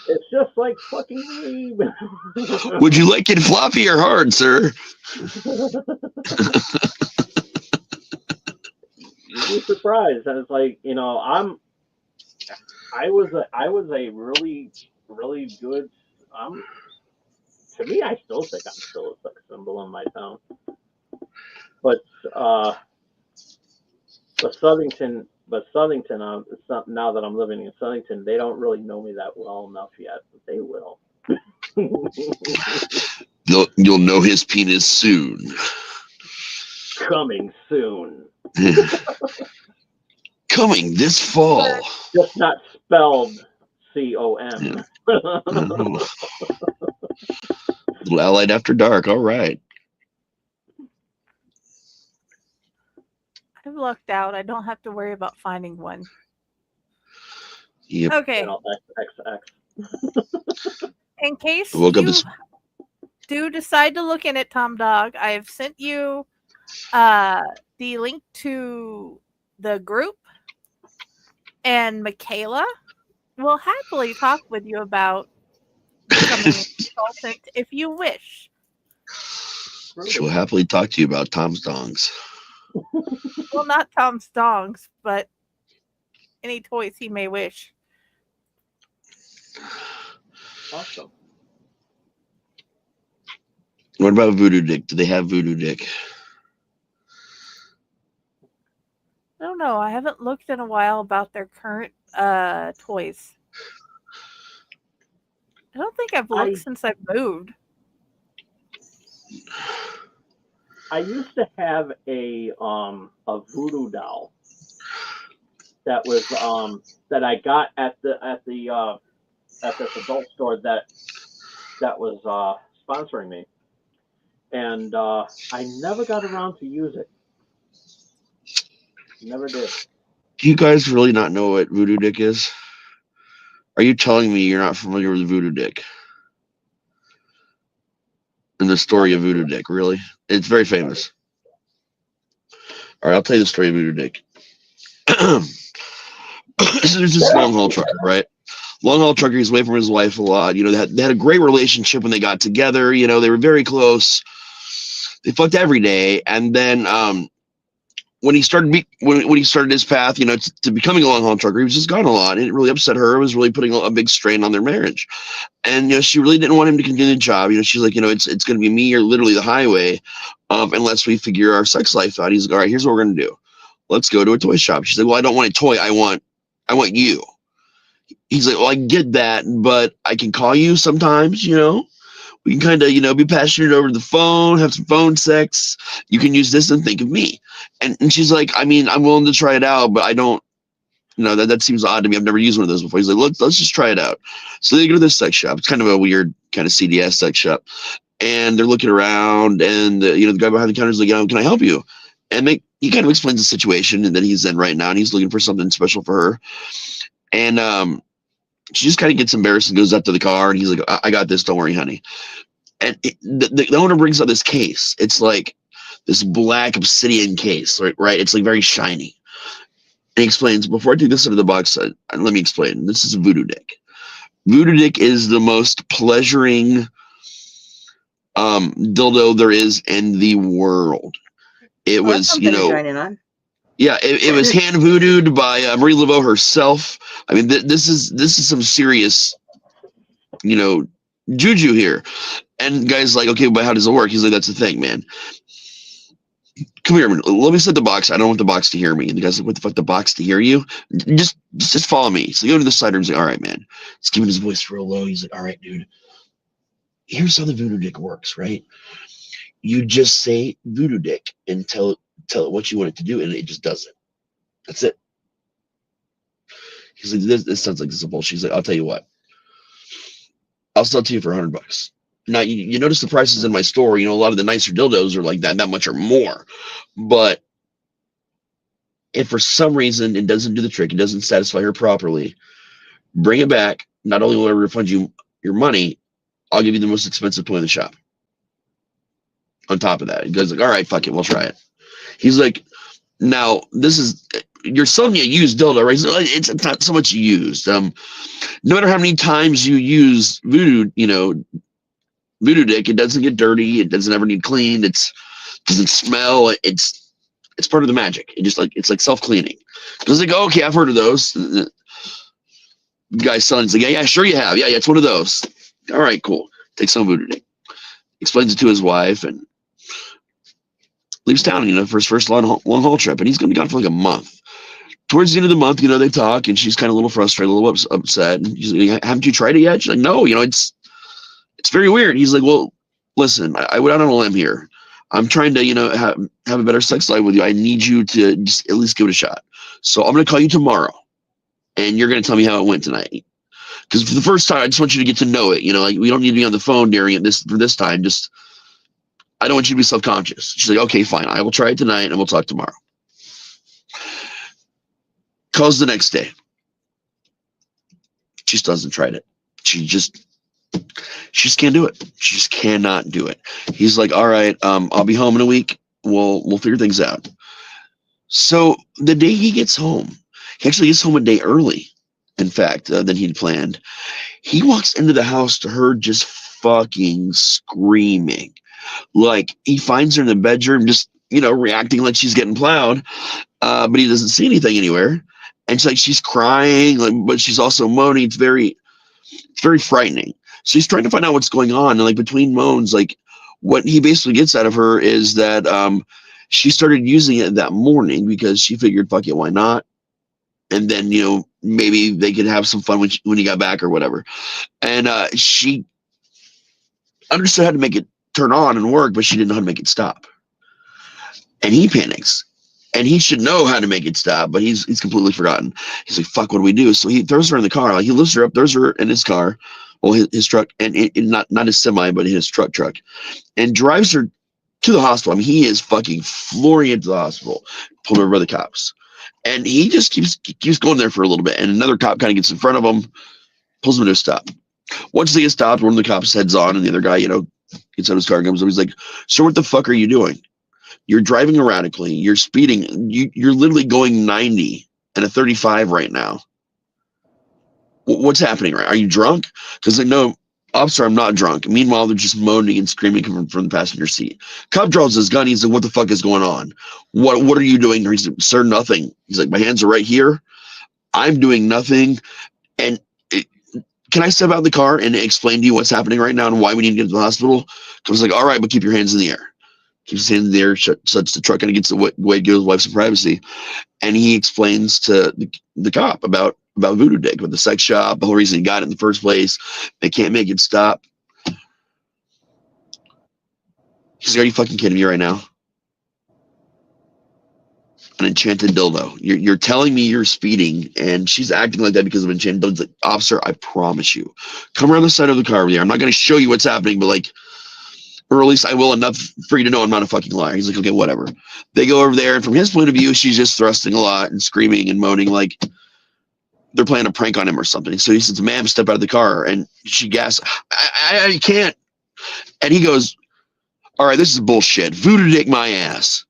It's just like fucking me. Would you like it floppy or hard, sir? You'd be surprised. And it's like, I was a really, really good, to me, I still think I'm still a sex symbol in my town. But Southington, now that I'm living in Southington, they don't really know me that well enough yet, but they will. You'll know his penis soon. Coming soon. Coming this fall. Just not spelled C-O-M. Yeah. Little Allied After Dark. All right. I've lucked out. I don't have to worry about finding one. Yep. Okay. XXX. In case I woke up you this. do decide to look in at Tom Dog, I have sent you the link to the group, and Michaela will happily talk with you about becoming a consultant if you wish. She'll happily talk to you about Tom's dongs. Well, not Tom's dongs, but any toys he may wish. Awesome. What about Voodoo Dick? Do they have Voodoo Dick? I don't know. I haven't looked in a while about their current toys. I don't think I've looked since I've moved. I used to have a voodoo doll that was that I got at this adult store that was sponsoring me, and I never got around to use it. Never did. Do you guys really not know what Voodoo Dick is? Are you telling me you're not familiar with Voodoo Dick? And the story of Voodoo Dick, really? It's very famous. All right, I'll tell you the story of Voodoo Dick. So there's this long haul trucker, right? Long haul trucker, he's away from his wife a lot. You know, they had a great relationship when they got together. You know, they were very close. They fucked every day, and then when he started when he started his path, you know, to becoming a long haul trucker, he was just gone a lot. And it really upset her. It was really putting a big strain on their marriage. And you know, she really didn't want him to continue the job. You know, she's like, you know, it's going to be me or literally the highway, unless we figure our sex life out. He's like, all right, here's what we're going to do. Let's go to a toy shop. She's like, well, I don't want a toy. I want you. He's like, well, I get that, but I can call you sometimes. You know, we can kind of, you know, be passionate over the phone, have some phone sex. You can use this and think of me. And she's like, I mean, I'm willing to try it out, but I don't, you know, that seems odd to me. I've never used one of those before. He's like, let's just try it out. So they go to this sex shop. It's kind of a weird kind of CDS sex shop. And they're looking around, and, you know, the guy behind the counter is like, can I help you? And he kind of explains the situation and that he's in right now, and he's looking for something special for her. And she just kind of gets embarrassed and goes up to the car, and he's like, I got this. Don't worry, honey. And the owner brings out this case. It's like this black obsidian case, right? It's like very shiny. And he explains, before I take this out of the box, let me explain. This is a Voodoo Dick. Voodoo Dick is the most pleasuring dildo there is in the world. It was, you know, yeah, it was hand voodooed by Marie Laveau herself. I mean, this is some serious, you know, juju here. And the guy's like, okay, but how does it work? He's like, that's the thing, man. Come here a minute. Let me set the box. I don't want the box to hear me. And the guy's like, what the fuck, the box to hear you? Just follow me. So you go to the side room. He's like, all right, man. He's giving his voice real low. He's like, all right, dude. Here's how the Voodoo Dick works, right? You just say Voodoo Dick and tell it what you want it to do, and it just does it. That's it. He's like, this sounds like this is bullshit. He's like, I'll tell you what. I'll sell it to you for $100. Now, you notice the prices in my store. You know, a lot of the nicer dildos are like that much or more. But if for some reason it doesn't do the trick, it doesn't satisfy her properly, bring it back. Not only will I refund you your money, I'll give you the most expensive toy in the shop. On top of that, he goes like, all right, fuck it, we'll try it. He's like, now this is, you're selling me a used dildo, right? It's not so much used. No matter how many times you use Voodoo Dick, it doesn't get dirty. It doesn't ever need cleaned. It doesn't smell. It's part of the magic. It's like self-cleaning. Because they go, okay, I've heard of those. The guy's son's like, yeah, sure you have. Yeah, it's one of those. All right, cool. Takes some Voodoo Dick. Explains it to his wife and leaves town, you know, for his first long haul trip. And he's going to be gone for like a month. Towards the end of the month, you know, they talk, and she's kind of a little frustrated, a little upset. And he's like, haven't you tried it yet? She's like, no, you know, it's very weird. He's like, well, listen, I went out on a limb here. I'm trying to, have a better sex life with you. I need you to just at least give it a shot. So I'm going to call you tomorrow, and you're going to tell me how it went tonight. Because for the first time, I just want you to get to know it. Like we don't need to be on the phone during it for this time. Just I don't want you to be self-conscious. She's like, okay, fine. I will try it tonight, and we'll talk tomorrow. Calls the next day. She still hasn't tried it. She just can't do it. She just cannot do it. He's like, all right, I'll be home in a week. We'll figure things out. So the day he gets home, he actually gets home a day early, in fact, than he'd planned. He walks into the house to her just fucking screaming. Like he finds her in the bedroom, just, reacting like she's getting plowed, but he doesn't see anything anywhere. And she's crying, but she's also moaning. It's very frightening. So he's trying to find out what's going on. And between moans, what he basically gets out of her is that she started using it that morning because she figured, fuck it, why not? And then, maybe they could have some fun when he got back or whatever. And she understood how to make it turn on and work, but she didn't know how to make it stop. And he panics. And he should know how to make it stop, but he's completely forgotten. He's like, fuck, what do we do? So he throws her in the car. He lifts her up, throws her in his car, his truck, and not his semi, but his truck, and drives her to the hospital. I mean, he is fucking flooring into the hospital, pulled over by the cops. And he just keeps going there for a little bit. And another cop kind of gets in front of him, pulls him to a stop. Once they get stopped, one of the cops heads on, and the other guy, gets out of his car and comes up. He's like, sir, what the fuck are you doing? You're driving erratically. You're speeding. You're literally going 90 and a 35 right now. What's happening? Right? Are you drunk? Because no, officer, I'm not drunk. Meanwhile, they're just moaning and screaming from the passenger seat. Cop draws his gun. He's like, what the fuck is going on? What are you doing? He's like, sir, nothing. He's like, my hands are right here. I'm doing nothing. And can I step out of the car and explain to you what's happening right now and why we need to get to the hospital? Because like, all right, but keep your hands in the air. Keeps his hands in the air, shuts the truck, and gets away to give his wife some privacy. And he explains to the cop about Voodoo Dick, with the sex shop, the whole reason he got it in the first place. They can't make it stop. He's like, are you fucking kidding me right now? An enchanted dildo. You're telling me you're speeding, and she's acting like that because of enchanted dildo. Like, officer, I promise you. Come around the side of the car with you. I'm not going to show you what's happening, but or at least I will enough for you to know I'm not a fucking liar. He's like, okay, whatever. They go over there, and from his point of view, she's just thrusting a lot and screaming and moaning like they're playing a prank on him or something. So he says, ma'am, step out of the car. And she gasps, I can't. And he goes, all right, this is bullshit. Voodoo Dick my ass.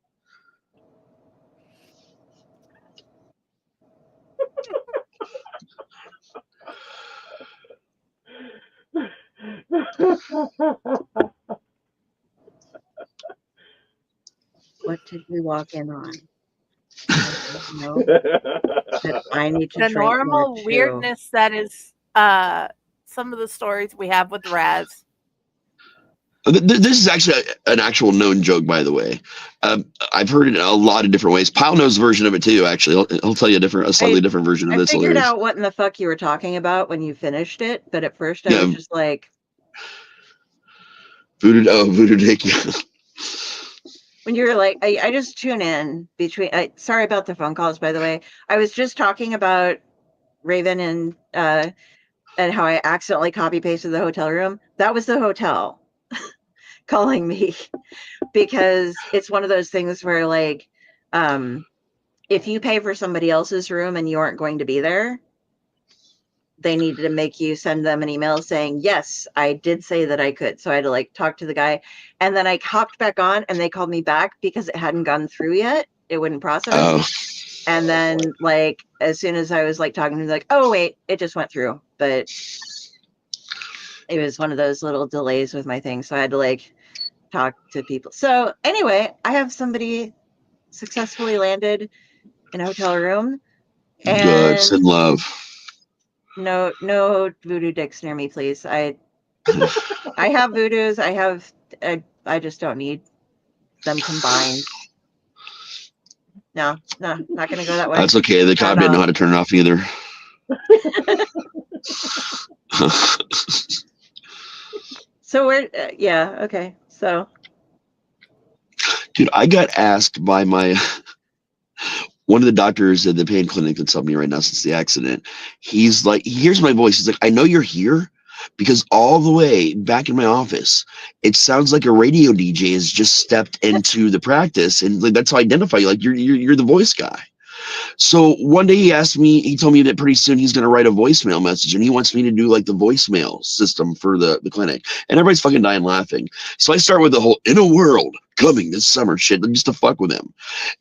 What did we walk in on? No, that I need to The drink more normal too. weirdness that is some of the stories we have with Raz. This is actually an actual known joke, by the way. I've heard it in a lot of different ways. Pyle knows a version of it too. Actually, he'll tell you a slightly different version of I this. figured Hilarious. out what in the fuck you were talking about when you finished it, but at first I was just like, Voodoo Dick. Yeah. when you were like, I just tune in between. Sorry about the phone calls, by the way. I was just talking about Raven and how I accidentally copy pasted the hotel room. That was the hotel calling me, because it's one of those things where if you pay for somebody else's room and you aren't going to be there, they needed to make you send them an email saying, yes, I did say that I could. So I had to talk to the guy, and then I hopped back on and they called me back because it hadn't gone through yet. It wouldn't process. Oh. And then as soon as I was talking to them, oh wait, it just went through. But it was one of those little delays with my thing. So I had to talk to people. So anyway, I have somebody successfully landed in a hotel room. And Good, send love. No voodoo dicks near me, please. I have voodoos. I just don't need them combined. No, not gonna go that way. That's okay. The cop didn't know how to turn it off either. So we're yeah, okay. So Dude, I got asked by my one of the doctors at the pain clinic that's helped me right now since the accident. He's like, he hears my voice. He's like, I know you're here because all the way back in my office, it sounds like a radio DJ has just stepped into the practice, and like that's how I identify you. Like you're the voice guy. So one day he told me that pretty soon he's going to write a voicemail message, and he wants me to do like the voicemail system for the clinic. And everybody's fucking dying laughing. So I start with the whole "in a world coming this summer" shit just to fuck with him.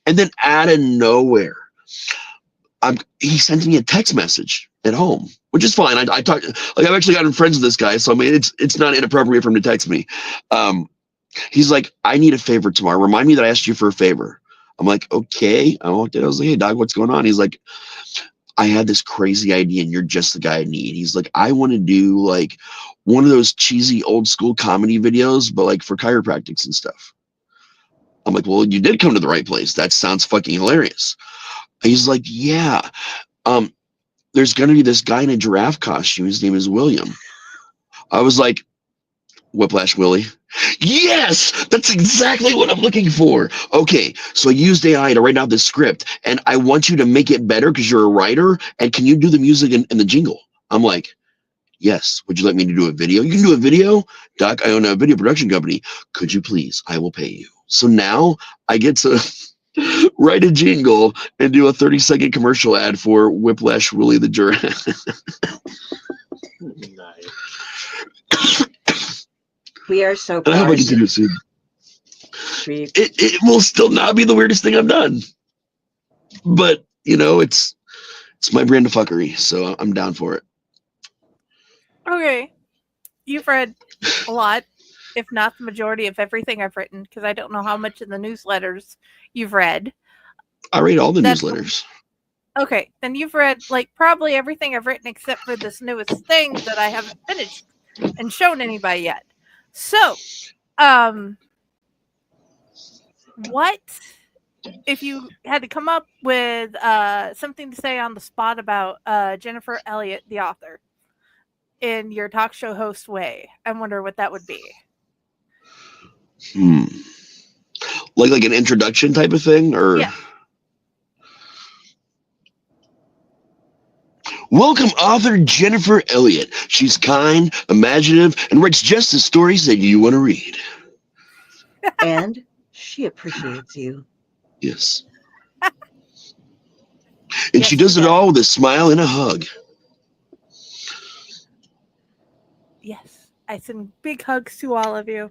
And then out of nowhere, he sent me a text message at home, which is fine. I talked, like, I've actually gotten friends with this guy, so I mean it's not inappropriate for him to text me. He's like, I need a favor tomorrow. Remind me that I asked you for a favor. I'm like, okay. I walked in. I was like, hey, dog, what's going on? He's like, I had this crazy idea, and you're just the guy I need. He's like, I want to do like one of those cheesy old school comedy videos, but like for chiropractics and stuff. I'm like, well, you did come to the right place. That sounds fucking hilarious. He's like, yeah. There's going to be this guy in a giraffe costume. His name is William. I was like, Whiplash Willie. Yes, that's exactly what I'm looking for. Okay, so I used AI to write out this script, and I want you to make it better because you're a writer, and can you do the music and the jingle? I'm like, yes. Would you like me to do a video? You can do a video? Doc, I own a video production company. Could you please? I will pay you. So now I get to write a jingle and do a 30-second commercial ad for Whiplash Willie the Giraffe. Nice. We are so I hope I proud. get to do it soon. We, It will still not be the weirdest thing I've done, but you know, it's my brand of fuckery, so I'm down for it. Okay. You've read a lot, if not the majority of everything I've written, because I don't know how much in the newsletters you've read. I read all the That's- newsletters. Okay, then you've read like probably everything I've written except for this newest thing that I haven't finished and shown anybody yet. So, what if you had to come up with something to say on the spot about Jennifer Elliott, the author, in your talk show host way? I wonder what that would be. Like an introduction type of thing, or Yeah. Welcome author Jennifer Elliott. She's kind, imaginative, and writes just the stories that you want to read. and she appreciates you. Yes. And Yes, she does she it does. all with a smile and a hug. Yes. I send big hugs to all of you.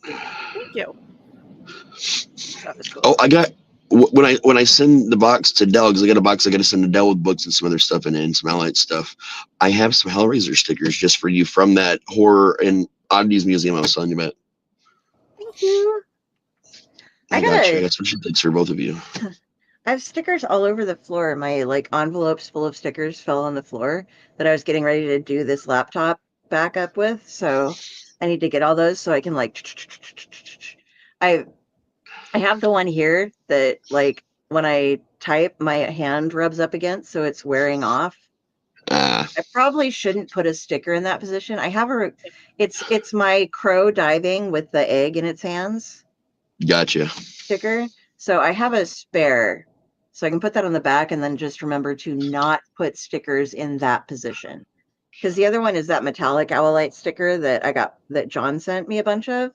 Thank you. That was cool. Oh, I got when I send the box to Dell, because I got a box I got to send to Dell with books and some other stuff in it and some Allied stuff. I have some Hellraiser stickers just for you from that horror and oddities museum I was telling you about. Thank you. I got you. I got some things for both of you. I have stickers all over the floor. My like envelopes full of stickers fell on the floor that I was getting ready to do this laptop backup with. So I need to get all those so I can like. I have the one here that like when I type, my hand rubs up against, so it's wearing off. I probably shouldn't put a sticker in that position. I have it's my crow diving with the egg in its hands. Gotcha. Sticker. So I have a spare. So I can put that on the back and then just remember to not put stickers in that position. Because the other one is that metallic owlite sticker that John sent me a bunch of.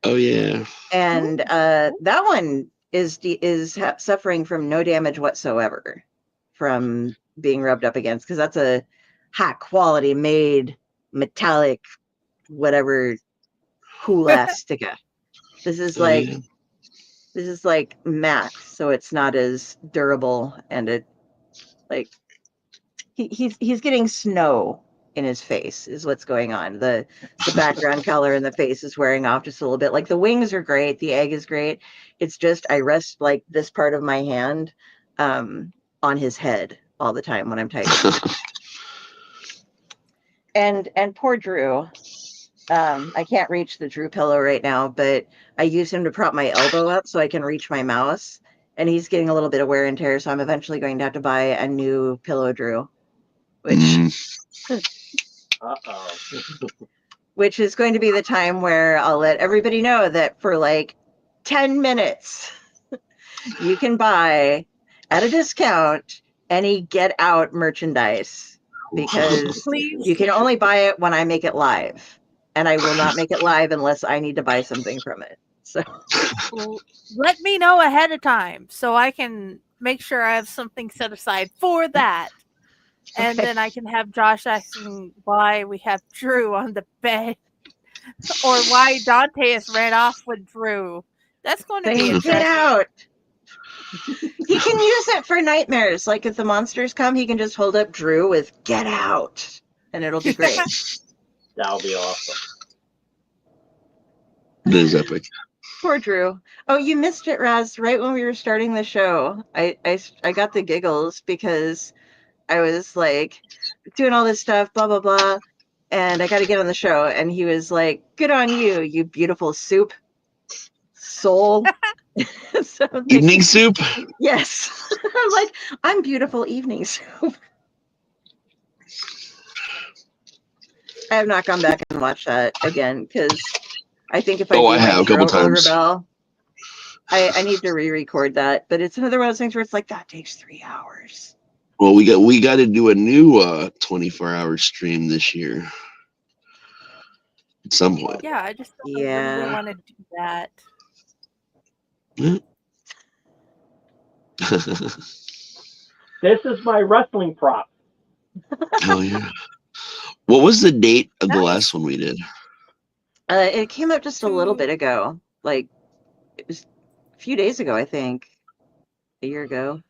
Oh yeah. And that one is suffering from no damage whatsoever from being rubbed up against, because that's a high quality made metallic whatever cool ass sticker. This is this is like matte, so it's not as durable, and it like he's getting snow in his face is what's going on. The background color in the face is wearing off just a little bit. Like the wings are great, the egg is great. It's just I rest like this part of my hand on his head all the time when I'm typing. and poor Drew. I can't reach the Drew pillow right now, but I use him to prop my elbow up so I can reach my mouse. And he's getting a little bit of wear and tear, so I'm eventually going to have to buy a new pillow, Drew. Which Uh-oh. which is going to be the time where I'll let everybody know that for like 10 minutes, you can buy at a discount any Get Out merchandise, because Please. you can only buy it when I make it live, and I will not make it live unless I need to buy something from it. So Let me know ahead of time so I can make sure I have something set aside for that. And Okay. then I can have Josh asking why we have Drew on the bed or why Dante has ran off with Drew. That's going to be Saying, interesting. get out. He can use it for nightmares. Like if the monsters come, he can just hold up Drew with "Get out," and it'll be great. That'll be awesome. That is epic. Poor Drew. Oh, you missed it, Raz. Right when we were starting the show, I got the giggles because I was like doing all this stuff, blah blah blah, and I got to get on the show, and he was like, "Good on you, you beautiful soup soul." So I'm like, Evening soup. yes. I'm like, I'm beautiful evening soup. I have not gone back and watched that again because I think if I do I my have a couple intro, I'll times. rebel. I need to re-record that, but it's another one of those things where it's like that takes 3 hours. Well, we got to do a new 24-hour stream this year at some point. Yeah, I just don't know when we Yeah. want to do that. This is my wrestling prop. Hell yeah! What was the date of the Nice. last one we did? It came up just a little To- bit ago. Like it was a few days ago, I think. A year ago.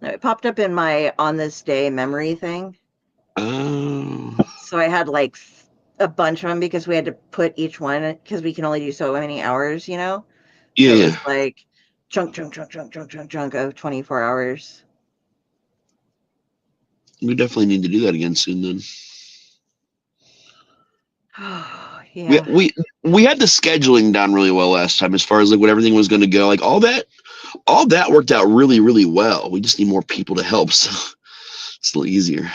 No, it popped up in my on this day memory thing. Oh, So I had like a bunch of them because we had to put each one because we can only do so many hours, you know? yeah, So it yeah. was like chunk of 24 hours. We definitely need to do that again soon. Then Yeah. we had the scheduling down really well last time, as far as like what everything was going to go. Like all that worked out really, really well. We just need more people to help, so it's a little easier.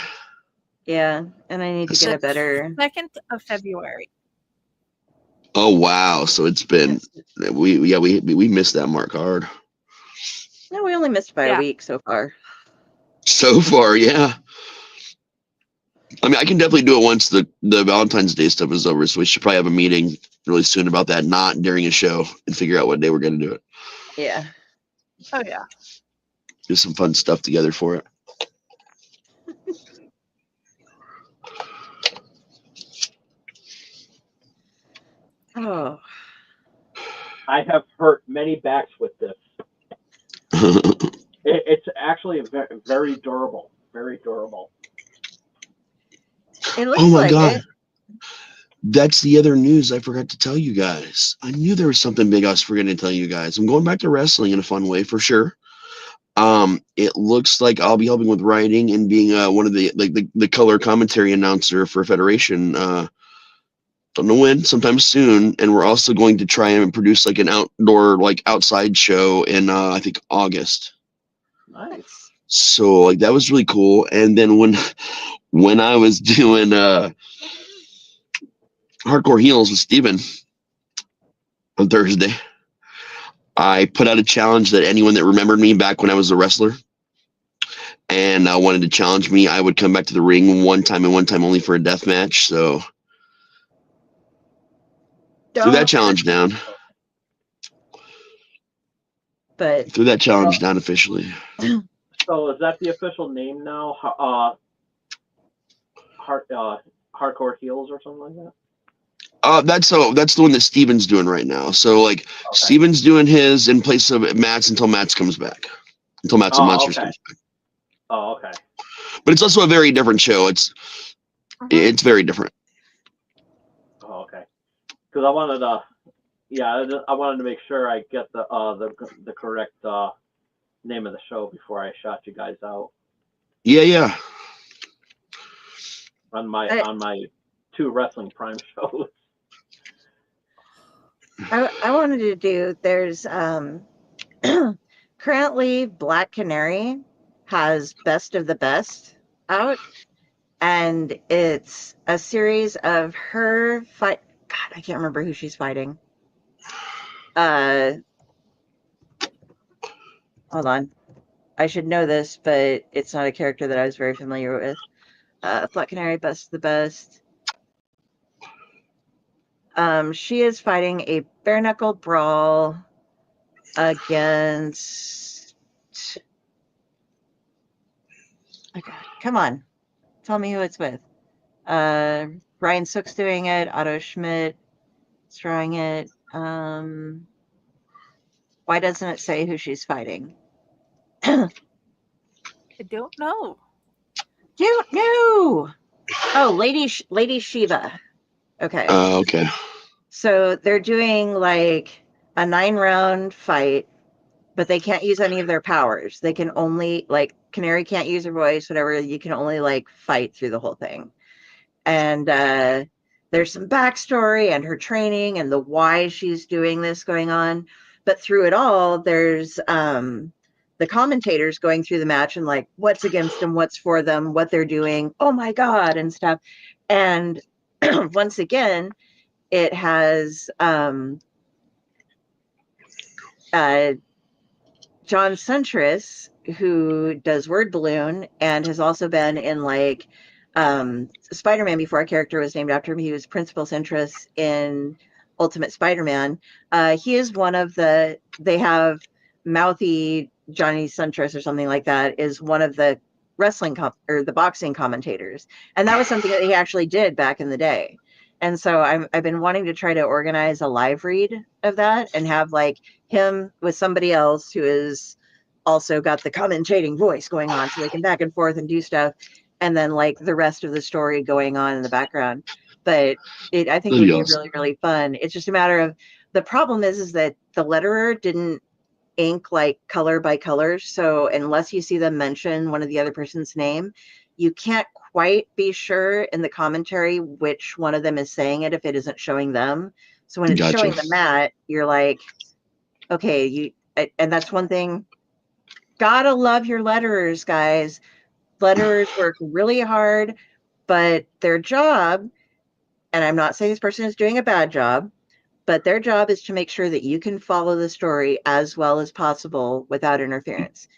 Yeah. And I need to get the a better 2nd of February. Oh wow! So it's been we missed that mark hard No, we only missed by a Yeah. week so far. so far. Yeah, I mean I can definitely do it once the Valentine's Day stuff is over. So we should probably have a meeting really soon about that, not during a show, and figure out what day we're going to do it. Yeah. Oh yeah. Do some fun stuff together for it. Oh. I have hurt many backs with this. It's actually very, very durable. Very durable. It looks Oh my like god. it. That's the other news I forgot to tell you guys. I knew there was something big I was forgetting to tell you guys. I'm going back to wrestling in a fun way for sure. It looks like I'll be helping with writing and being one of the color commentary announcer for Federation. Don't know when, sometime soon. And we're also going to try and produce like an outdoor, like outside show in I think August. Nice. So like that was really cool. And then when I was doing Hardcore Heels with Steven on Thursday, I put out a challenge that anyone that remembered me back when I was a wrestler and wanted to challenge me, I would come back to the ring one time and one time only for a death match. So threw that challenge down. But Threw that challenge down officially. So is that the official name now? Hardcore Heels or something like that? That's the one that Steven's doing right now. So like Okay. Steven's doing his in place of Matt's until Matt's comes back. Until Matt's and Monsters Okay. comes back. Oh, okay. But it's also a very different show. It's very different. Oh, okay. Because I wanted to make sure I get the correct name of the show before I shot you guys out Yeah. on my 2 Wrestling Prime shows. I wanted to do, there's currently Black Canary has Best of the Best out, and it's a series of her fight. God, I can't remember who she's fighting. Hold on. I should know this, but it's not a character that I was very familiar with. Flat Canary, Best of the Best. She is fighting a bare knuckle brawl against. Oh God, come on, tell me who it's with. Ryan Sook's doing it. Otto Schmidt is drawing it. Why doesn't it say who she's fighting? I don't know. Don't know. Oh, Lady Shiva. Okay. Okay. So they're doing like a 9-round fight, but they can't use any of their powers. They can only, like, Canary can't use her voice, whatever. You can only like fight through the whole thing. And there's some backstory and her training and the why she's doing this going on. But through it all, there's the commentators going through the match and like what's against them, what's for them, what they're doing. Oh my God, and stuff. And once again, it has John Suntress, who does Word Balloon and has also been in like Spider-Man before a character was named after him. He was Principal Suntress in Ultimate Spider-Man. He is one of the, they have Mouthy Johnny Suntress or something like that, is one of the wrestling or the boxing commentators. And that was something that he actually did back in the day. And so I've been wanting to try to organize a live read of that and have like him with somebody else who is also got the commentating voice going on so they can back and forth and do stuff. And then like the rest of the story going on in the background. But I think it would be really, really fun. It's just a matter of, the problem is that the letterer didn't ink like color by color. So unless you see them mention one of the other person's name, you can't quite be sure in the commentary which one of them is saying it if it isn't showing them. So when it's showing the mat, you're like, okay, and that's one thing. Gotta love your letterers, guys. Letterers work really hard, but their job, and I'm not saying this person is doing a bad job, but their job is to make sure that you can follow the story as well as possible without interference.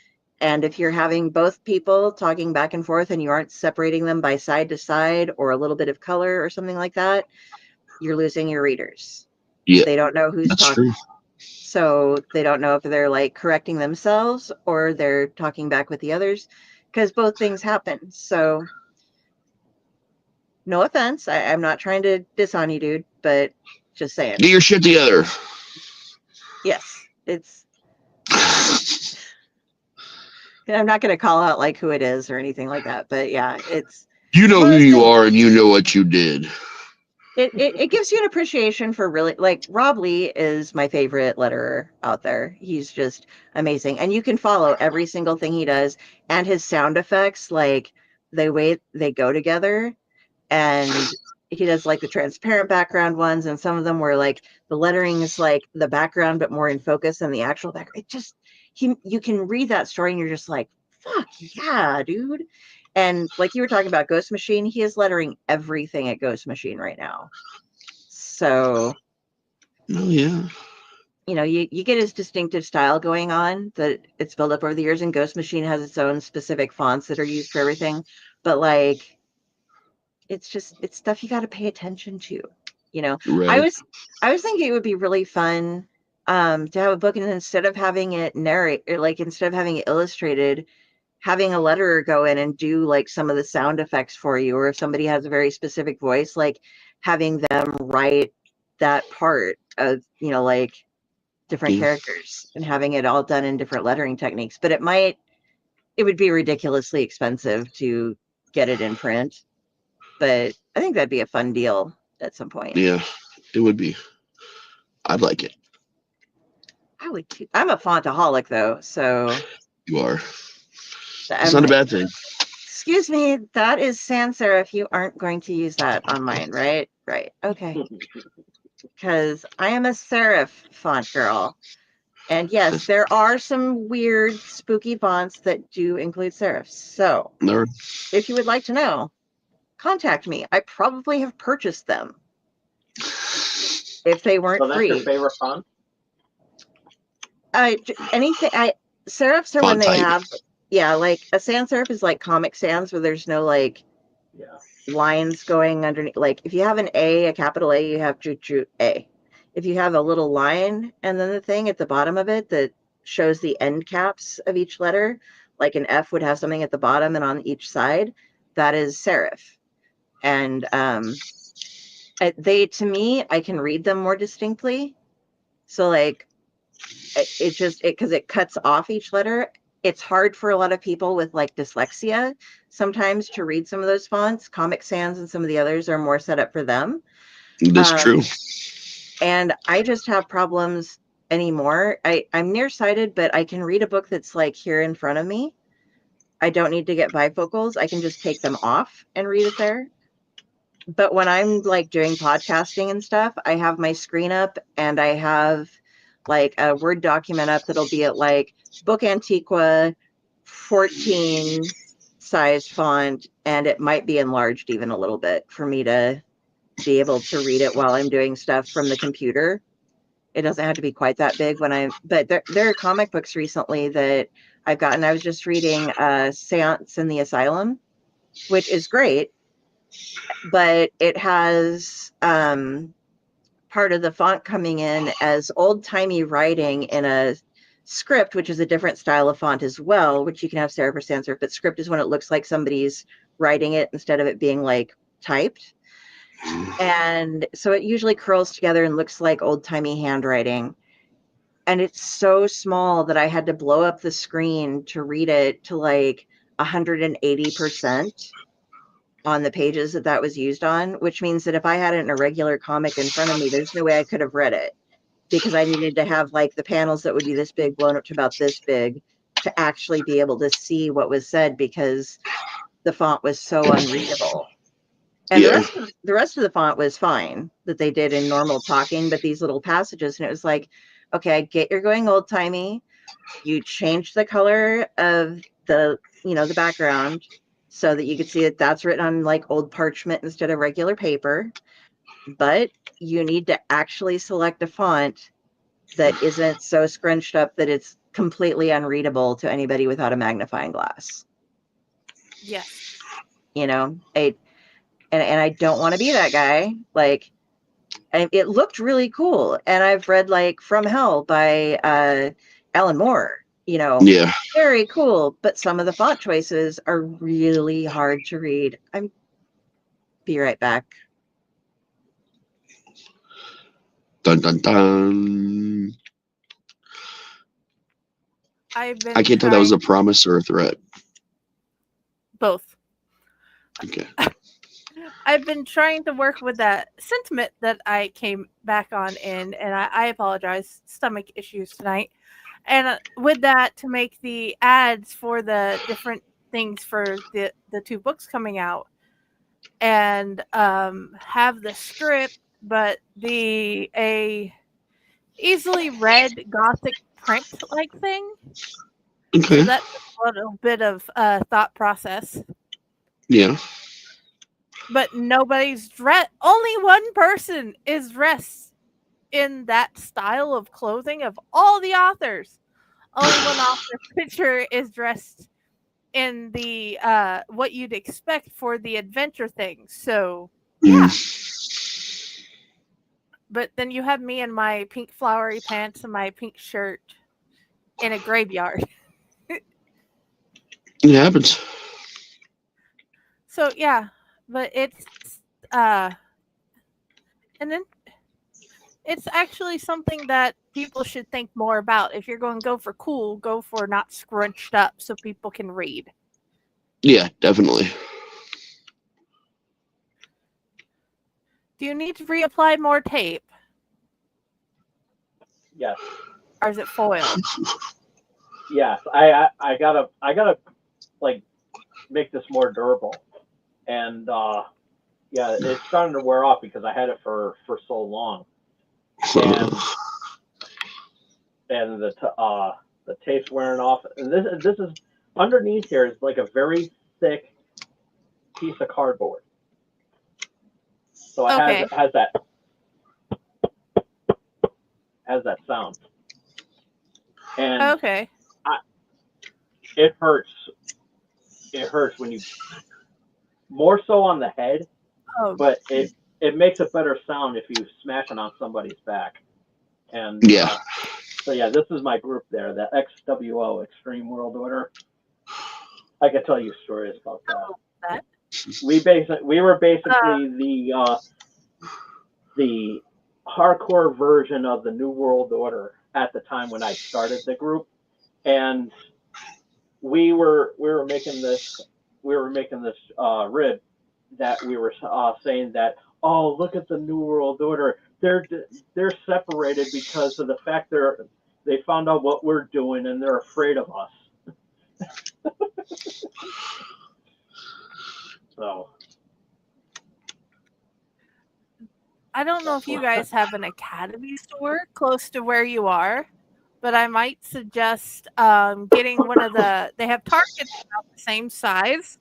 And if you're having both people talking back and forth and you aren't separating them by side to side or a little bit of color or something like that, you're losing your readers. Yeah, they don't know who's talking. True. So they don't know if they're like correcting themselves or they're talking back with the others, because both things happen. So no offense. I'm not trying to diss on you, dude, but just saying. Get your shit together. Yes, it's. I'm not going to call out like who it is or anything like that, but yeah, it's. You know who you are and you know what you did. It gives you an appreciation for really, like, Rob Lee is my favorite letterer out there. He's just amazing. And you can follow every single thing he does, and his sound effects, like the way they go together. And he does like the transparent background ones, and some of them where like the lettering is like the background but more in focus than the actual background. It just, you can read that story and you're just like, fuck yeah, dude. And like you were talking about Ghost Machine, he is lettering everything at Ghost Machine right now. So, oh yeah, you know, you get his distinctive style going on that it's built up over the years, and Ghost Machine has its own specific fonts that are used for everything. But like, it's stuff you got to pay attention to, you know. right. I was thinking it would be really fun to have a book, and instead of having it narrate, or like instead of having it illustrated, having a letterer go in and do like some of the sound effects for you, or if somebody has a very specific voice, like having them write that part of, you know, like different characters, and having it all done in different lettering techniques. But it would be ridiculously expensive to get it in print. But I think that'd be a fun deal at some point. Yeah, it would be. I'd like it. I would too. I'm a fontaholic though, so. You are. It's not a bad thing. Excuse me, that is sans serif. You aren't going to use that on mine, right? Right. Okay. Because I am a serif font girl. And yes, there are some weird, spooky fonts that do include serifs. So, if you would like to know, contact me. I probably have purchased them if they weren't So that's your free. favorite font? Anything. Serifs are when Font they type. have, yeah, like a sans serif is like Comic Sans where there's no like Yeah. lines going underneath. Like if you have an A, a capital A, you have A. If you have a little line and then the thing at the bottom of it that shows the end caps of each letter, like an F would have something at the bottom and on each side, that is serif. And they, to me, I can read them more distinctly. So like because it cuts off each letter. It's hard for a lot of people with like dyslexia sometimes to read some of those fonts. Comic Sans and some of the others are more set up for them. That's true. And I just have problems anymore. I'm nearsighted, but I can read a book that's like here in front of me. I don't need to get bifocals. I can just take them off and read it there. But when I'm like doing podcasting and stuff, I have my screen up and I have like a Word document up that'll be at like Book Antiqua 14 size font, and it might be enlarged even a little bit for me to be able to read it while I'm doing stuff from the computer. It doesn't have to be quite that big but there are comic books recently that I've gotten. I was just reading Seance in the Asylum, which is great, but it has part of the font coming in as old-timey writing in a script, which is a different style of font as well, which you can have serif or sans serif, but script is when it looks like somebody's writing it instead of it being like typed. And so it usually curls together and looks like old-timey handwriting. And it's so small that I had to blow up the screen to read it to like 180% on the pages that was used on, which means that if I had it in a regular comic in front of me, there's no way I could have read it because I needed to have like the panels that would be this big blown up to about this big to actually be able to see what was said because the font was so unreadable. And Yeah. the rest of the font was fine that they did in normal talking, but these little passages, and it was like, okay, I get you're going old timey. You change the color of the the background so that you could see that that's written on like old parchment instead of regular paper. But you need to actually select a font that isn't so scrunched up that it's completely unreadable to anybody without a magnifying glass. Yes. And I don't want to be that guy. Like, it looked really cool, and I've read like From Hell by Alan Moore. Yeah. Very cool, but some of the font choices are really hard to read. I'm be right back. Dun dun dun. I've been I can't tell if that was trying a promise or a threat. both. Okay. I've been trying to work with that sentiment that I came back on in, and I apologize, stomach issues tonight. And with that, to make the ads for the different things for the two books coming out, and have the script, but be a easily read gothic print like thing. Okay. So that's a little bit of thought process. Yeah. But nobody's dressed. Only one person is dressed in that style of clothing of all the authors. Only one author picture is dressed in the what you'd expect for the adventure thing. So yeah. But then you have me in my pink flowery pants and my pink shirt in a graveyard. It happens. So yeah, but it's uh and then it's actually something that people should think more about. If you're going to go for cool, go for not scrunched up so people can read. Yeah, definitely. Do you need to reapply more tape? Yes. Or is it foiled? Yes. I gotta like make this more durable, and yeah, it's starting to wear off because I had it for so long, and the tape's wearing off, and this is underneath here is like a very thick piece of cardboard. So it Okay. has that sound, and Okay. it hurts. It hurts when you more so on the head, Oh, but it makes a better sound if you smash it on somebody's back. And Yeah. so yeah, this is my group there, the XWO Extreme World Order. I could tell you stories about that. that. We were basically the hardcore version of the New World Order at the time when I started the group, and we were making this rib that we were saying that, oh, look at the New World Order, they're separated because of the fact they found out what we're doing and they're afraid of us. So I don't know if you guys have an Academy store close to where you are, but I might suggest getting one of they have Targets about the same size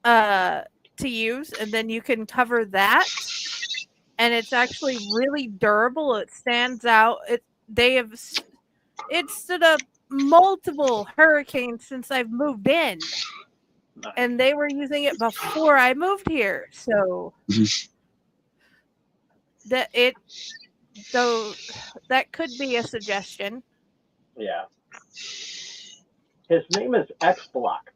to use, and then you can cover that. And it's actually really durable. It stands out. It stood up multiple hurricanes since I've moved in, nice. and they were using it before I moved here. So that could be a suggestion. Yeah. His name is X Block.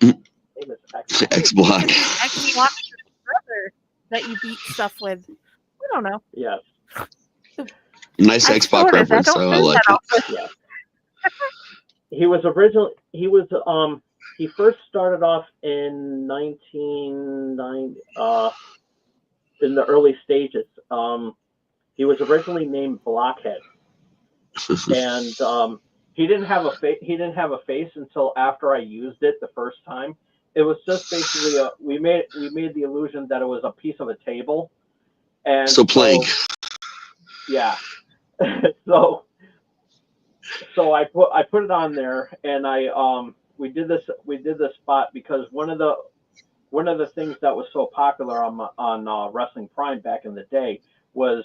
Mm. His name is X Block. X Block. X Block brother that you beat stuff with. I don't know. Yes. Nice I X Block sorted. I reference, don't though. I do like that it. Yes. He first started off in 1990 in the early stages. He was originally named Blockhead, and he didn't have a face until after I used it the first time. It was just basically we made the illusion that it was a piece of a table, and So Plague. yeah. so I put it on there, and we did this spot because one of the things that was so popular on Wrestling Prime back in the day was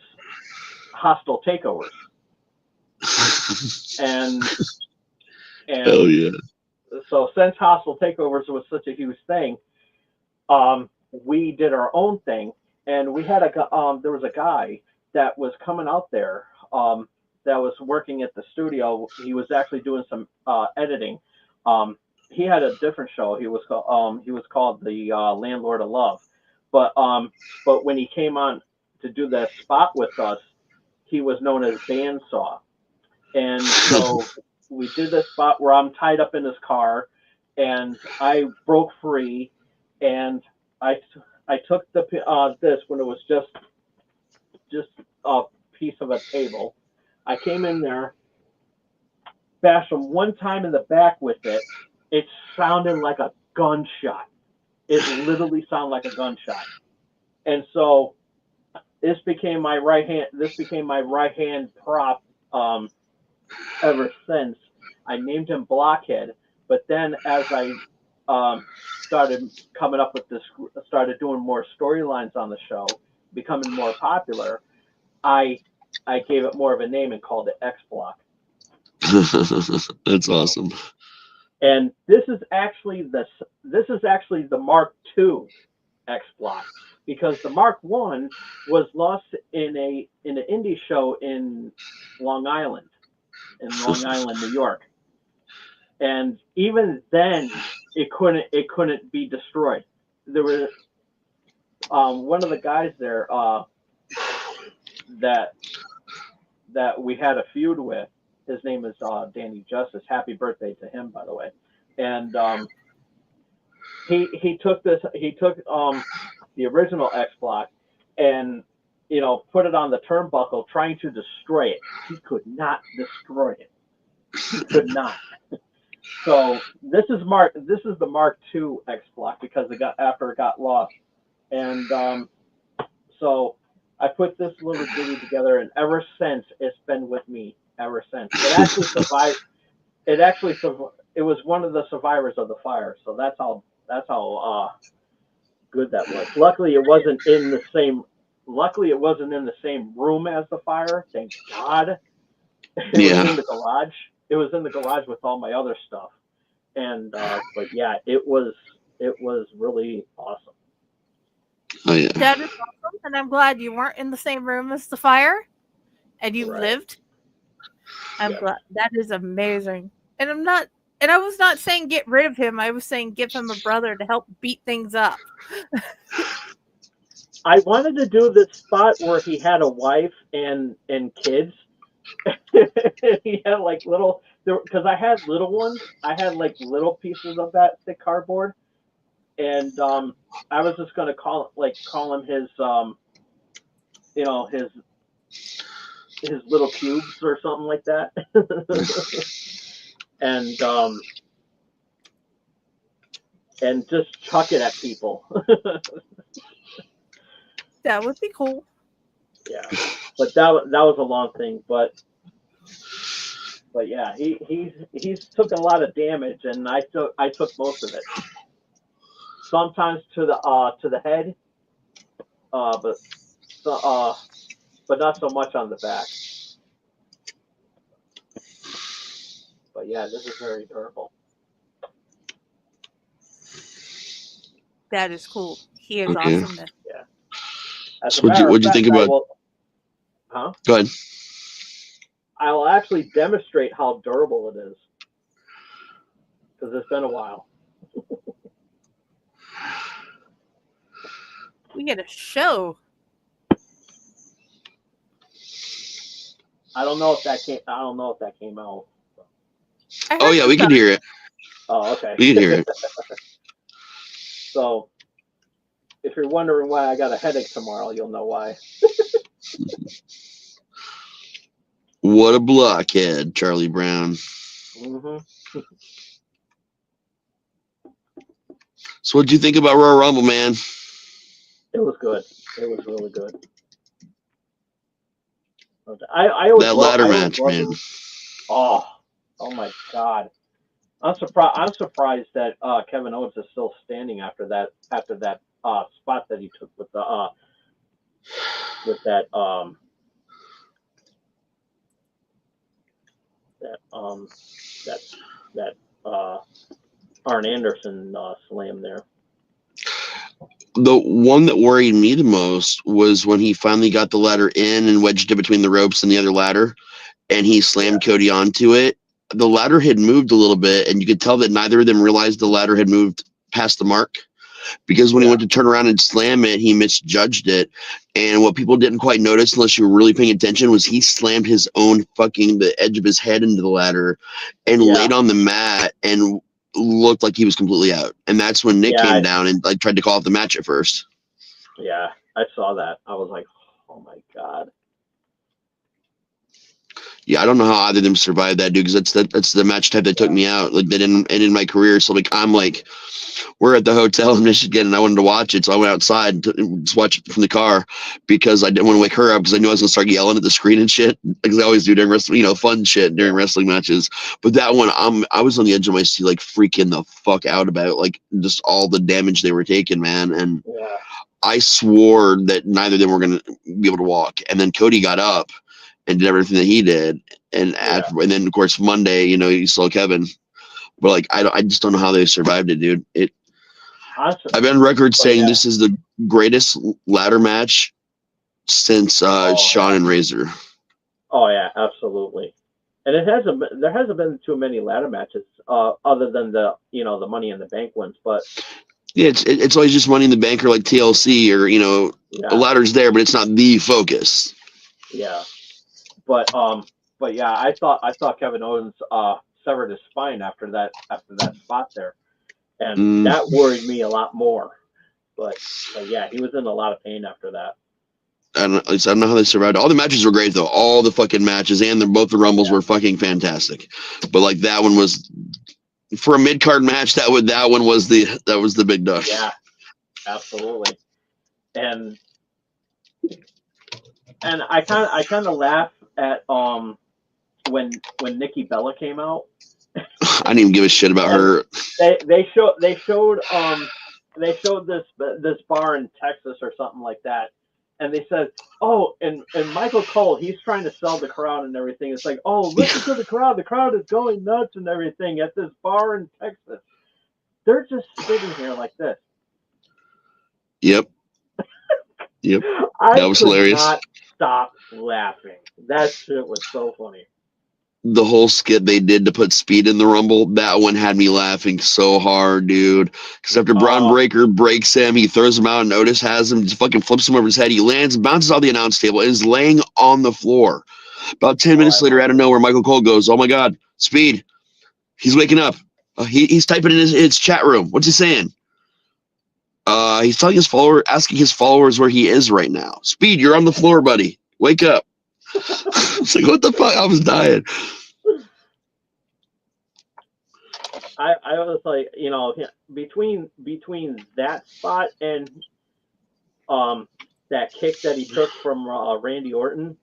hostile takeovers, and Hell yeah. so since hostile takeovers was such a huge thing, we did our own thing, and we had there was a guy that was coming out there that was working at the studio. He was actually doing some editing. He had a different show. He was called the Landlord of Love, but when he came on to do that spot with us, he was known as Bandsaw, and so we did this spot where I'm tied up in his car, and I broke free, and I took this when it was just a piece of a table. I came in there, bashed him one time in the back with it. It sounded like a gunshot. It literally sounded like a gunshot. And so this became my right hand prop ever since. I named him Blockhead. But then as I started coming up with started doing more storylines on the show, becoming more popular, I gave it more of a name and called it X Block. That's awesome. And this is actually the Mark II X Block, because the Mark I was lost in an indie show in Long Island, New York. And even then, it couldn't be destroyed. There was one of the guys there that we had a feud with. His name is Danny Justice. Happy birthday to him, by the way. And he took the original X Block and put it on the turnbuckle, trying to destroy it. He could not destroy it. He could not. So this is the Mark II X Block, because after it got lost, and so I put this little ditty together, and ever since it's been with me. Ever since it actually survived. It was one of the survivors of the fire. So that's how good that was. Luckily, it wasn't in the same. Luckily, it wasn't in the same room as the fire. Thank God. It Yeah. was in the garage. It was in the garage with all my other stuff, and but yeah, it was really awesome. Oh yeah. That is awesome, and I'm glad you weren't in the same room as the fire, and you Right. lived. I'm Yep. glad. That is amazing. And I'm not. And I was not saying get rid of him. I was saying give him a brother to help beat things up. I wanted to do this spot where he had a wife and kids. He had like little, because I had little ones. I had like little pieces of that thick cardboard, and I was just gonna call him his you know his little cubes or something like that, and just chuck it at people. That would be cool. Yeah, but that was a long thing, but yeah, he's took a lot of damage, and I took most of it. Sometimes to the head, but but not so much on the back. But yeah, this is very durable. That is cool. He is Okay. awesomeness. Yeah. As So a matter what'd you of think fact, about? Huh? Go ahead. I will actually demonstrate how durable it is, because it's been a while. We get a show. I don't know if that came out. I Oh heard yeah, you we can guys. hear it. Oh, okay. We can hear it. So, if you're wondering why I got a headache tomorrow, you'll know why. What a blockhead, Charlie Brown. Mm-hmm. So what'd you think about Royal Rumble, man? It was good. It was really good. I always That love, ladder I always match, love man. them. Oh my God! I'm surprised that Kevin Owens is still standing after that spot that he took with that that Arn Anderson slam there. The one that worried me the most was when he finally got the ladder in and wedged it between the ropes and the other ladder, and he slammed Cody onto it. The ladder had moved a little bit, and you could tell that neither of them realized the ladder had moved past the mark, because when he went to turn around and slam it, he misjudged it. And what people didn't quite notice, unless you were really paying attention, was he slammed his own the edge of his head into the ladder and laid on the mat and looked like he was completely out. And that's when Nick came down and like tried to call off the match at first. Yeah, I saw that. I was like, oh my God. Yeah, I don't know how either of them survived that, dude, because that's the match type that took me out. Like, that didn't end in my career. So like, we're at the hotel in Michigan, and I wanted to watch it, so I went outside to just watch it from the car, because I didn't want to wake her up, because I knew I was gonna start yelling at the screen and shit, because I always do during wrestling, fun shit during wrestling matches. But that one, I was on the edge of my seat, like freaking the fuck out about like just all the damage they were taking, man. And I swore that neither of them were gonna be able to walk. And then Cody got up and did everything that he did, and and then of course Monday, you saw Kevin. But like, I just don't know how they survived it, dude. I've been on record saying this is the greatest ladder match since Shawn and Razor. Oh yeah, absolutely. And there hasn't been too many ladder matches other than the Money in the Bank ones, but yeah, it's always just Money in the Bank or like TLC, or a ladder's there, but it's not the focus. Yeah, but yeah, I thought Kevin Owens severed his spine after that spot there, and that worried me a lot more. But yeah, he was in a lot of pain after that. I don't know how they survived. All the matches were great though. All the fucking matches, and both the Rumbles were fucking fantastic. But like, that one was, for a mid card match, that one was the big duck. Yeah, absolutely. And I kind of laugh at when Nikki Bella came out. I didn't even give a shit about her. They showed they showed this bar in Texas or something like that, and they said, "Oh, and Michael Cole, he's trying to sell the crowd and everything. It's like, oh, listen to the crowd. The crowd is going nuts and everything at this bar in Texas. They're just sitting here like this." Yep. Yep. I That was could hilarious. not stop laughing. That shit was so funny. The whole skit they did to put Speed in the Rumble, that one had me laughing so hard, dude. Because after Braun Breaker breaks him, he throws him out, and Otis has him, just fucking flips him over his head. He lands, bounces off the announce table, and is laying on the floor. About 10 minutes later, out of nowhere, Michael Cole goes, "Oh my God, Speed, he's waking up. He's typing in his chat room. What's he saying? He's telling his follower, asking his followers where he is right now. Speed, you're on the floor, buddy. Wake up." It's like, what the fuck? I was dying. I was like, you know, between that spot and that kick that he took from Randy Orton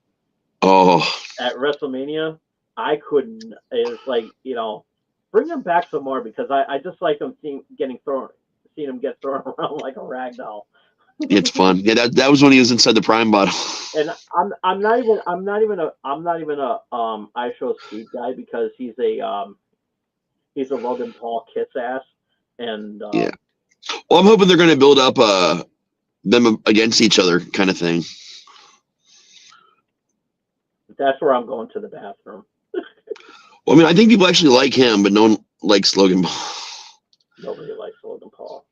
at WrestleMania, I couldn't. It was like, you know, bring him back some more, because I just like him seeing him get thrown around like a rag doll. It's fun. Yeah, that was when he was inside the Prime bottle. And I'm not even a I Show Speed guy, because he's a Logan Paul kiss ass, and yeah. Well, I'm hoping they're going to build up them against each other kind of thing. That's where I'm going to the bathroom. Well, I mean, I think people actually like him, but no one likes Logan Paul. Nobody likes Logan Paul.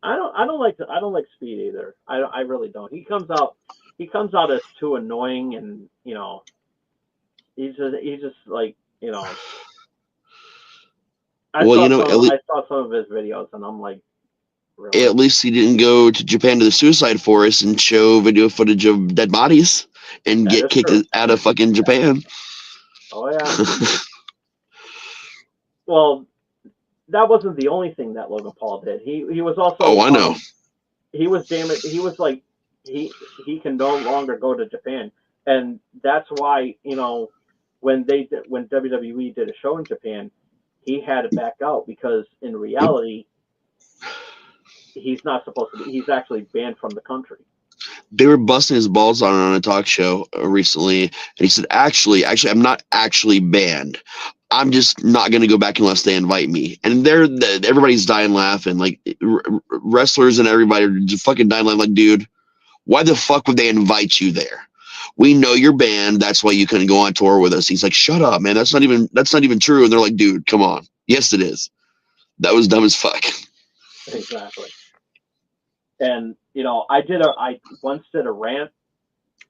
I don't like Speed either. I really don't. He comes out as too annoying, and you know, he's just like, you know. I saw some of his videos, and I'm like, really? At least he didn't go to Japan to the suicide forest and show video footage of dead bodies and get kicked out of fucking Japan. Oh yeah. Well, that wasn't the only thing that Logan Paul did. He was also. Oh, I know. He was damaged. He was like, he can no longer go to Japan, and that's why, you know, when WWE did a show in Japan, he had to back out, because in reality, he's not supposed to be. He's actually banned from the country. They were busting his balls on a talk show recently, and he said, actually, I'm not actually banned. I'm just not going to go back unless they invite me. And everybody's dying laughing. Like, wrestlers and everybody are just fucking dying laughing. Like, dude, why the fuck would they invite you there? We know you're banned. That's why you couldn't go on tour with us. He's like, shut up, man. That's not even true. And they're like, dude, come on. Yes, it is. That was dumb as fuck. Exactly. And, you know, I once did a rant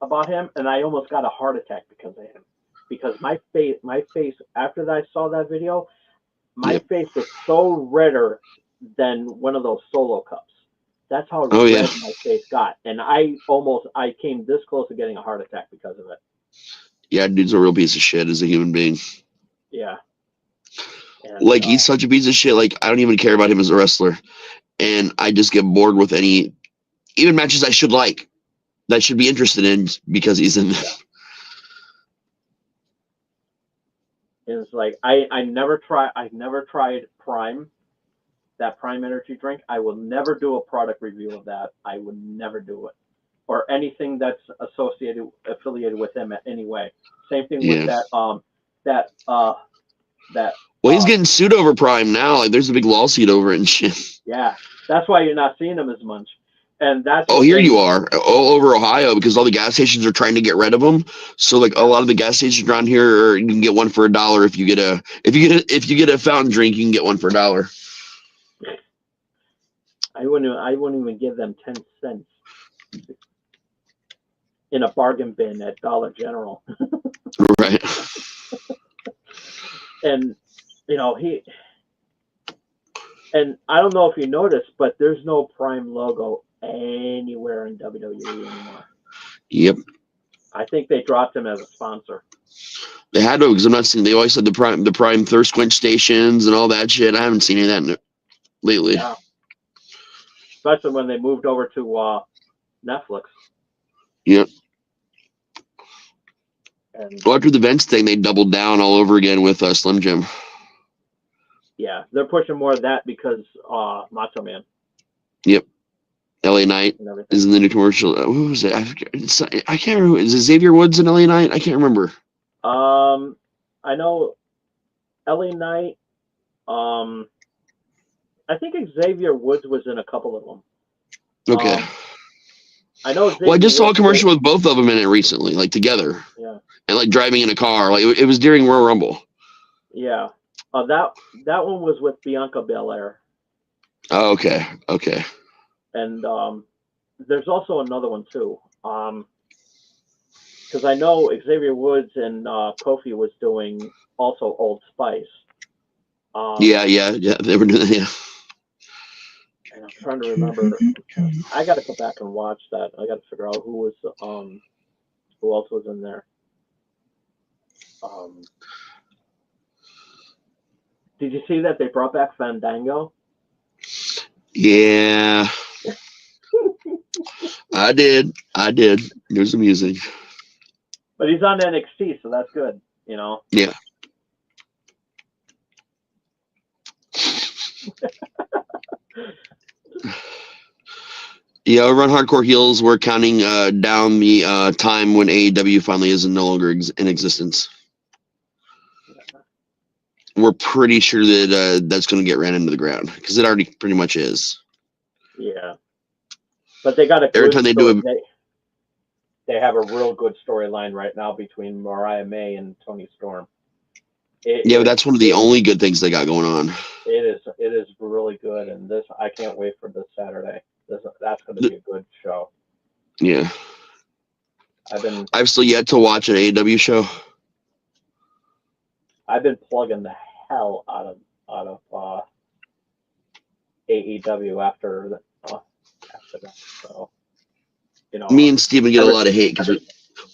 about him, and I almost got a heart attack because of him. Because my face after that I saw that video, my face was so redder than one of those Solo cups. That's how red my face got, and I came this close to getting a heart attack because of it. Yeah, dude's a real piece of shit as a human being. Yeah. And, like, he's such a piece of shit. Like, I don't even care about him as a wrestler, and I just get bored with even matches I should like, that I should be interested in, because he's in. It's like I've never tried Prime, that Prime energy drink. I will never do a product review of that. I would never do it, or anything that's affiliated with him in any way. Same thing with that. Well, he's getting sued over Prime now. Like, there's a big lawsuit over it and shit. Yeah, that's why you're not seeing him as much. And that's here you are all over Ohio, because all the gas stations are trying to get rid of them. So like a lot of the gas stations around here, you can get one for $1 if you get a fountain drink, you can get one for $1. I wouldn't even give them 10 cents in a bargain bin at Dollar General. Right. And you know, and I don't know if you noticed, but there's no Prime logo anywhere in WWE anymore. Yep. I think they dropped him as a sponsor. They had to, because I'm not seeing. They always said the Prime thirst quench stations and all that shit. I haven't seen any of that lately. Yeah. Especially when they moved over to Netflix. Yep. And well, after the Vince thing, they doubled down all over again with Slim Jim. Yeah, they're pushing more of that because Macho Man. Yep. LA Knight and everything. is in the new commercial. Who was it? I can't remember. Is it Xavier Woods in LA Knight? I can't remember. I know LA Knight. I think Xavier Woods was in a couple of them. Okay. I know. Xavier Well, I just saw a Woods commercial with both of them in it recently, like together, Yeah. and like driving in a car. Like it was during Royal Rumble. Yeah. That one was with Bianca Belair, Oh, okay. Okay. and there's also another one too. Because I know Xavier Woods and Kofi was doing also Old Spice. Yeah. They were doing that. Yeah. And I'm trying to remember. I got to go back and watch that. I got to figure out who else was in there. Did you see that they brought back Fandango? Yeah. I did. It was amusing. But he's on NXT, so that's good. Yeah. Yeah, over on Hardcore Heels, we're counting down the time when AEW finally is no longer in existence. We're pretty sure that that's going to get ran into the ground because it already pretty much is. Yeah, but they got a Every good time they story. do it, they have a real good storyline right now between Mariah May and Tony Storm. But that's one of the only good things they got going on. It is really good, and I can't wait for this Saturday. That's going to be a good show. Yeah. I've still yet to watch an AEW show. I've been plugging the hell out of AEW after that. So, me and Steven get a lot of hate because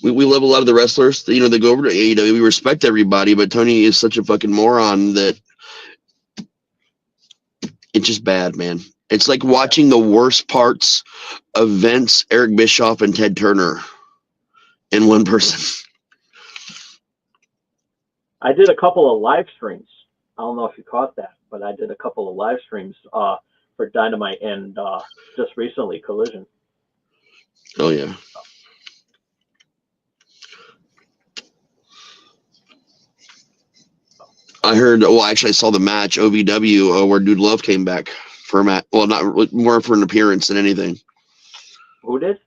we love a lot of the wrestlers. They go over to AEW. We respect everybody, but Tony is such a fucking moron that it's just bad, man. It's like watching the worst parts of Vince, Eric Bischoff, and Ted Turner in one person. I did a couple of live streams. I don't know if you caught that, but I did a couple of live streams for Dynamite and just recently Collision. Oh yeah. I heard. Well, actually, I saw the match OVW where Dude Love came back for a match. Well, not more for an appearance than anything. Who did?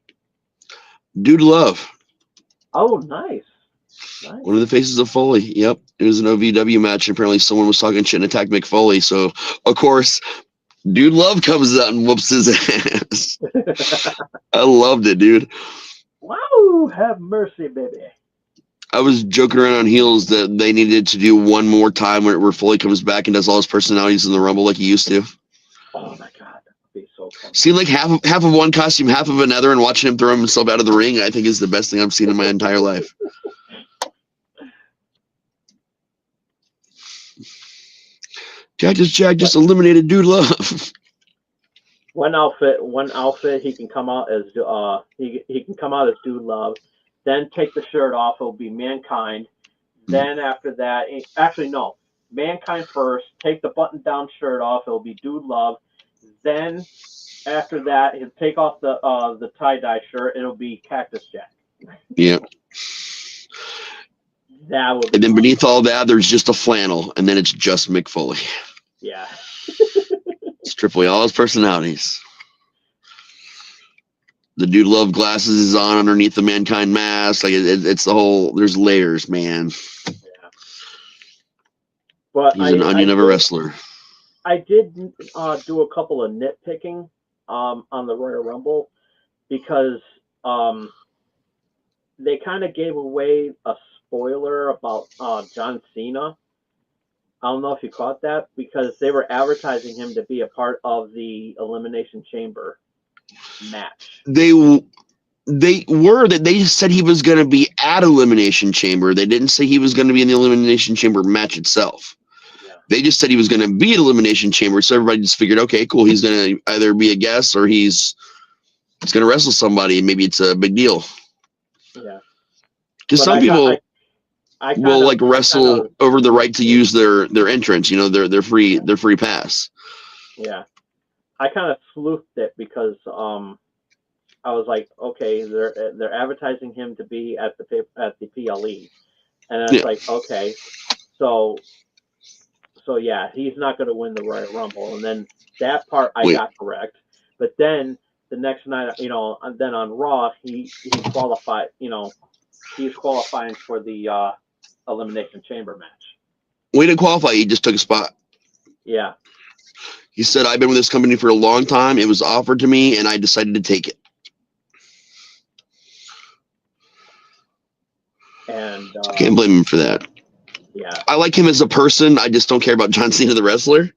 Dude Love. Oh, nice. One of the faces of Foley. Yep, it was an OVW match. And apparently, someone was talking shit and attacked Mick Foley. So, of course, Dude Love comes out and whoops his ass. I loved it, dude. Wow, have mercy, baby. I was joking around on Heels that they needed to do one more time where Foley comes back and does all his personalities in the Rumble like he used to. Oh my god, that would be so fun. See, like half of one costume, half of another, and watching him throw himself out of the ring, I think is the best thing I've seen in my entire life. Jack just eliminated Dude Love. One outfit, he can come out as he can come out as Dude Love, then take the shirt off. It'll be Mankind. Then after that, actually no, Mankind first. Take the button-down shirt off. It'll be Dude Love. Then after that, he'll take off the tie-dye shirt. It'll be Cactus Jack. Yeah. That would. And then beneath all that, there's just a flannel, and then it's just Mick Foley. Yeah. It's Triple H, all his personalities. The Dude Love glasses is on underneath the Mankind mask. Like it's the whole. There's layers, man. Yeah. But he's an onion of a wrestler. I did do a couple of nitpicking on the Royal Rumble because they kind of gave away a spoiler about John Cena. I don't know if you caught that because they were advertising him to be a part of the Elimination Chamber match. They said he was going to be at Elimination Chamber. They didn't say he was going to be in the Elimination Chamber match itself. Yeah. They just said he was going to be at Elimination Chamber. So everybody just figured, okay, cool. He's going to either be a guest or he's going to wrestle somebody. Maybe it's a big deal. Yeah. Because some people will wrestle over the right to use their entrance. Their free pass. Yeah. kind of sleuthed it because I was like, okay, they're advertising him to be at the PLE, and it's Yeah. like, okay, so yeah, he's not going to win the Royal Rumble, and then that part I Wait. got correct, but then the next night, and then on Raw he qualified, he's qualifying for the Elimination Chamber match. We didn't qualify. He just took a spot. Yeah. He said, "I've been with this company for a long time. It was offered to me, and I decided to take it." And I can't blame him for that. yeah, I like him as a person. I just don't care about John Cena, the wrestler.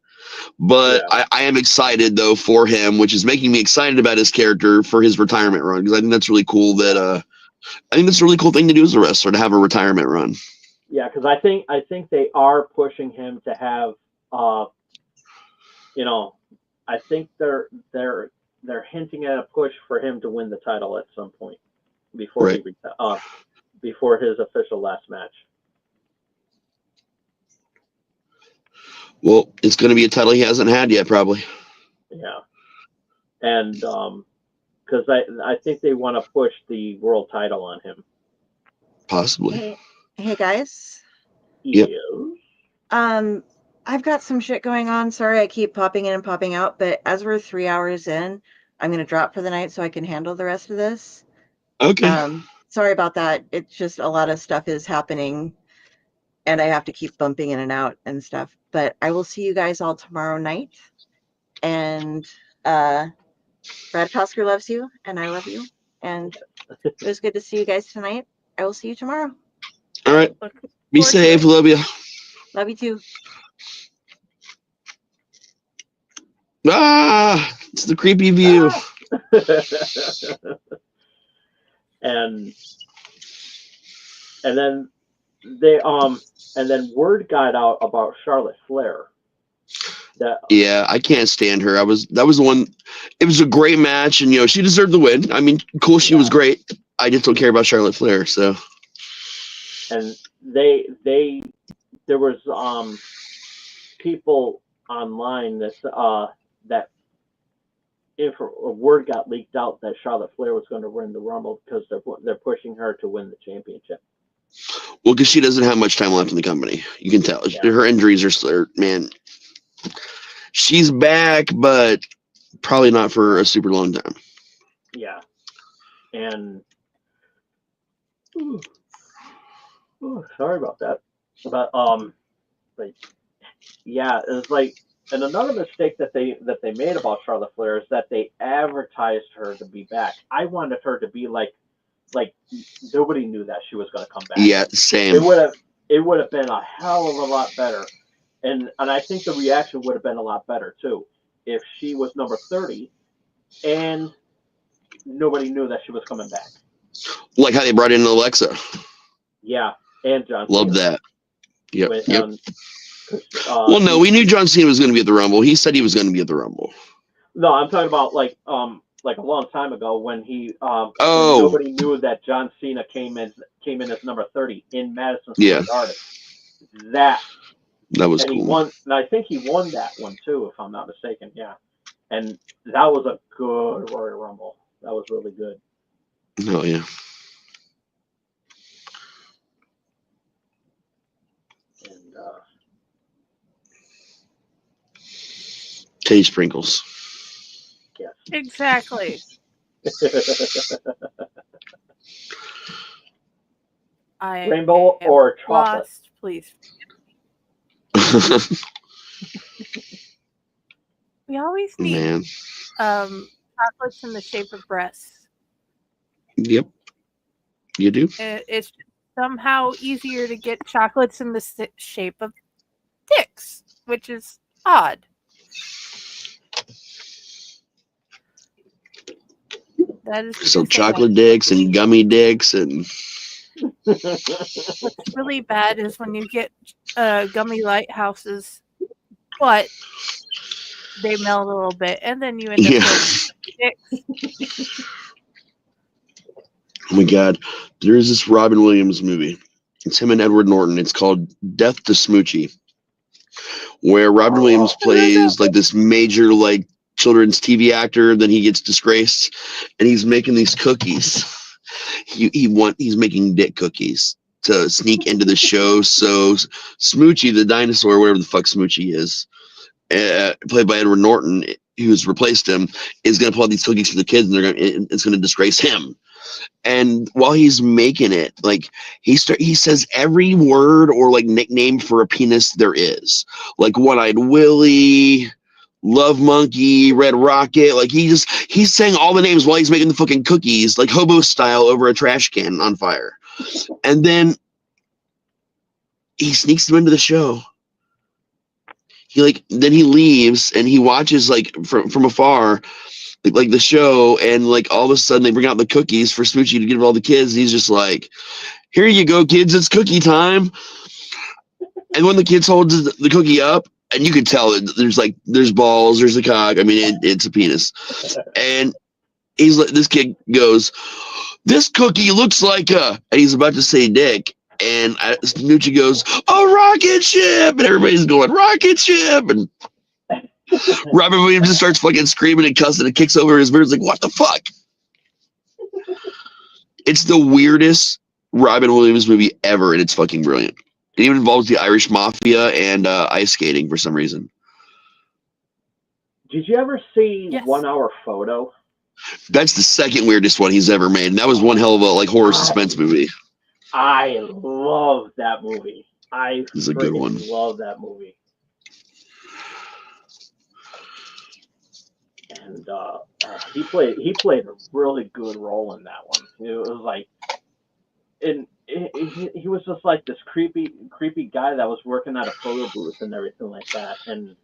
But yeah, I am excited though for him, which is making me excited about his character for his retirement run, because I think that's really cool. I think that's a really cool thing to do as a wrestler, to have a retirement run. yeah, because I think they are pushing him to have, I think they're hinting at a push for him to win the title at some point before Right. before his official last match. Well, it's going to be a title he hasn't had yet, probably. Yeah, and because I think they want to push the world title on him. Possibly. Hey guys. Yep. I've got some shit going on. Sorry I keep popping in and popping out, but as we're 3 hours in, I'm going to drop for the night so I can handle the rest of this. Okay. Sorry about that. It's just a lot of stuff is happening and I have to keep bumping in and out and stuff. But I will see you guys all tomorrow night. And Brad Tosker loves you and I love you. And it was good to see you guys tonight. I will see you tomorrow. All right. Be safe. Love you. Love you too. Ah, it's the creepy view. and then word got out about Charlotte Flair. Yeah, I can't stand her. That was the one. It was a great match, and she deserved the win. I mean, cool, she was great. I just don't care about Charlotte Flair. So, and there was people online that if a word got leaked out that Charlotte Flair was going to win the Rumble because they're pushing her to win the championship. Well, because she doesn't have much time left in the company. You can tell. Yeah. Her injuries are, man, she's back, but probably not for a super long time. Yeah. And sorry about that. But yeah, it's like, and another mistake that they made about Charlotte Flair is that they advertised her to be back. I wanted her to be like nobody knew that she was going to come back. Yeah, same. It would have been a hell of a lot better, and I think the reaction would have been a lot better too if she was number 30 and nobody knew that she was coming back. Like how they brought in Alexa. Yeah, and John Loved Cena. that. Yep. With, yep. Well, no, we knew John Cena was going to be at the Rumble. He said he was going to be at the Rumble. No, I'm talking about like a long time ago when he when nobody knew that John Cena came in as number 30 in Madison Square Garden. That was cool. He won, and I think he won that one too, if I'm not mistaken. Yeah, and that was a good Royal Rumble. That was really good. Oh yeah. And Teddy Sprinkles. Yes. Exactly. Rainbow or chocolate? Lost, please. We always need chocolates in the shape of breasts. Yep. You do? It's somehow easier to get chocolates in the shape of dicks, which is odd. That is some chocolate dicks and gummy dicks and. What's really bad is when you get gummy lighthouses, but they melt a little bit, and then you end up with dicks. Oh my God, there is this Robin Williams movie. It's him and Edward Norton. It's called Death to Smoochie, where Robin Williams plays like this major like children's TV actor. Then he gets disgraced, and he's making these cookies. He's making dick cookies to sneak into the show. So Smoochie, the dinosaur, whatever the fuck Smoochie is, played by Edward Norton, who's replaced him, is going to pull out these cookies for the kids, and it's going to disgrace him. And while he's making it, like he says every word or like nickname for a penis there is, like One-Eyed Willie, Love Monkey, Red Rocket. Like he's saying all the names while he's making the fucking cookies, like hobo style, over a trash can on fire. And then he sneaks them into the show. Then he leaves and he watches like from afar, like the show, and like all of a sudden they bring out the cookies for Smoochie to give all the kids. And he's just like, "Here you go, kids, it's cookie time." And when the kids hold the cookie up, and you can tell there's balls, there's a cock. I mean, it's a penis. And he's like, this kid goes, "This cookie looks like a," and he's about to say dick. And Smoochie goes, "A rocket ship," and everybody's going, "Rocket ship," and Robin Williams just starts fucking screaming and cussing and kicks over his birds like, "What the fuck?" It's the weirdest Robin Williams movie ever, and it's fucking brilliant. It even involves the Irish Mafia and ice skating for some reason. Did you ever see Yes. 1 Hour Photo? That's the second weirdest one he's ever made, and that was one hell of a like horror suspense movie. I love that movie. It's a good one. Love that movie. And he played a really good role in that one. It was like, and he was just like this creepy guy that was working at a photo booth and everything like that, and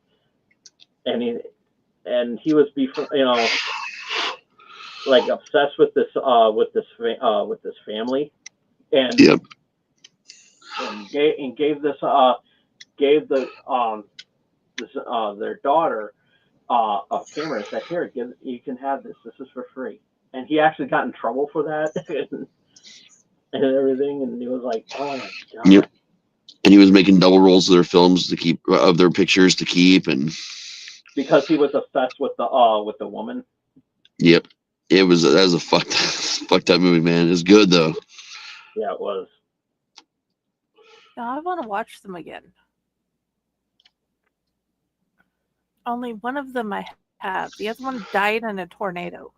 he was like obsessed with this family, and Yep. and gave their daughter a camera and said, "Here, you can have this. This is for free." And he actually got in trouble for that and everything. And he was like, "Oh my god!" Yep. And he was making double rolls of their films of their pictures to keep, and because he was obsessed with the woman. yep, that was a fucked up movie, man. It's good though. Yeah, it was. Now I want to watch them again. Only one of them I have. The other one died in a tornado.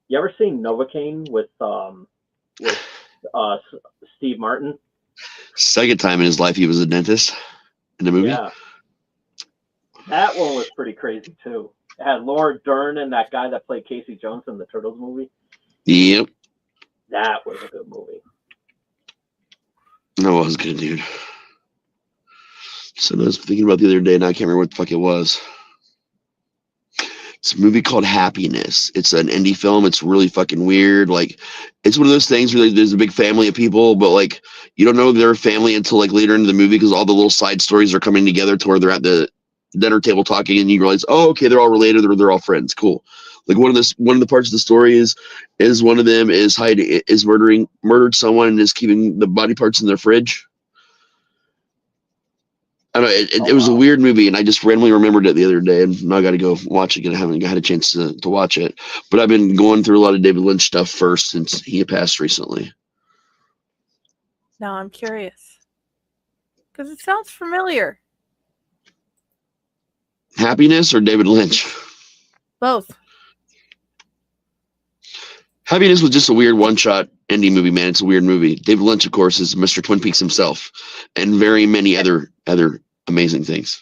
You ever seen Novocaine with Steve Martin? Second time in his life he was a dentist in the movie. Yeah. That one was pretty crazy too. It had Laura Dern and that guy that played Casey Jones in the Turtles movie. Yep. That was a good movie. That was good, dude. So I was thinking about the other day, and I can't remember what the fuck it was. It's a movie called Happiness. It's an indie film. It's really fucking weird. Like, it's one of those things where there's a big family of people, but like you don't know they're a family until like later into the movie because all the little side stories are coming together to where they're at the dinner table talking, and you realize, oh, okay, they're all related. They're all friends. Cool. Like one of the parts of the story is one of them is murdered someone and is keeping the body parts in their fridge. I don't know. It was a weird movie, and I just randomly remembered it the other day, and now I got to go watch it again. I haven't had a chance to watch it, but I've been going through a lot of David Lynch stuff first since he passed recently. Now I'm curious because it sounds familiar. Happiness or David Lynch? Both. Happiness was just a weird one-shot indie movie, man. It's a weird movie. David Lynch, of course, is Mr. Twin Peaks himself, and very many other amazing things.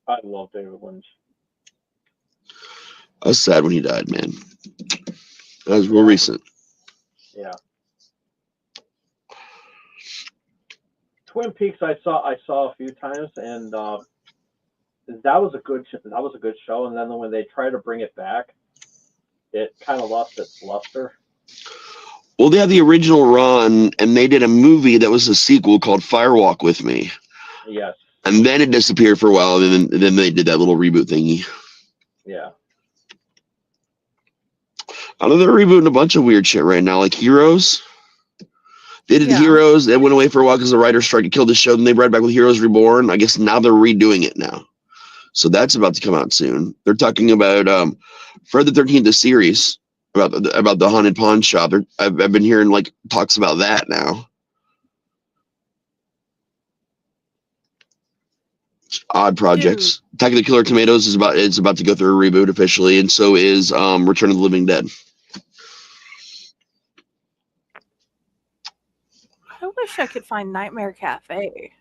I love David Lynch. I was sad when he died, man. That was real recent. Yeah. Twin Peaks, I saw a few times, and that was a good show. And then when they tried to bring it back, it kind of lost its luster. Well, they had the original run, and they did a movie that was a sequel called Firewalk with Me. Yes. And then it disappeared for a while, and then they did that little reboot thingy. Yeah. I know they're rebooting a bunch of weird shit right now, like Heroes. They did Heroes. They went away for a while because the writer's strike killed the show. Then they brought it back with Heroes Reborn. I guess now they're redoing it now. So that's about to come out soon. They're talking about Friday the 13th, the series about the haunted pawn shop. I've been hearing like talks about that now. Odd projects. Attack of the Killer Tomatoes is about to go through a reboot officially, and so is Return of the Living Dead. I wish I could find Nightmare Cafe.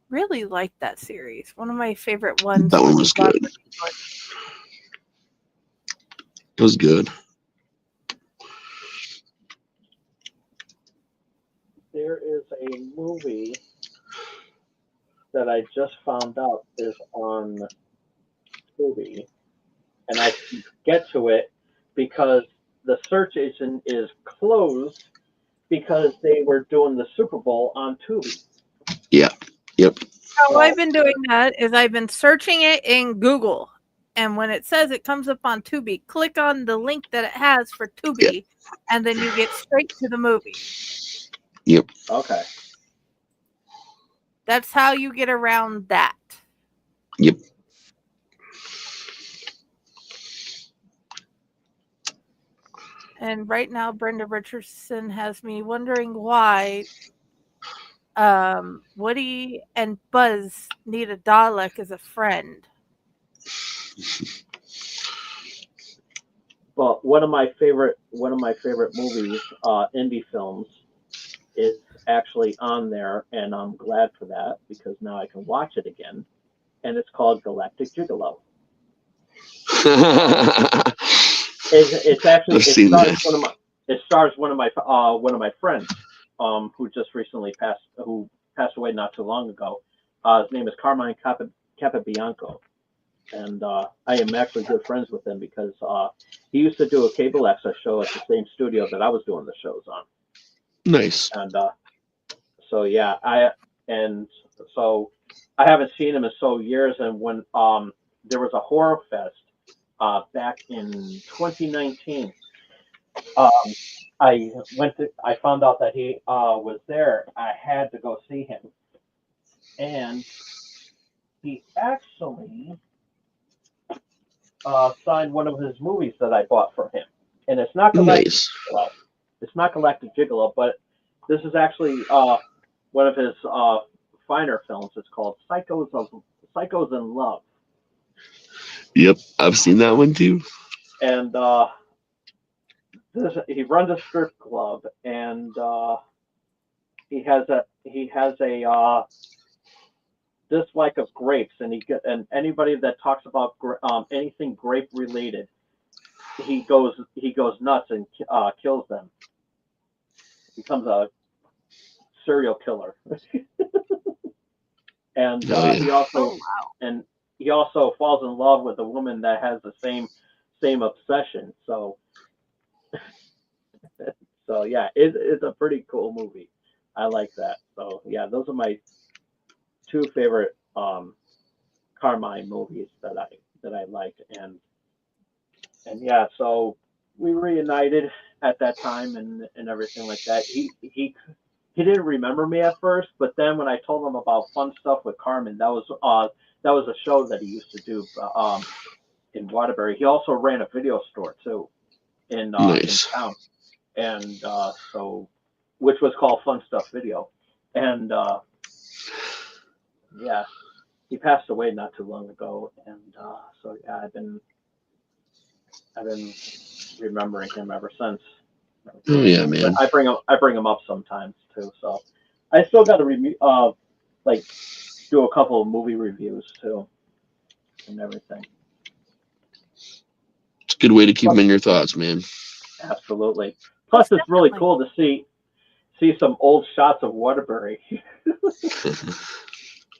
Really liked that series. One of my favorite ones. That one was good. It was good. There is a movie that I just found out is on Tubi, and I can get to it because the search engine is closed because they were doing the Super Bowl on Tubi. Yeah. Yep. How I've been doing that is I've been searching it in Google, and when it says it comes up on Tubi, click on the link that it has for Tubi, and then you get straight to the movie. Yep. Okay. That's how you get around that. Yep. And right now, Brenda Richardson has me wondering why Woody and Buzz need a Dalek as a friend. Well, one of my favorite movies, indie films, is actually on there, and I'm glad for that because now I can watch it again. And it's called Galactic Gigolo. It's actually it stars one of my friends who just recently passed away not too long ago. His name is Carmine Capabianco, and I am actually good friends with him because he used to do a cable access show at the same studio that I was doing the shows on. Nice. And so yeah, I haven't seen him in so years, and when there was a horror fest back in 2019. I found out that he was there. I had to go see him, and he actually signed one of his movies that I bought for him, and it's not Galactic Gigolo. It's not Galactic Gigolo, but this is actually one of his finer films. It's called Psychos in Love. Yep, I've seen that one too. And he runs a strip club, and he has a dislike of grapes, and anybody that talks about anything grape related, he goes nuts and kills them. Becomes a serial killer. And he also falls in love with a woman that has the same obsession. So yeah, it's a pretty cool movie. I like that. So yeah, those are my two favorite Carmine movies that I like, and yeah, so we reunited at that time and everything like that. He didn't remember me at first, but then when I told him about Fun Stuff with Carmen, that was a show that he used to do in Waterbury. He also ran a video store too in town, and so which was called Fun Stuff Video, and yeah, he passed away not too long ago, and so yeah, I've been remembering him ever since. Oh yeah, man. I bring him up sometimes too, so I still got to do a couple of movie reviews too, and everything. It's a good way to keep them in your thoughts, man. Absolutely. Plus, it's really cool to see some old shots of Waterbury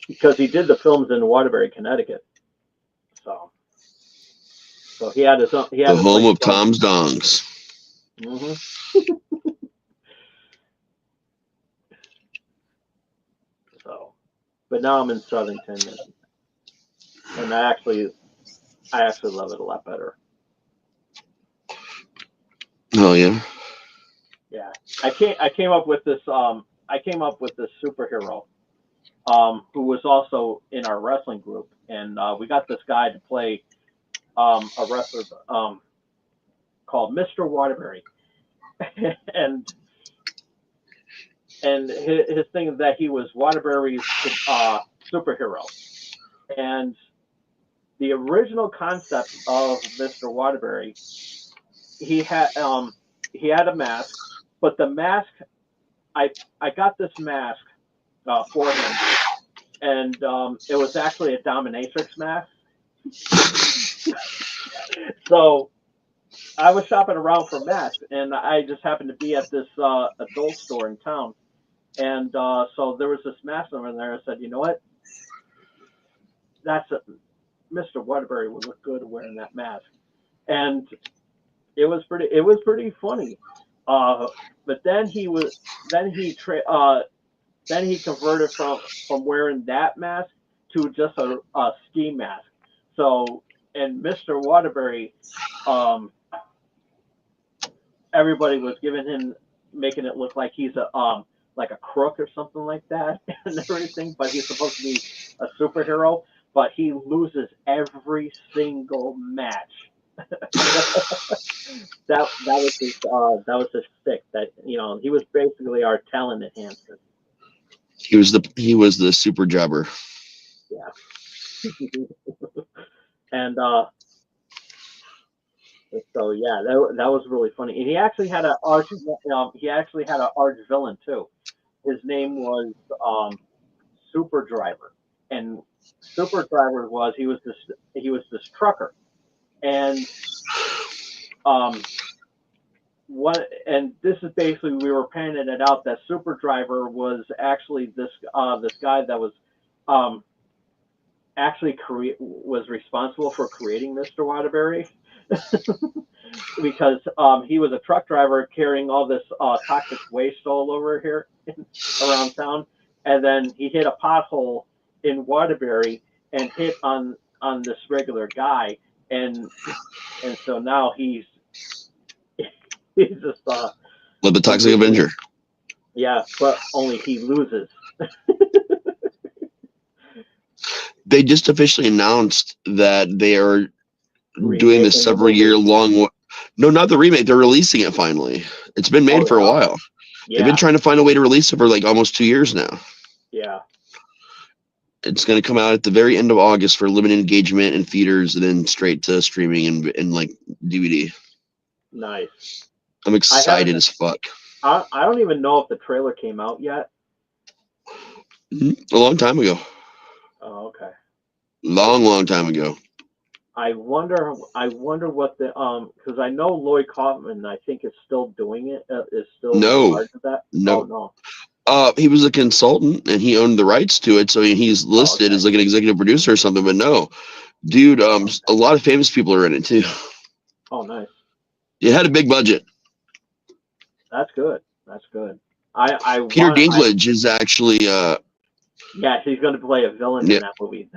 because he did the films in Waterbury, Connecticut. So he had his own. He had the home of Tom's Dongs. Mm-hmm. So, but now I'm in Southington, and I actually love it a lot better. Oh yeah. Yeah, I came up with this. I came up with this superhero who was also in our wrestling group, and we got this guy to play a wrestler called Mr. Waterbury, and his thing is that he was Waterbury's superhero, and the original concept of Mr. Waterbury, he had a mask, but the mask, I got this mask for him, and it was actually a dominatrix mask. So I was shopping around for masks, and I just happened to be at this adult store in town, and so there was this mask over there. I said, you know what? Mr. Waterbury would look good wearing that mask, and it was pretty funny. But then he converted from wearing that mask to just a ski mask. So, and Mr. Waterbury, everybody was making it look like he's like a crook or something like that and everything, but he's supposed to be a superhero, but he loses every single match. that was his stick. That, you know, he was basically our talent enhancer. He was the super jobber. Yeah. And so yeah, that was really funny. And he actually had an arch villain too. His name was Super Driver, and Super Driver he was this trucker, and and this is basically, we were panning it out that Super Driver was actually this guy that was was responsible for creating Mr. Waterbury. Because he was a truck driver carrying all this toxic waste all over here around town, and then he hit a pothole in Waterbury and hit on this regular guy, and so now he's just Like the Toxic Avenger. Yeah, but only he loses. They just officially announced that they are doing this several year long. No, not the remake. They're releasing it finally. It's been made for a while. Yeah. They've been trying to find a way to release it for like almost 2 years now. Yeah. It's going to come out at the very end of August for limited engagement in theaters, and then straight to streaming and like DVD. Nice. I'm excited as fuck. I don't even know if the trailer came out yet. A long time ago. Oh, okay. Long time ago. I wonder what the because I know Lloyd Kaufman, I think, is still doing it. Is still in charge of that. No. Oh, no. He was a consultant and he owned the rights to it, so he's listed as like an executive producer or something. But no, dude, a lot of famous people are in it too. Oh, nice. It had a big budget. That's good. That's good. Peter Dinklage is actually. Yeah, he's going to play a villain in that movie.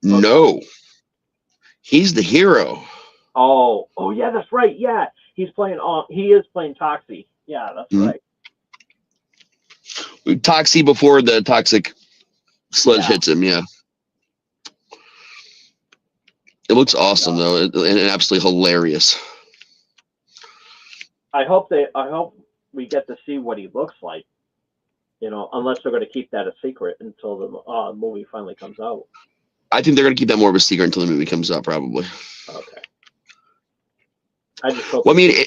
No, he's the hero. Oh, yeah, that's right. Yeah, he's playing. He is playing Toxie. Yeah, that's right. Toxie before the toxic sludge hits him. Yeah, it looks awesome though, and absolutely hilarious. I hope we get to see what he looks like. You know, unless they're going to keep that a secret until the movie finally comes out. I think they're going to keep that more of a secret until the movie comes out, probably. Okay. I just hope. Well, I mean,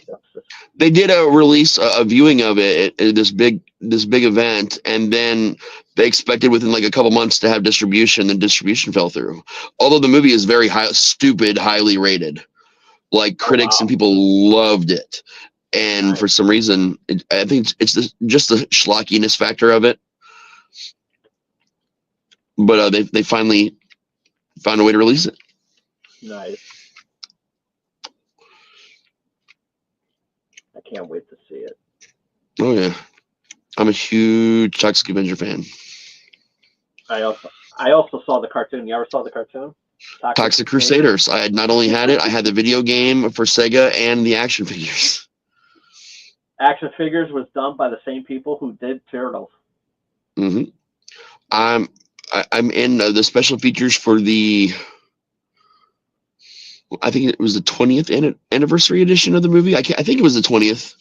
they did a release, a viewing of it at this big event, and then they expected within like a couple months to have distribution. Then distribution fell through. Although the movie is very highly rated, like critics and people loved it, and for some reason, I think it's just the schlockiness factor of it. But they finally found a way to release it. Nice. I can't wait to see it. Oh yeah, I'm a huge Toxic Avenger fan. I also saw the cartoon. You ever saw the cartoon? Toxic Crusaders. I had not only had it, I had the video game for Sega and the action figures. Action figures was done by the same people who did Turtles. Mm-hmm. I'm in the special features for the. I think it was the 20th anniversary edition of the movie. I think it was the 20th.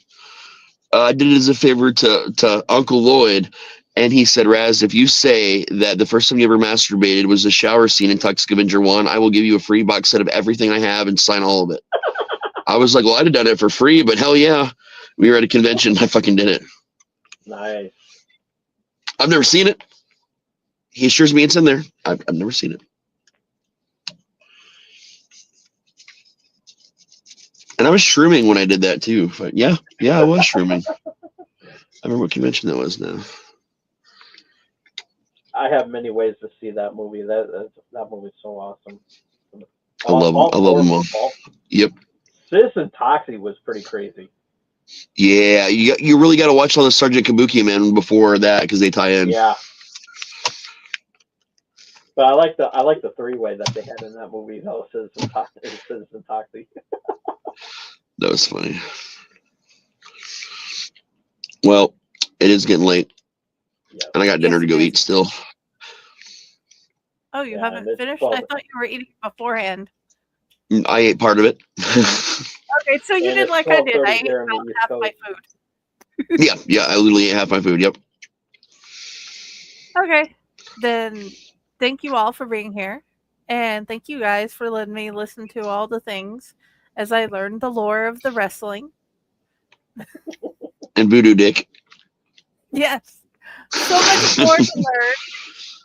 I did it as a favor to Uncle Lloyd, and he said, "Raz, if you say that the first time you ever masturbated was the shower scene in Toxic Avenger 1, I will give you a free box set of everything I have and sign all of it." I was like, "Well, I'd have done it for free, but hell yeah." We were at a convention. I fucking did it. Nice. I've never seen it. He assures me it's in there. I've never seen it. And I was shrooming when I did that too. But yeah, I was shrooming. I remember what convention that was now. I have many ways to see that movie. That movie's so awesome. I love them all. Yep. Citizen Toxie was pretty crazy. Yeah, you really got to watch all the Sergeant Kabuki man before that because they tie in. Yeah. But I like the three-way that they had in that movie though. Citizen Toxie. That was funny. Well, it is getting late, and I got dinner to go eat still. Oh, you haven't finished? 12. I thought you were eating beforehand. I ate part of it. Okay, so you did like I did. I ate about half my food. Yeah, I literally ate half my food. Yep. Okay, then thank you all for being here, and thank you guys for letting me listen to all the things as I learned the lore of the wrestling. And Voodoo Dick. Yes, so much more to learn.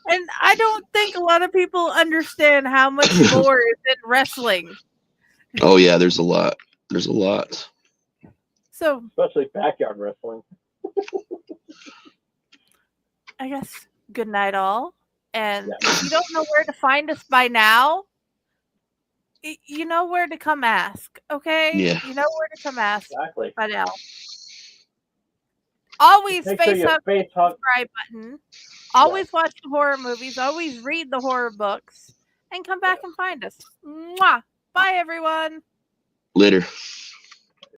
And I don't think a lot of people understand how much lore is in wrestling. Oh yeah, there's a lot. There's a lot. So especially backyard wrestling. I guess good night all. And if you don't know where to find us by now, you know where to come ask. Okay? Yeah. You know where to come ask by now. Always Make face sure up the subscribe button. Always watch the horror movies. Always read the horror books. And come back and find us. Mwah! Bye, everyone. Later.